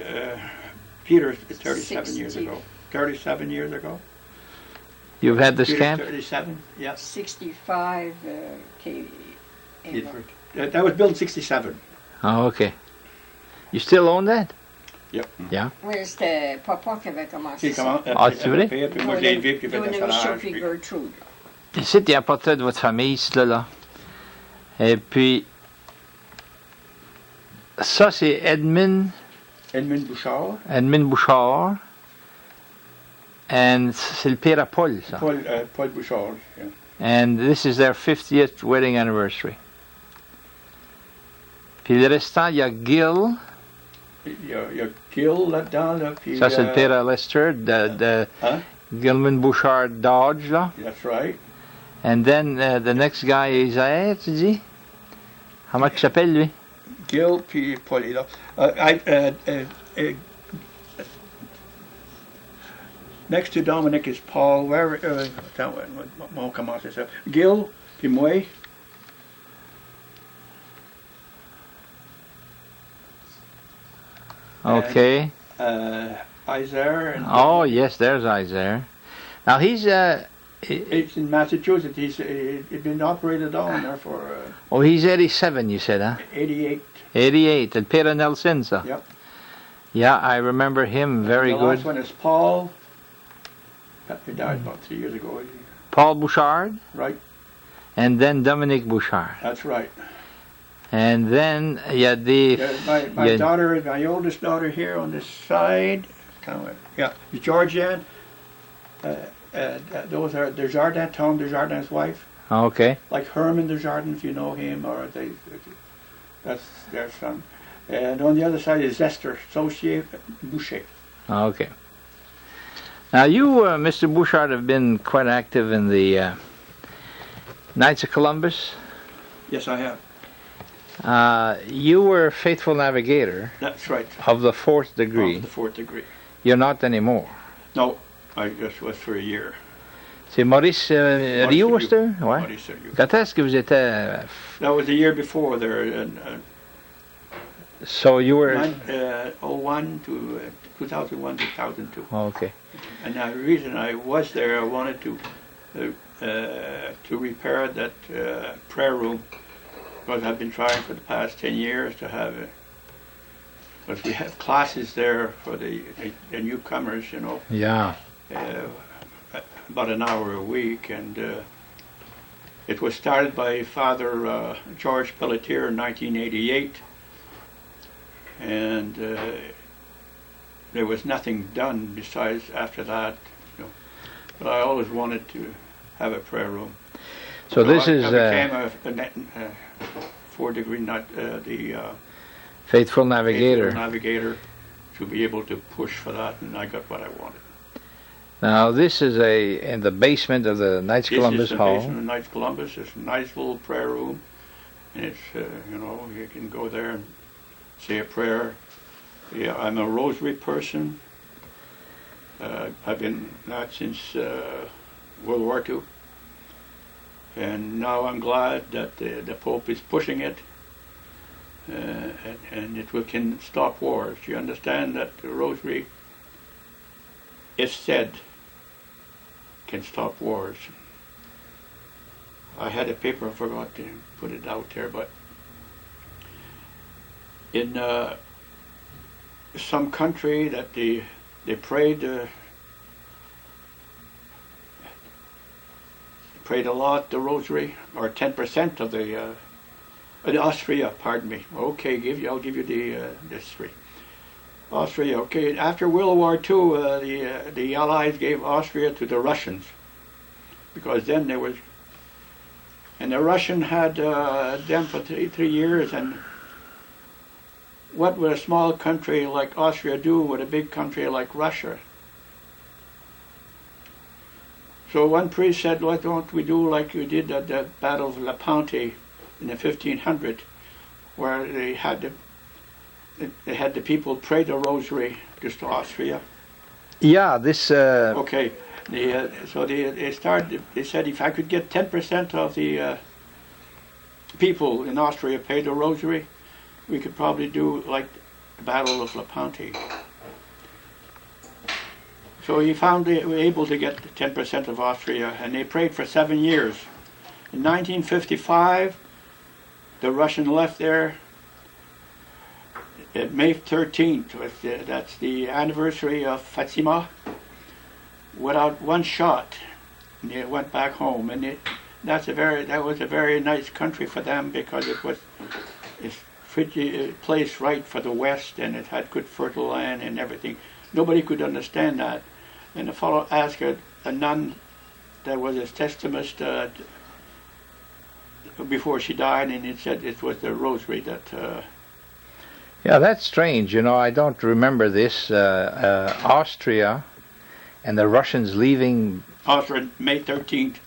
Speaker 2: Peter, 37 years
Speaker 4: 60.
Speaker 2: ago. 37 years ago.
Speaker 3: You've had this
Speaker 2: Peter's
Speaker 3: camp?
Speaker 2: 37, yes.
Speaker 4: 65 K.
Speaker 2: That was built in 67.
Speaker 3: Oh, okay. You still own that?
Speaker 2: Yep.
Speaker 3: Yeah.
Speaker 4: Oui, c'était Papa qui avait commencé
Speaker 2: Puis
Speaker 4: ça.
Speaker 2: comment,
Speaker 3: Ah, c'est vrai?
Speaker 2: puis moi j'ai élevé, puis j'ai fait
Speaker 4: Donna
Speaker 2: le
Speaker 4: Michaud
Speaker 2: salage.
Speaker 4: puis
Speaker 2: puis-
Speaker 4: Gertrude.
Speaker 3: Ici, il y a un portrait de votre famille, ici, là. Et puis, ça, c'est Edmund
Speaker 2: Bouchard,
Speaker 3: Bouchard. And c'est le père à Paul, ça.
Speaker 2: Paul Bouchard. Yeah.
Speaker 3: And this is their 50th wedding anniversary. Puis le restant, il y a Gil.
Speaker 2: Il y a Gil là-dedans, là, puis...
Speaker 3: Ça, c'est le père à Lester, de
Speaker 2: Hein?
Speaker 3: Gilman Bouchard Dodge, là.
Speaker 2: That's right.
Speaker 3: And then the next guy is Isaiah, tu dis? Comment il s'appelle, lui?
Speaker 2: Gil, puis Paul est là. Next to Dominic is Paul. Where, attends, comment c'est ça? Gil, puis moi.
Speaker 3: Okay.
Speaker 2: Isaiah. And
Speaker 3: Oh, yes, there's Isaiah. Now, he's
Speaker 2: in Massachusetts. He's been operated on there for
Speaker 3: he's 87, you said, huh?
Speaker 2: 88.
Speaker 3: 88, at Pera Nelsinsa.
Speaker 2: Yep.
Speaker 3: Yeah, I remember him very
Speaker 2: the
Speaker 3: good.
Speaker 2: last one is Paul. He died about 3 years ago.
Speaker 3: Paul Bouchard.
Speaker 2: Right.
Speaker 3: And then Dominique Bouchard.
Speaker 2: That's right.
Speaker 3: And then,
Speaker 2: my daughter, my oldest daughter here on this side, Georgianne. Those are Desjardins, Tom Desjardins' wife.
Speaker 3: Okay.
Speaker 2: Like Herman Desjardins, if you know him, or that's their son. And on the other side is Esther Saucier Boucher.
Speaker 3: Okay. Now you, Mr. Bouchard, have been quite active in the Knights of Columbus.
Speaker 2: Yes, I have.
Speaker 3: You were a faithful navigator.
Speaker 2: That's right.
Speaker 3: Of the 4th degree.
Speaker 2: Of the 4th degree.
Speaker 3: You're not anymore.
Speaker 2: No, I just was for a year.
Speaker 3: C'est Maurice Rio was there? Ouais.
Speaker 2: Maurice Rio.
Speaker 3: Quand est-ce que vous étiez?
Speaker 2: That was the year before there.
Speaker 3: So you were
Speaker 2: 01 to 2001 to 2002.
Speaker 3: Oh, okay.
Speaker 2: And the reason I was there, I wanted to repair that prayer room, because I've been trying for the past 10 years to have it. Because we have classes there for the newcomers, you know.
Speaker 3: Yeah.
Speaker 2: About an hour a week, and it was started by Father George Pelletier in 1988, and there was nothing done besides after that, you know. But I always wanted to have a prayer room.
Speaker 3: So this is
Speaker 2: I became a 4th degree,
Speaker 3: faithful navigator.
Speaker 2: Faithful navigator, to be able to push for that, and I got what I wanted.
Speaker 3: Now this is in the basement of the Knights Columbus Hall.
Speaker 2: This is the basement of Knights Columbus. It's a nice little prayer room, and it's you can go there and say a prayer. Yeah, I'm a rosary person. I've been that since World War II, and now I'm glad that the Pope is pushing it, and it can stop wars. You understand that the rosary, if said, can stop wars. I had a paper, I forgot to put it out there, but in some country that they prayed a lot, the rosary, or 10% of the Austria, pardon me. Okay, I'll give you the history. Austria, okay. After World War II, the Allies gave Austria to the Russians, because then there was, and the Russian had them for 3 years, and what would a small country like Austria do with a big country like Russia? So one priest said, why don't we do like we did at the Battle of Lepanto in the 1500s, where they had the people pray the rosary just to Austria.
Speaker 3: Yeah, this.
Speaker 2: Okay, so they started. They said if I could get 10% of the people in Austria pay the rosary, we could probably do like the Battle of Lepanto. So he found they were able to get 10% of Austria, and they prayed for 7 years. In 1955, the Russian left there. May 13th, that's the anniversary of Fatima, without one shot. And they went back home, and that was a very nice country for them, because it was placed right for the West, and it had good fertile land and everything. Nobody could understand that. And the fellow asked a nun that was his testament before she died, and it said it was the rosary that.
Speaker 3: Yeah, that's strange. You know, I don't remember this. Austria and the Russians leaving.
Speaker 2: Austria, May 13th,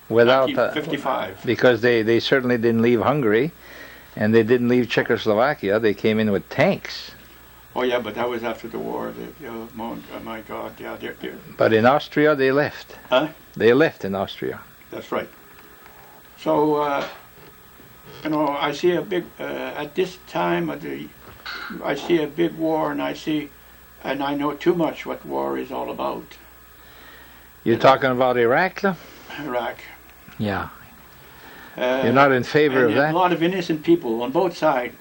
Speaker 3: without
Speaker 2: 1955.
Speaker 3: Because they certainly didn't leave Hungary, and they didn't leave Czechoslovakia. They came in with tanks.
Speaker 2: Oh yeah, but that was after the war. Oh my God, yeah.
Speaker 3: But in Austria, they left.
Speaker 2: Huh?
Speaker 3: They left in Austria.
Speaker 2: That's right. So, I see a big, at this time of the I see a big war, and I know too much what war is all about.
Speaker 3: You're talking about Iraq, though?
Speaker 2: Iraq.
Speaker 3: Yeah. You're not in favor of that?
Speaker 2: A lot of innocent people on both sides.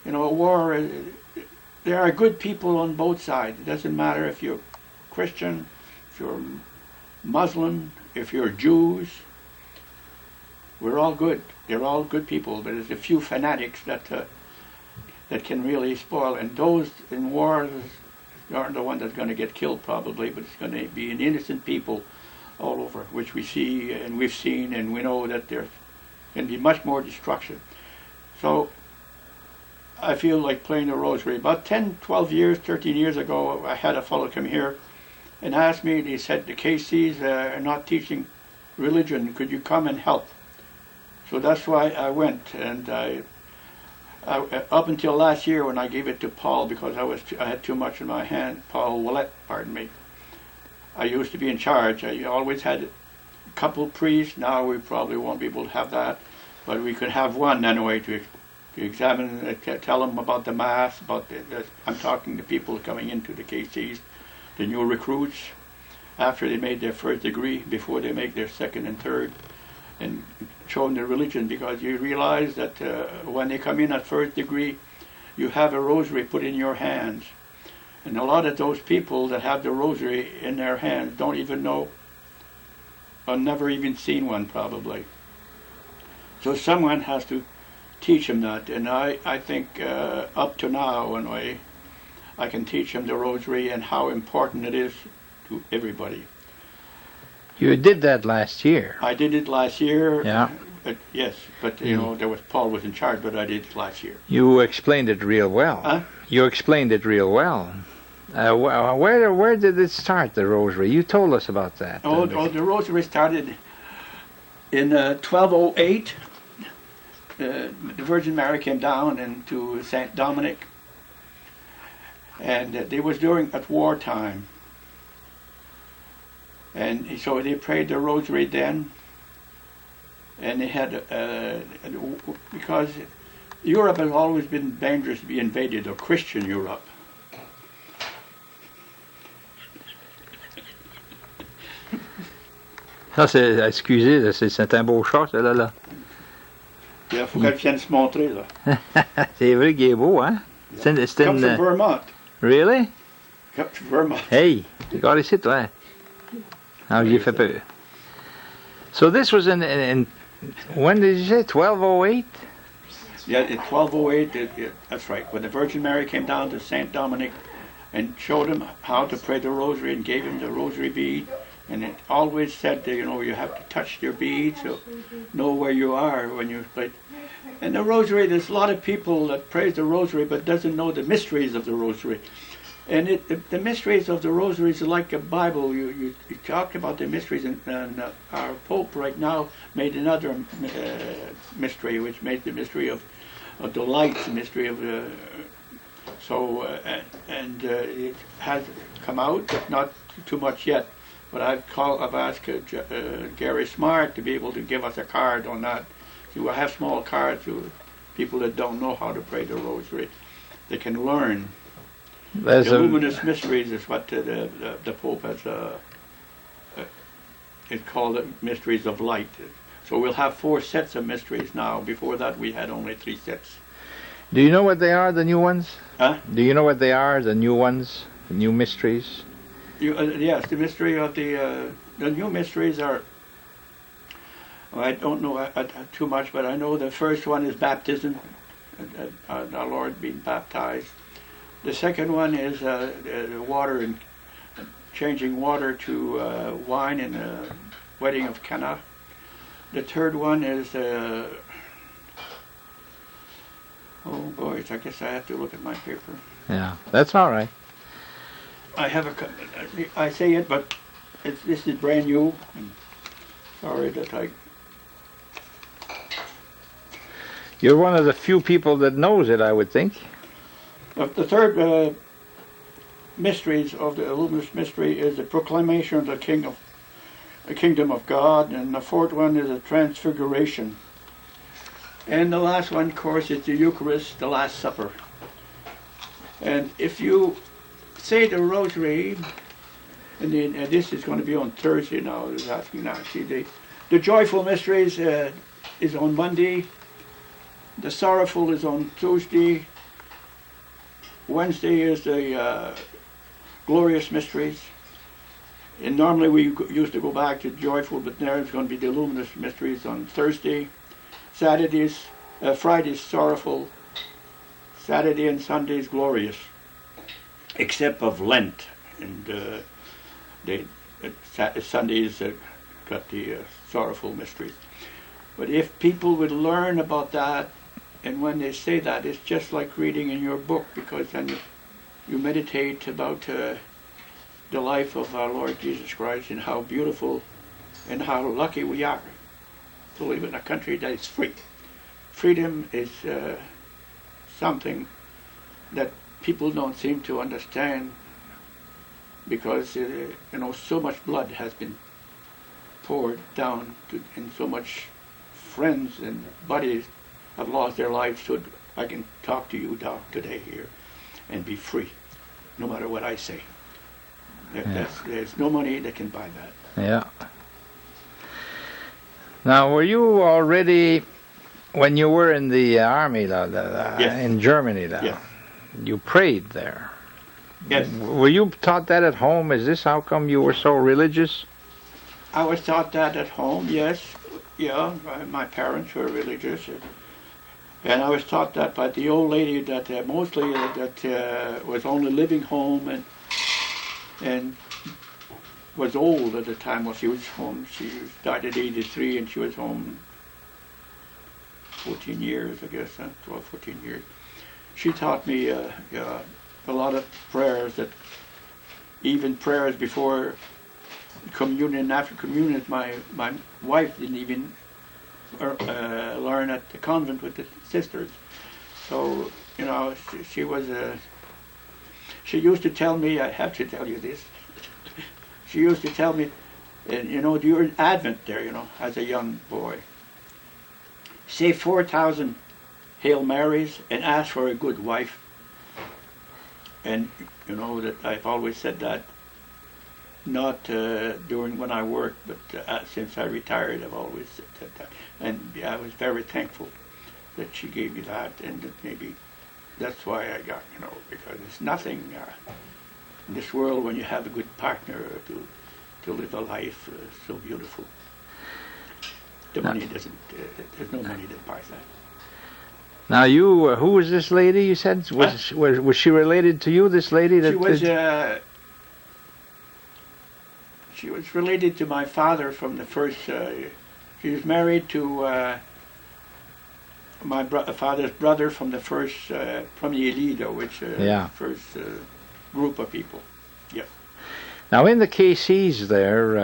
Speaker 2: You know, a war, there are good people on both sides. It doesn't matter if you're Christian, if you're Muslim, if you're Jews. We're all good. They're all good people, but there's a few fanatics that can really spoil. And those in war aren't the one that's going to get killed probably, but it's going to be an innocent people all over, which we see and we've seen, and we know that there can be much more destruction. So I feel like playing the rosary. About 10, 12 years, 13 years ago, I had a fellow come here and asked me, and he said, the KCs are not teaching religion, could you come and help? So that's why I went, and I up until last year when I gave it to Paul because I had too much in my hand, Paul Wallace, pardon me. I used to be in charge. I always had a couple priests. Now we probably won't be able to have that, but we could have one anyway to examine, tell them about the Mass, about I'm talking to people coming into the KCs, the new recruits, after they made their first degree, before they make their second and third, and show them their religion, because you realize that when they come in at first degree, you have a rosary put in your hands. And a lot of those people that have the rosary in their hands don't even know, or never even seen one probably. So someone has to teach them that, and I think up to now anyway, I can teach them the rosary and how important it is to everybody.
Speaker 3: You did that last year.
Speaker 2: I did it last year.
Speaker 3: Yeah.
Speaker 2: Yes, but you know, Paul was in charge, but I did it last year.
Speaker 3: You explained it real well.
Speaker 2: Huh?
Speaker 3: You explained it real well. Where did it start, the rosary? You told us about that.
Speaker 2: The rosary started in 1208. The Virgin Mary came down into St. Dominic, and it was at wartime. And so they prayed the rosary then, and they had, because Europe has always been dangerous to be invaded, or Christian Europe.
Speaker 3: Ça, excusez, c'est un beau chat, ça, là.
Speaker 2: Il faut qu'elle vienne se montrer, là.
Speaker 3: C'est vrai qu'il est beau, hein?
Speaker 2: Come from Vermont.
Speaker 3: Really?
Speaker 2: Come from Vermont.
Speaker 3: Hey, regarde ici, toi. Ah, j'ai fait peur. So this was in when did you say, 1208?
Speaker 2: Yeah, in 1208, that's right. When the Virgin Mary came down to St. Dominic and showed him how to pray the rosary and gave him the rosary bead, and it always said that, you know, you have to touch your bead to know where you are when you play. And the rosary, there's a lot of people that praise the rosary but doesn't know the mysteries of the rosary. And the mysteries of the rosary is like a Bible. You talk about the mysteries, and our Pope right now made another mystery, which made the mystery of the light, the mystery of it has come out, but not too much yet. But I've asked Gary Smart to be able to give us a card on that. So we'll have small cards to people that don't know how to pray the rosary. They can learn. The luminous mysteries is what the Pope has, it's called the mysteries of light. So we'll have 4 sets of mysteries now. Before that we had only 3 sets.
Speaker 3: Do you know what they are, the new ones?
Speaker 2: Huh?
Speaker 3: Do you know what they are, the new ones, the new mysteries?
Speaker 2: Yes, the mystery of the new mysteries are, well, I don't know too much, but I know the first one is baptism, our Lord being baptized. The second one is water and changing water to wine in the wedding of Cana. The third one is, oh boys, I guess I have to look at my paper.
Speaker 3: Yeah, that's all right.
Speaker 2: I say it, but this is brand new. I'm sorry that
Speaker 3: You're one of the few people that knows it, I would think.
Speaker 2: The third mysteries of the luminous mystery is the proclamation of the kingdom of God, and the fourth one is the transfiguration. And the last one, of course, is the Eucharist, the Last Supper. And if you say the Rosary, and then this is going to be on Thursday now. I was asking now. See, the Joyful Mysteries is on Monday. The Sorrowful is on Tuesday. Wednesday is the Glorious Mysteries. And normally we used to go back to Joyful, but now it's going to be the Luminous Mysteries on Thursday. Friday's Sorrowful. Saturday and Sunday's Glorious, except of Lent. And Sundays got the Sorrowful Mysteries. But if people would learn about that, and when they say that, it's just like reading in your book, because then you meditate about the life of our Lord Jesus Christ and how beautiful and how lucky we are to live in a country that is free. Freedom is something that people don't seem to understand, because so much blood has been poured down and so much friends and buddies have lost their lives, so I can talk to you today here and be free, no matter what I say. There's no money that can buy that.
Speaker 3: Yeah. Now, were you already, when you were in the army,
Speaker 2: yes.
Speaker 3: in Germany,
Speaker 2: yes.
Speaker 3: You prayed there?
Speaker 2: Yes.
Speaker 3: Were you taught that at home? Is this how come you were so religious?
Speaker 2: I was taught that at home, yes. Yeah, my parents were religious. And I was taught that by the old lady that mostly was only living home and was old at the time. Well, she was home. She died at 83 and she was home 14 years, I guess, 12, 14 years. She taught me a lot of prayers, that even prayers before communion and after communion, my wife didn't even learn at the convent with the sisters. So, she was she used to tell me, I have to tell you this, she used to tell me, during Advent there, as a young boy, say 4,000 Hail Marys and ask for a good wife. And that I've always said that, not during when I worked, but since I retired, I've always said that. And I was very thankful that she gave me that, and that maybe that's why I got, because it's nothing in this world when you have a good partner to live a life so beautiful. The money doesn't, there's no money that buys that.
Speaker 3: Now you, who was this lady you said? Was she related to you, this lady?
Speaker 2: She was related to my father from the first, she was married to my father's brother from the first, from the Elida, which first group of people. Yes.
Speaker 3: Now in the KCs there,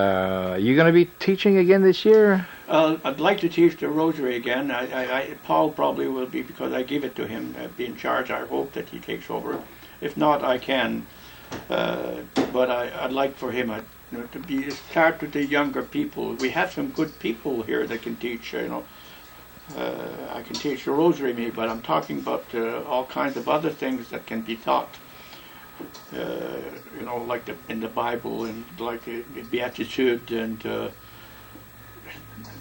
Speaker 3: you're going to be teaching again this year?
Speaker 2: I'd like to teach the Rosary again. Paul probably will be, because I give it to him, be in charge. I hope that he takes over. If not, I can. But I'd like for him to start with the younger people. We have some good people here that can teach. I can teach the Rosary, maybe, but I'm talking about all kinds of other things that can be taught. Like in the Bible, and like the Beatitude, and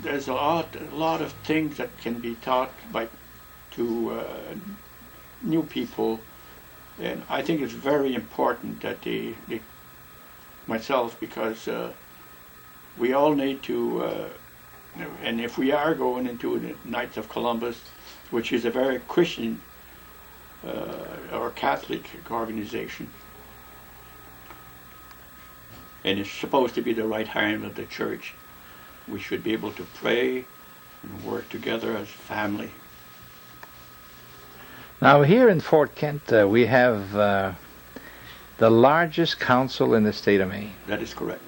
Speaker 2: there's a lot of things that can be taught to new people, and I think it's very important that they myself, because we all need to, and if we are going into the Knights of Columbus, which is a very Christian or Catholic organization, and it's supposed to be the right hand of the church, we should be able to pray and work together as family.
Speaker 3: Now here in Fort Kent, we have the largest council in the state of Maine.
Speaker 2: That is correct.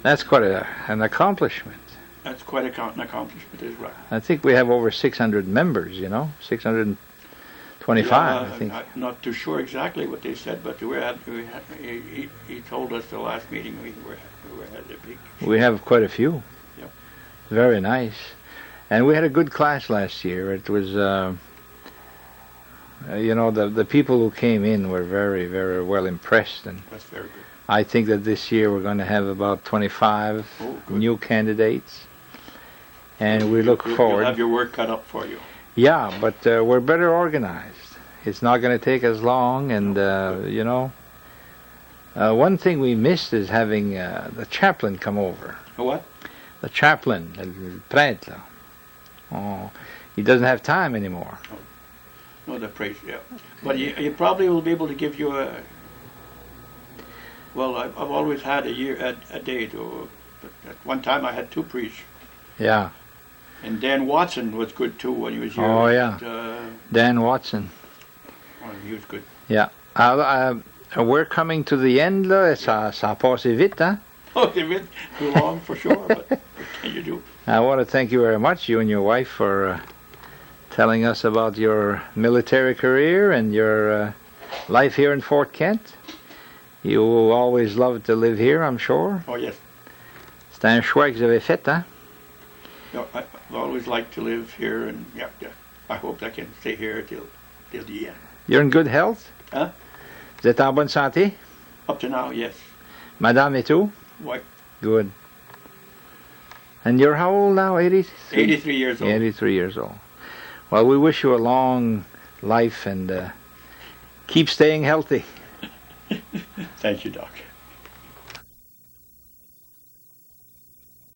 Speaker 3: That's quite an accomplishment.
Speaker 2: That's quite an accomplishment, is right.
Speaker 3: I think we have over 600 members, 625, I think.
Speaker 2: I'm not too sure exactly what they said, but he told us the last meeting we had a big...
Speaker 3: We have quite a few.
Speaker 2: Yep.
Speaker 3: Very nice. And we had a good class last year. It was You know, the people who came in were very, very well impressed, and
Speaker 2: That's very good.
Speaker 3: I think that this year we're going to have about 25 new candidates, and we look forward.
Speaker 2: You'll have your work cut up for you.
Speaker 3: Yeah, but we're better organized. It's not going to take as long, and you know, one thing we missed is having the chaplain come over.
Speaker 2: What?
Speaker 3: The chaplain, el prêtre. Oh, he doesn't have time anymore.
Speaker 2: No, the priest, yeah. But you probably will be able to give you a. Well, I've always had a day to. But at one time I had 2 priests.
Speaker 3: Yeah.
Speaker 2: And Dan Watson was good too when he was here.
Speaker 3: Oh yeah. Dan Watson.
Speaker 2: Oh, he was good.
Speaker 3: Yeah. We're coming to the end, là. Ça passe vite, hein?
Speaker 2: Oh, they went too long for sure, but what can you do?
Speaker 3: I want to thank you very much, you and your wife, for telling us about your military career and your life here in Fort Kent. You always loved to live here, I'm sure.
Speaker 2: Oh, yes.
Speaker 3: C'est un choix que vous avez fait, hein?
Speaker 2: No, I've always liked to live here, and yeah, I hope I can stay here till the end.
Speaker 3: You're in good health?
Speaker 2: Huh?
Speaker 3: Vous êtes en bonne santé?
Speaker 2: Up to now, yes.
Speaker 3: Madame et tout?
Speaker 2: Why?
Speaker 3: Good. And you're how old now? 83?
Speaker 2: 83 years old.
Speaker 3: 83 years old. Well, we wish you a long life and keep staying healthy.
Speaker 2: Thank you, Doc.